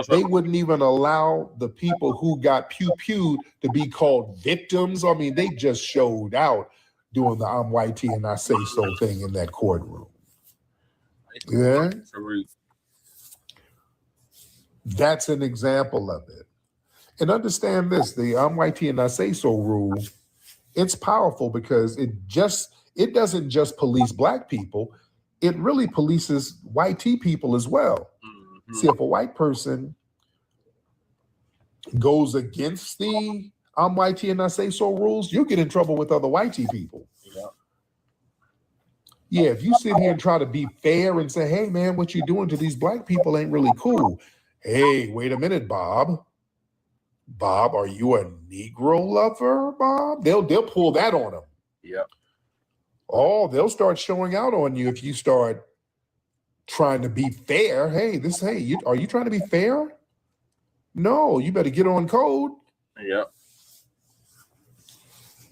[SPEAKER 6] They wouldn't even allow the people who got pew-pewed to be called victims. I mean, they just showed out doing the I'm white tea and I say so thing in that courtroom. Yeah. That's an example of it. And understand this, the I'm white tea and I say so rule, it's powerful because it doesn't just police Black people, it really polices white tea people as well. See, if a white person goes against the I'm white tea and I say so rules, you'll get in trouble with other white tea people. Yeah, if you sit here and try to be fair and say, hey man, what you doing to these Black people ain't really cool. Hey, wait a minute, Bob. Bob, are you a Negro lover, Bob? They'll pull that on them.
[SPEAKER 18] Yep.
[SPEAKER 6] Oh, they'll start showing out on you if you start trying to be fair. Hey, are you trying to be fair? No, you better get on code.
[SPEAKER 18] Yep.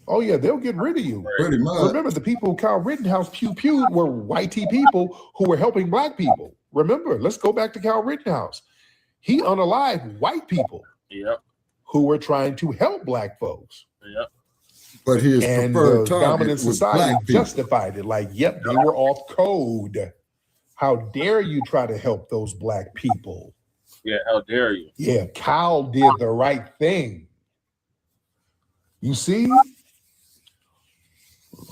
[SPEAKER 6] Oh yeah, they'll get rid of you.
[SPEAKER 11] Pretty much.
[SPEAKER 6] Remember, the people who Kyle Rittenhouse pew-pewed were white tea people who were helping Black people. Remember, let's go back to Kyle Rittenhouse. He unalived white people.
[SPEAKER 18] Yep.
[SPEAKER 6] Who were trying to help Black folks.
[SPEAKER 18] Yep.
[SPEAKER 11] But his
[SPEAKER 6] and
[SPEAKER 11] preferred
[SPEAKER 6] the
[SPEAKER 11] target
[SPEAKER 6] dominant
[SPEAKER 11] was
[SPEAKER 6] society
[SPEAKER 11] Black people.
[SPEAKER 6] justified it. Like, yep, they were off code. How dare you try to help those Black people?
[SPEAKER 18] Yeah, how dare you?
[SPEAKER 6] Yeah, Kyle did the right thing. You see?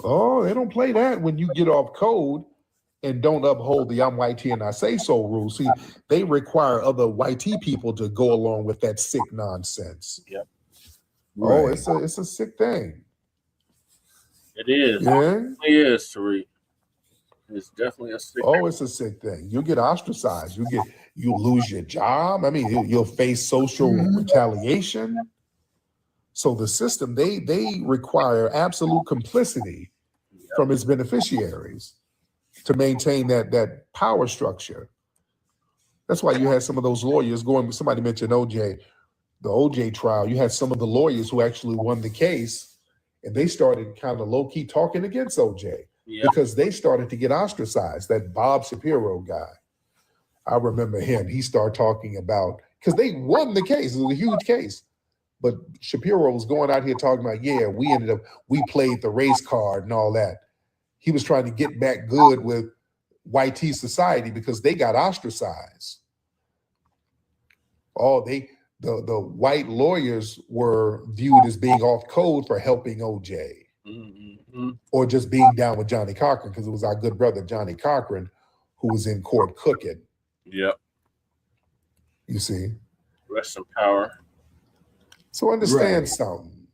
[SPEAKER 6] Oh, they don't play that when you get off code and don't uphold the I'm white tea and I say so rule. See, they require other white tea people to go along with that sick nonsense.
[SPEAKER 18] Yep.
[SPEAKER 6] Oh, it's a sick thing.
[SPEAKER 18] It is.
[SPEAKER 6] Yeah.
[SPEAKER 18] It is, Tariq. It's definitely a sick thing.
[SPEAKER 6] It's a sick thing. You'll get ostracized. You lose your job. I mean, you'll face social retaliation. So the system, they require absolute complicity from its beneficiaries to maintain that power structure. That's why you had some of those lawyers going, somebody mentioned OJ, the OJ trial, you had some of the lawyers who actually won the case, and they started kind of low-key talking against OJ because they started to get ostracized. That Bob Shapiro guy, I remember him. He started talking about, because they won the case. It was a huge case. But Shapiro was going out here talking about, yeah, we played the race card and all that. He was trying to get back good with white tea society because they got ostracized. The white lawyers were viewed as being off code for helping OJ or just being down with Johnny Cochran, because it was our good brother Johnny Cochran who was in court cooking.
[SPEAKER 18] Yep.
[SPEAKER 6] You see?
[SPEAKER 18] Rest in power.
[SPEAKER 6] So understand something.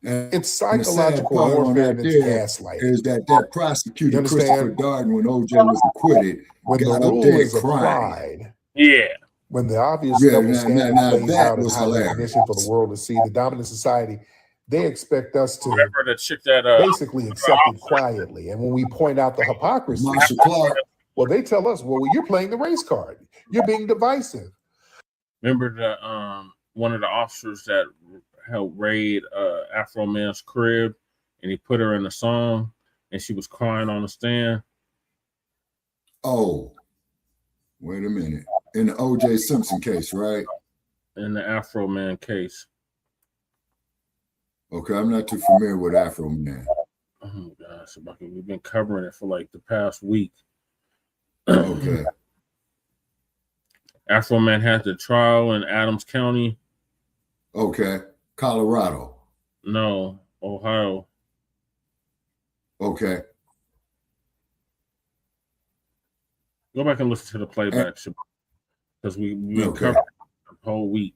[SPEAKER 11] And
[SPEAKER 6] It's
[SPEAKER 11] the sad
[SPEAKER 6] psychological
[SPEAKER 11] part on
[SPEAKER 6] warfare
[SPEAKER 11] that
[SPEAKER 6] and it's
[SPEAKER 11] there
[SPEAKER 6] gaslighting.
[SPEAKER 11] is that prosecutor,
[SPEAKER 6] You
[SPEAKER 11] Christopher
[SPEAKER 6] understand?
[SPEAKER 11] Darden, when OJ was acquitted,
[SPEAKER 6] When the
[SPEAKER 11] got up
[SPEAKER 6] rule
[SPEAKER 11] there
[SPEAKER 6] is
[SPEAKER 11] crying.
[SPEAKER 6] applied,
[SPEAKER 18] Yeah.
[SPEAKER 6] when the obvious
[SPEAKER 11] Yeah,
[SPEAKER 6] double
[SPEAKER 11] now
[SPEAKER 6] standard plays
[SPEAKER 11] that
[SPEAKER 6] out in
[SPEAKER 11] was
[SPEAKER 6] high
[SPEAKER 11] hilarious.
[SPEAKER 6] definition for the world to see, the dominant society, they expect us to
[SPEAKER 18] Remember the chick that
[SPEAKER 6] basically accept it quietly. And when we point out the hypocrisy,
[SPEAKER 11] Marsha Clark.
[SPEAKER 6] well, they tell us, well, you're playing the race card. You're being divisive.
[SPEAKER 18] remember the one of the officers that helped raid Afro Man's crib, and he put her in the song, and she was crying on the stand.
[SPEAKER 11] Oh, wait a minute. In the OJ Simpson case, right?
[SPEAKER 18] In the Afro Man case.
[SPEAKER 11] Okay, I'm not too familiar with Afro Man.
[SPEAKER 18] Oh my gosh, we've been covering it for like the past week.
[SPEAKER 11] Okay.
[SPEAKER 18] Afro Man had the trial in Adams County.
[SPEAKER 11] Okay. Colorado.
[SPEAKER 18] No, Ohio.
[SPEAKER 11] Okay.
[SPEAKER 18] Go back and listen to the playback because we've been covering it the whole week.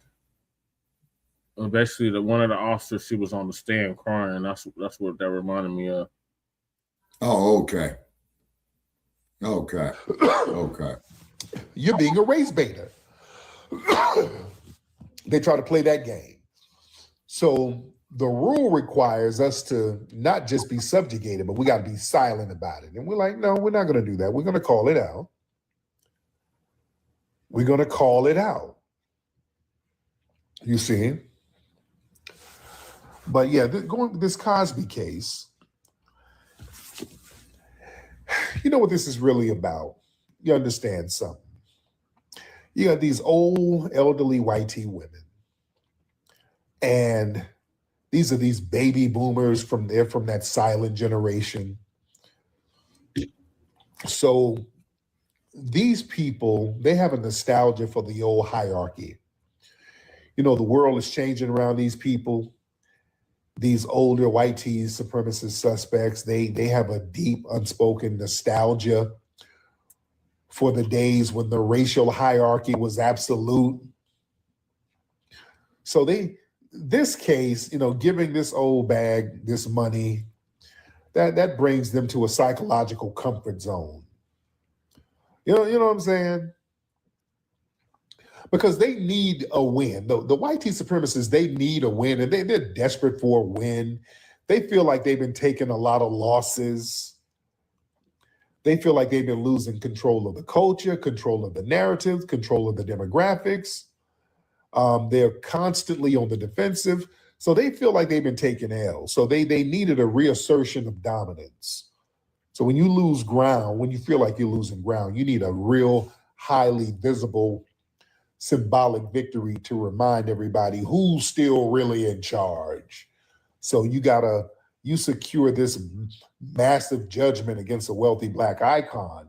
[SPEAKER 18] Basically, one of the officers, she was on the stand crying. That's what that reminded me of.
[SPEAKER 11] Oh, okay. Okay. Okay.
[SPEAKER 6] You're being a race baiter. They try to play that game. So the rule requires us to not just be subjugated, but we got to be silent about it. And we're like, no, we're not going to do that. We're going to call it out. We're going to call it out. You see? But yeah, going this Cosby case, you know what this is really about? You understand something. You got these old, elderly white women, and these are these baby boomers from that silent generation. So these people, they have a nostalgia for the old hierarchy. You know, the world is changing around these people. These older white supremacist suspects, they have a deep, unspoken nostalgia for the days when the racial hierarchy was absolute. So this case, you know, giving this old bag this money, that brings them to a psychological comfort zone. You know what I'm saying? Because they need a win. The white supremacists, they need a win, and they're desperate for a win. They feel like they've been taking a lot of losses. They feel like they've been losing control of the culture, control of the narrative, control of the demographics. They're constantly on the defensive. So they feel like they've been taking L's. So they needed a reassertion of dominance. So when you lose ground, when you feel like you're losing ground, you need a real highly visible symbolic victory to remind everybody who's still really in charge. So you secure this massive judgment against a wealthy Black icon.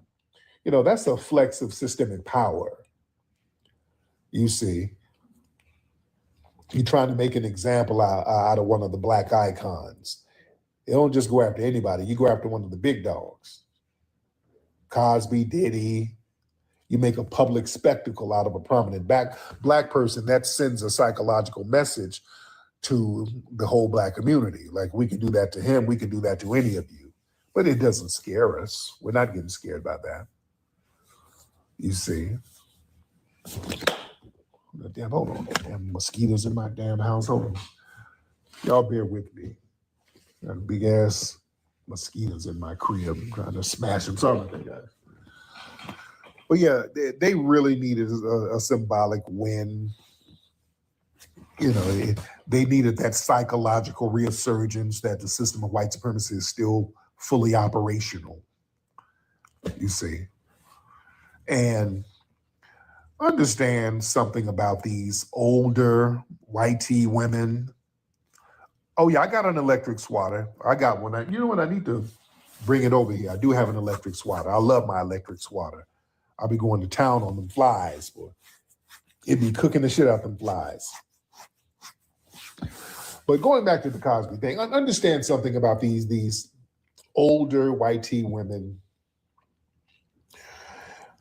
[SPEAKER 6] You know, that's a flex of systemic power. You see, you're trying to make an example out of one of the Black icons. You don't just go after anybody. You go after one of the big dogs. Cosby, Diddy. You make a public spectacle out of a prominent Black person. That sends a psychological message to the whole Black community. Like, we can do that to him. We can do that to any of you. But it doesn't scare us. We're not getting scared by that. You see. Damn, hold on. Damn mosquitoes in my damn house. Hold on. Y'all bear with me. Got big ass mosquitoes in my crib. I'm trying to smash them. Sorry about that, guys. But yeah, they really needed a symbolic win. You know, they needed that psychological resurgence that the system of white supremacy is still fully operational. You see. And understand something about these older white women. Oh yeah, I got an electric swatter. I got one. You know what? I need to bring it over here. I do have an electric swatter. I love my electric swatter. I'll be going to town on them flies, boy. It'd be cooking the shit out them flies. But going back to the Cosby thing, understand something about these older white women.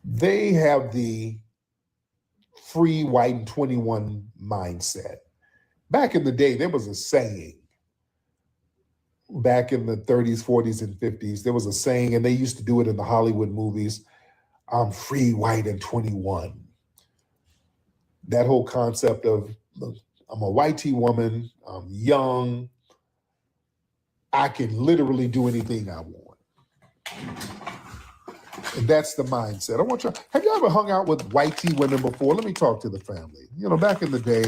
[SPEAKER 6] They have the free white and 21 mindset. Back in the day, there was a saying back in the 30s, 40s, and 50s, there was a saying, and they used to do it in the Hollywood movies, I'm free, white, and 21. That whole concept of, look, I'm a white tea woman, I'm young, I can literally do anything I want. And that's the mindset. I want you, have you ever hung out with white tea women before? Let me talk to the family. You know, back in the day,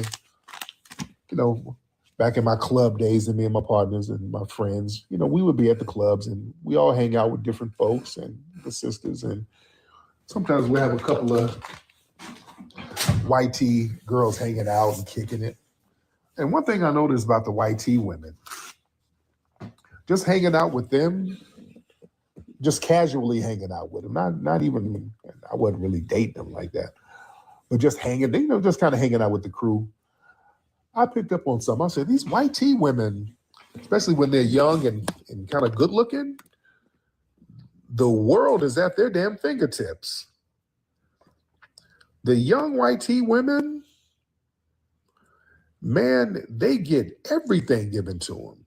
[SPEAKER 6] you know, back in my club days, and me and my partners and my friends, you know, we would be at the clubs and we all hang out with different folks and the sisters. And sometimes we have a couple of white tea girls hanging out and kicking it. And one thing I noticed about the white tea women, just hanging out with them, just casually hanging out with them, not even, I wasn't really dating them like that, but just hanging, you know, just kind of hanging out with the crew. I picked up on something. I said, these white tea women, especially when they're young and kind of good looking, the world is at their damn fingertips. The young white tea women, man, they get everything given to them.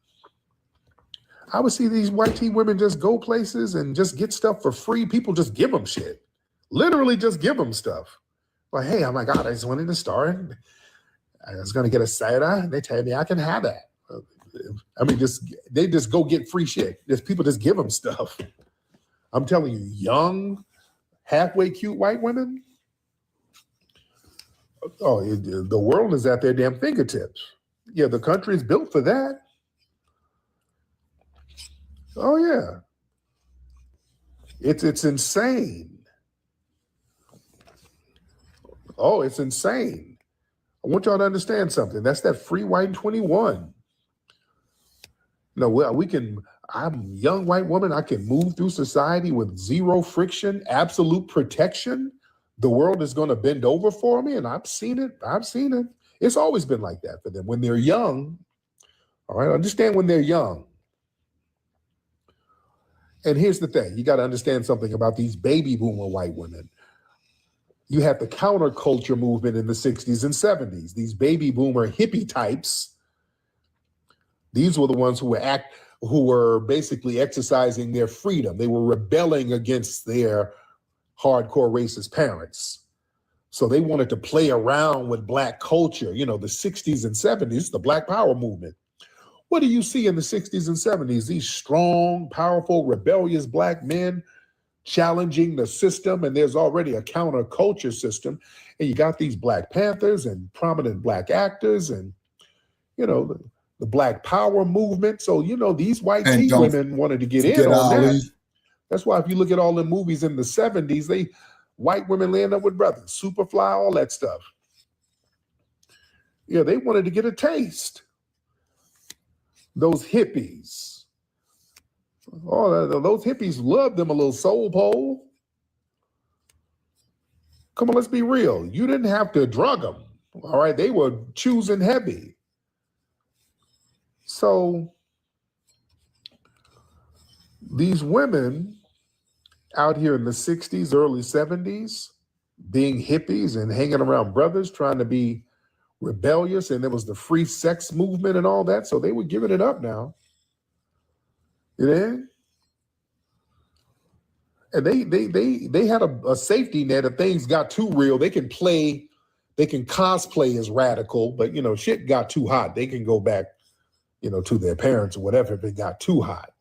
[SPEAKER 6] I would see these white tea women just go places and just get stuff for free. People just give them shit. Literally just give them stuff. Like, hey, oh my God, I just went in the store and I was going to get a soda. They tell me I can have that. I mean, they just go get free shit. People just give them stuff. I'm telling you, young, halfway cute white women, oh, the world is at their damn fingertips. Yeah, the country is built for that. Oh, yeah. It's insane. Oh, it's insane. I want y'all to understand something. That's that free white 21. No, we can, I'm a young white woman. I can move through society with zero friction, absolute protection. The world is going to bend over for me. And I've seen it. It's always been like that for them. When they're young, all right, understand when they're young. And here's the thing. You got to understand something about these baby boomer white women. You had the counterculture movement in the 60s and 70s. These baby boomer hippie types, these were the ones who were basically exercising their freedom. They were rebelling against their hardcore racist parents. So they wanted to play around with Black culture. You know, the 60s and 70s, the Black Power movement. What do you see in the 60s and 70s? These strong, powerful, rebellious Black men challenging the system, and there's already a counterculture system. And you got these Black Panthers and prominent Black actors and, you know, the Black Power movement. So, you know, these white tea women wanted to get in on that. That's why if you look at all the movies in the 70s, white women land up with brothers, Superfly, all that stuff. Yeah, they wanted to get a taste. Those hippies. Oh, those hippies loved them a little soul pole. Come on, let's be real. You didn't have to drug them. All right, they were choosing heavy. So these women out here in the 60s, early 70s, being hippies and hanging around brothers, trying to be rebellious, and there was the free sex movement and all that, so they were giving it up now. You know? And they had a safety net. If things got too real, they can cosplay as radical, but you know, shit got too hot. They can go back, you know, to their parents or whatever if it got too hot.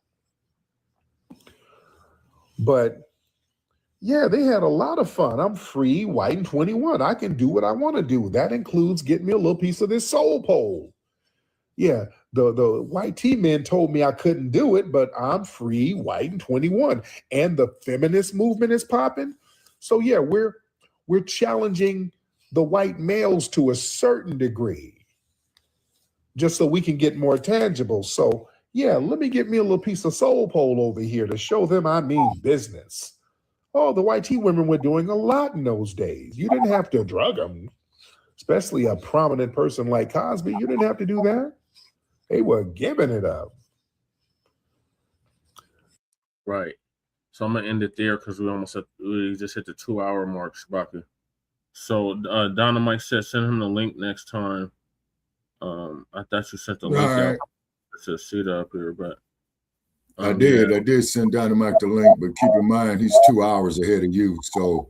[SPEAKER 6] But yeah, they had a lot of fun. I'm free, white, and 21. I can do what I want to do. That includes getting me a little piece of this soul pole. Yeah, the white tea men told me I couldn't do it, but I'm free, white, and 21. And the feminist movement is popping. So yeah, we're challenging the white males to a certain degree, just so we can get more tangible. So yeah, let me get me a little piece of soul pole over here to show them I mean business. Oh, the white tea women were doing a lot in those days. You didn't have to drug them, especially a prominent person like Cosby. You didn't have to do that. They were giving it up.
[SPEAKER 18] Right. So I'm going to end it there because we just hit the 2-hour mark, Shabaka. So Dynamite said send him the link next time. I thought you sent the link out to see it up here, but
[SPEAKER 11] I did send Dynamite the link, but keep in mind he's 2 hours ahead of you, so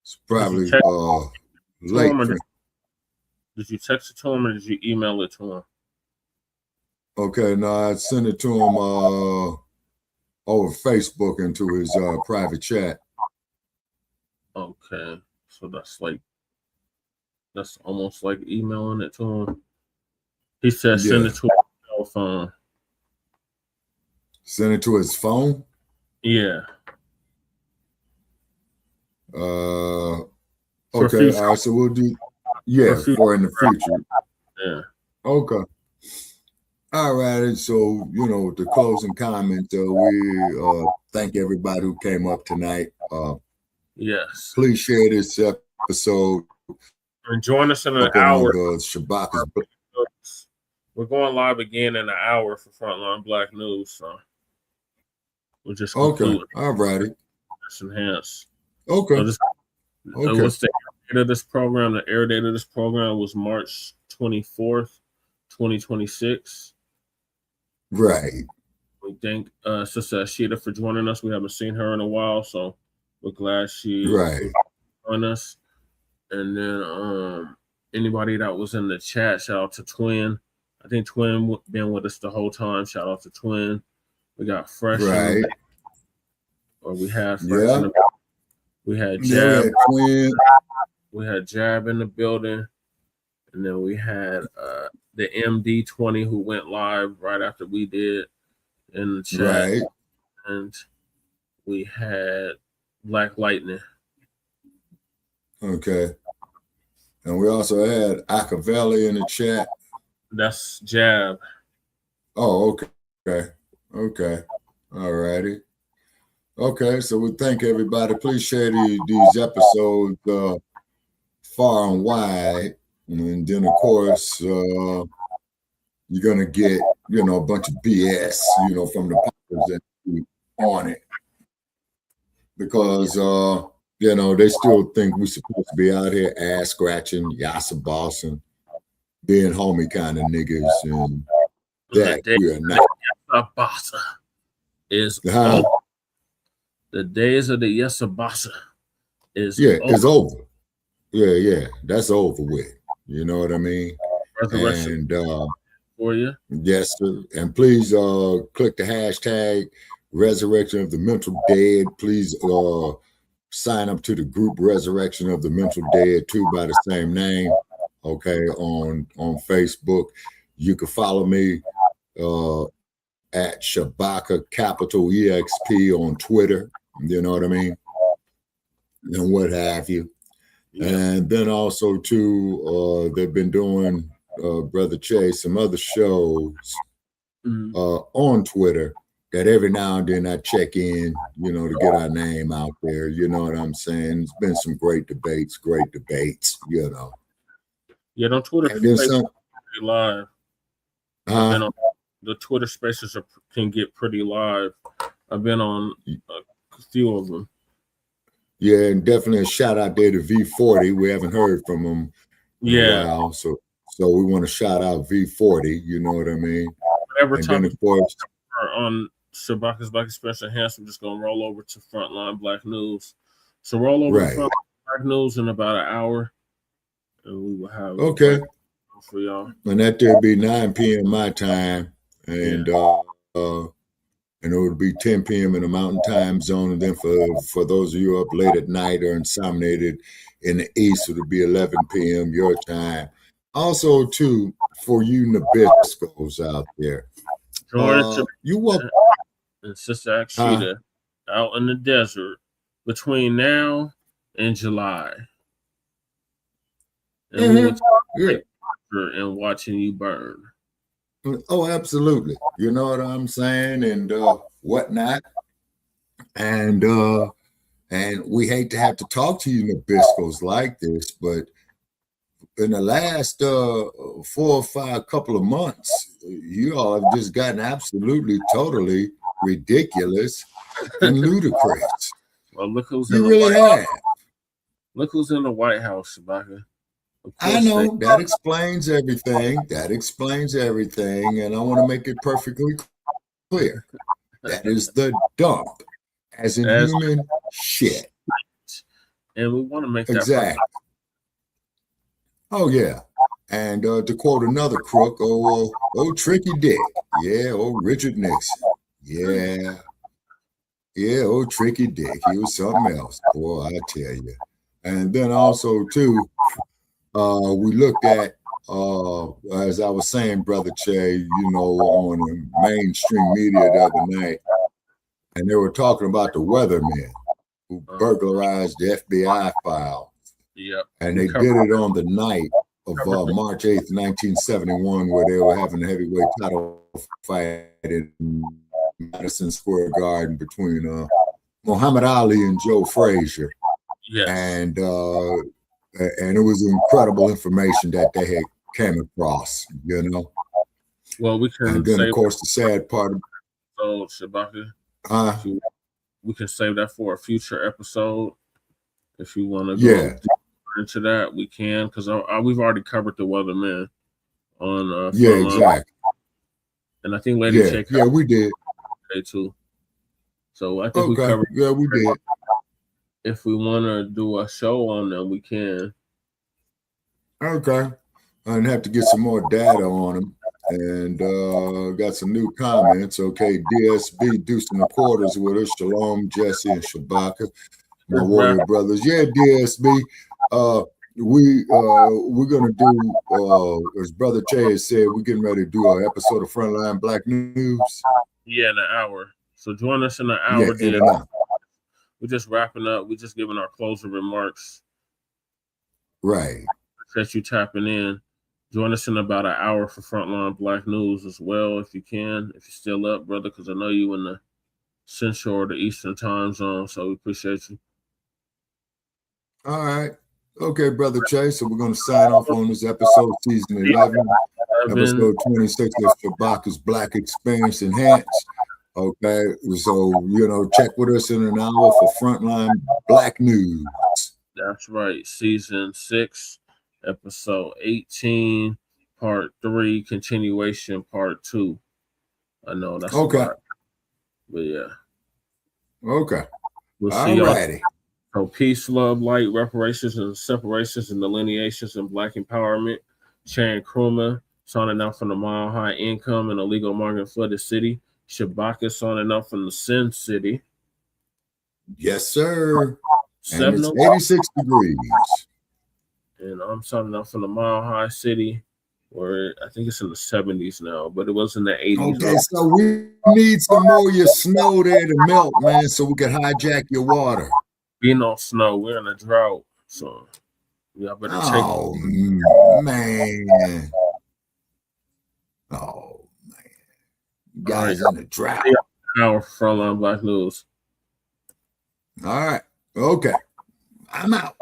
[SPEAKER 11] it's probably late.
[SPEAKER 18] Did you text it to him or did you email it to him?
[SPEAKER 11] Okay, no, I sent it to him over Facebook into his private chat.
[SPEAKER 18] Okay, so that's almost like emailing it to him. He said send it to his cell phone.
[SPEAKER 11] Send it to his phone?
[SPEAKER 18] Yeah.
[SPEAKER 11] Okay, all right, so we'll do for in the future.
[SPEAKER 18] Yeah.
[SPEAKER 11] Okay. All right, so with the closing comment, we thank everybody who came up tonight.
[SPEAKER 18] Yes.
[SPEAKER 11] Please share this episode.
[SPEAKER 18] And join us in an hour.
[SPEAKER 11] Shabaka'S Blacc.
[SPEAKER 18] We're going live again in an hour for Frontline Black News, so we'll just
[SPEAKER 11] okay. All righty.
[SPEAKER 18] Enhance.
[SPEAKER 11] Okay.
[SPEAKER 18] What's the air date of this program? The air date of this program was March 24th, 2026.
[SPEAKER 11] Right.
[SPEAKER 18] We thank Sister Ashita for joining us. We haven't seen her in a while, so we're glad she joined us. And then anybody that was in the chat, shout out to Twin. I think Twin been with us the whole time. Shout out to Twin. We got Fresh.
[SPEAKER 11] Right.
[SPEAKER 18] Or we had Fresh. We had Jab. We had Jab in the building. And then we had the MD20 who went live right after we did in the chat.
[SPEAKER 11] Right.
[SPEAKER 18] And we had Black Lightning.
[SPEAKER 11] Okay. And we also had Akavelli in the chat.
[SPEAKER 18] That's Jab.
[SPEAKER 11] Oh, okay. Okay. All righty. Okay, so we thank everybody. Please share these episodes far and wide. And then, of course, you're going to get, a bunch of BS, from the papers that on it. Because, they still think we're supposed to be out here ass scratching, yassa bossing, being homie kind of niggas, and that we are not.
[SPEAKER 18] Yassa bossa is over. The days of the yassa bossa is over.
[SPEAKER 11] It's over. Yeah, that's over with. You know what I mean?
[SPEAKER 18] Resurrection for you.
[SPEAKER 11] Yes, sir. And please click the hashtag Resurrection of the Mental Dead. Please sign up to the group Resurrection of the Mental Dead too by the same name. Okay, on Facebook. You can follow me at Shabaka capital EXP on Twitter. You know what I mean? And what have you. Yeah. And then also too, they've been doing Brother Chase some other shows on Twitter that every now and then I check in, to get our name out there. You know what I'm saying? It's been some great debates.
[SPEAKER 18] Yeah, on Twitter, live. The Twitter spaces can get pretty live. I've been on a few of them.
[SPEAKER 11] Yeah, and definitely a shout out there to V40. We haven't heard from him in a while, so we want to shout out V40. You know what I mean?
[SPEAKER 18] Whatever
[SPEAKER 11] and
[SPEAKER 18] time
[SPEAKER 11] then, of course,
[SPEAKER 18] on Shabaka'S Blacc Experience Enhanced, I'm just gonna roll over to Frontline Black News. So roll over to Frontline Black News in about an hour, and we will have for y'all.
[SPEAKER 11] And that there'll be 9 p.m. my time, and it would be 10 p.m. in the Mountain Time Zone. And then for those of you up late at night or insomniated in the East, it would be 11 p.m. your time. Also, too, for you Nabiscos out there, you walk
[SPEAKER 18] and Sister Akshita out in the desert between now and July. And and watching you burn.
[SPEAKER 11] Oh, absolutely. You know what I'm saying? And whatnot. And we hate to have to talk to you Nabiscos like this, but in the last 4 or 5 couple of months, you all have just gotten absolutely, totally ridiculous and ludicrous.
[SPEAKER 18] Well, look who's
[SPEAKER 11] in the White House.
[SPEAKER 18] Look who's in the White House, Shabaka.
[SPEAKER 11] I know that explains everything. And I want to make it perfectly clear. That is the dump, as in human shit.
[SPEAKER 18] And we want to make that
[SPEAKER 11] exactly. Oh yeah. And to quote another crook, old Tricky Dick. Yeah, old Richard Nixon. Yeah. Yeah, old Tricky Dick. He was something else. Boy, I tell you. And then also too, we looked at as I was saying, Brother Che, you know, on the mainstream media the other night, and they were talking about the weathermen who burglarized the FBI file.
[SPEAKER 18] Yep.
[SPEAKER 11] And they did it on the night of March 8th, 1971, where they were having a heavyweight title fight in Madison Square Garden between Muhammad Ali and Joe Frazier.
[SPEAKER 18] Yes.
[SPEAKER 11] And it was incredible information that they had came across, you know.
[SPEAKER 18] Well, we can.
[SPEAKER 11] And then, of course, the sad part.
[SPEAKER 18] So, Shabaka, we can save that for a future episode. If you want to go into that, we can, because we've already covered the weathermen on.
[SPEAKER 11] Exactly.
[SPEAKER 18] And I think Lady J.
[SPEAKER 11] Yeah, we did.
[SPEAKER 18] Too. So I think we covered.
[SPEAKER 11] Yeah, we did.
[SPEAKER 18] If we want to do a show on them, we can.
[SPEAKER 11] Okay. I'd have to get some more data on them. And got some new comments. Okay, DSB, Deuce in the Quarters with us. Shalom, Jesse, and Shabaka, my warrior brothers. Yeah, DSB. We're gonna do as Brother Che has said, we're getting ready to do an episode of Frontline Black News.
[SPEAKER 18] Yeah, in an hour. So join us in an hour.
[SPEAKER 11] Yeah, in an hour.
[SPEAKER 18] We're just wrapping up. We're just giving our closing remarks.
[SPEAKER 11] Right.
[SPEAKER 18] Appreciate you tapping in. Join us in about an hour for Frontline Black News as well, if you can. If you're still up, brother, because I know you in the Central or the Eastern time zone, so we appreciate you.
[SPEAKER 11] All right. Okay, Brother Chase. So we're going to sign off on this episode, season 11, episode 26 of Shabaka'S Blacc Experience Enhanced. Okay, so, you know, check with us in an hour for Frontline Black News.
[SPEAKER 18] That's right. Season 6, episode 18, part 3, continuation, part 2. I know that's
[SPEAKER 11] okay.
[SPEAKER 18] But yeah.
[SPEAKER 11] Okay.
[SPEAKER 18] We'll see y'all. So peace, love, light, reparations, and separations and delineations in Black empowerment. Chan Krumah signing out from the Mile High Income and illegal market flooded city. Shabaka signing out from the Sin City.
[SPEAKER 11] Yes, sir. And it's 86 degrees.
[SPEAKER 18] And I'm signing out from the Mile High City, where I think it's in the 70s now, but it was in the 80s.
[SPEAKER 11] Okay, so we need some more of your snow there to melt, man, so we can hijack your water.
[SPEAKER 18] Be no snow. We're in a drought, so y'all better take.
[SPEAKER 11] Oh man! Oh man! You guys in the drought.
[SPEAKER 18] Hour for Frontline Black News.
[SPEAKER 11] All right. Okay. I'm out.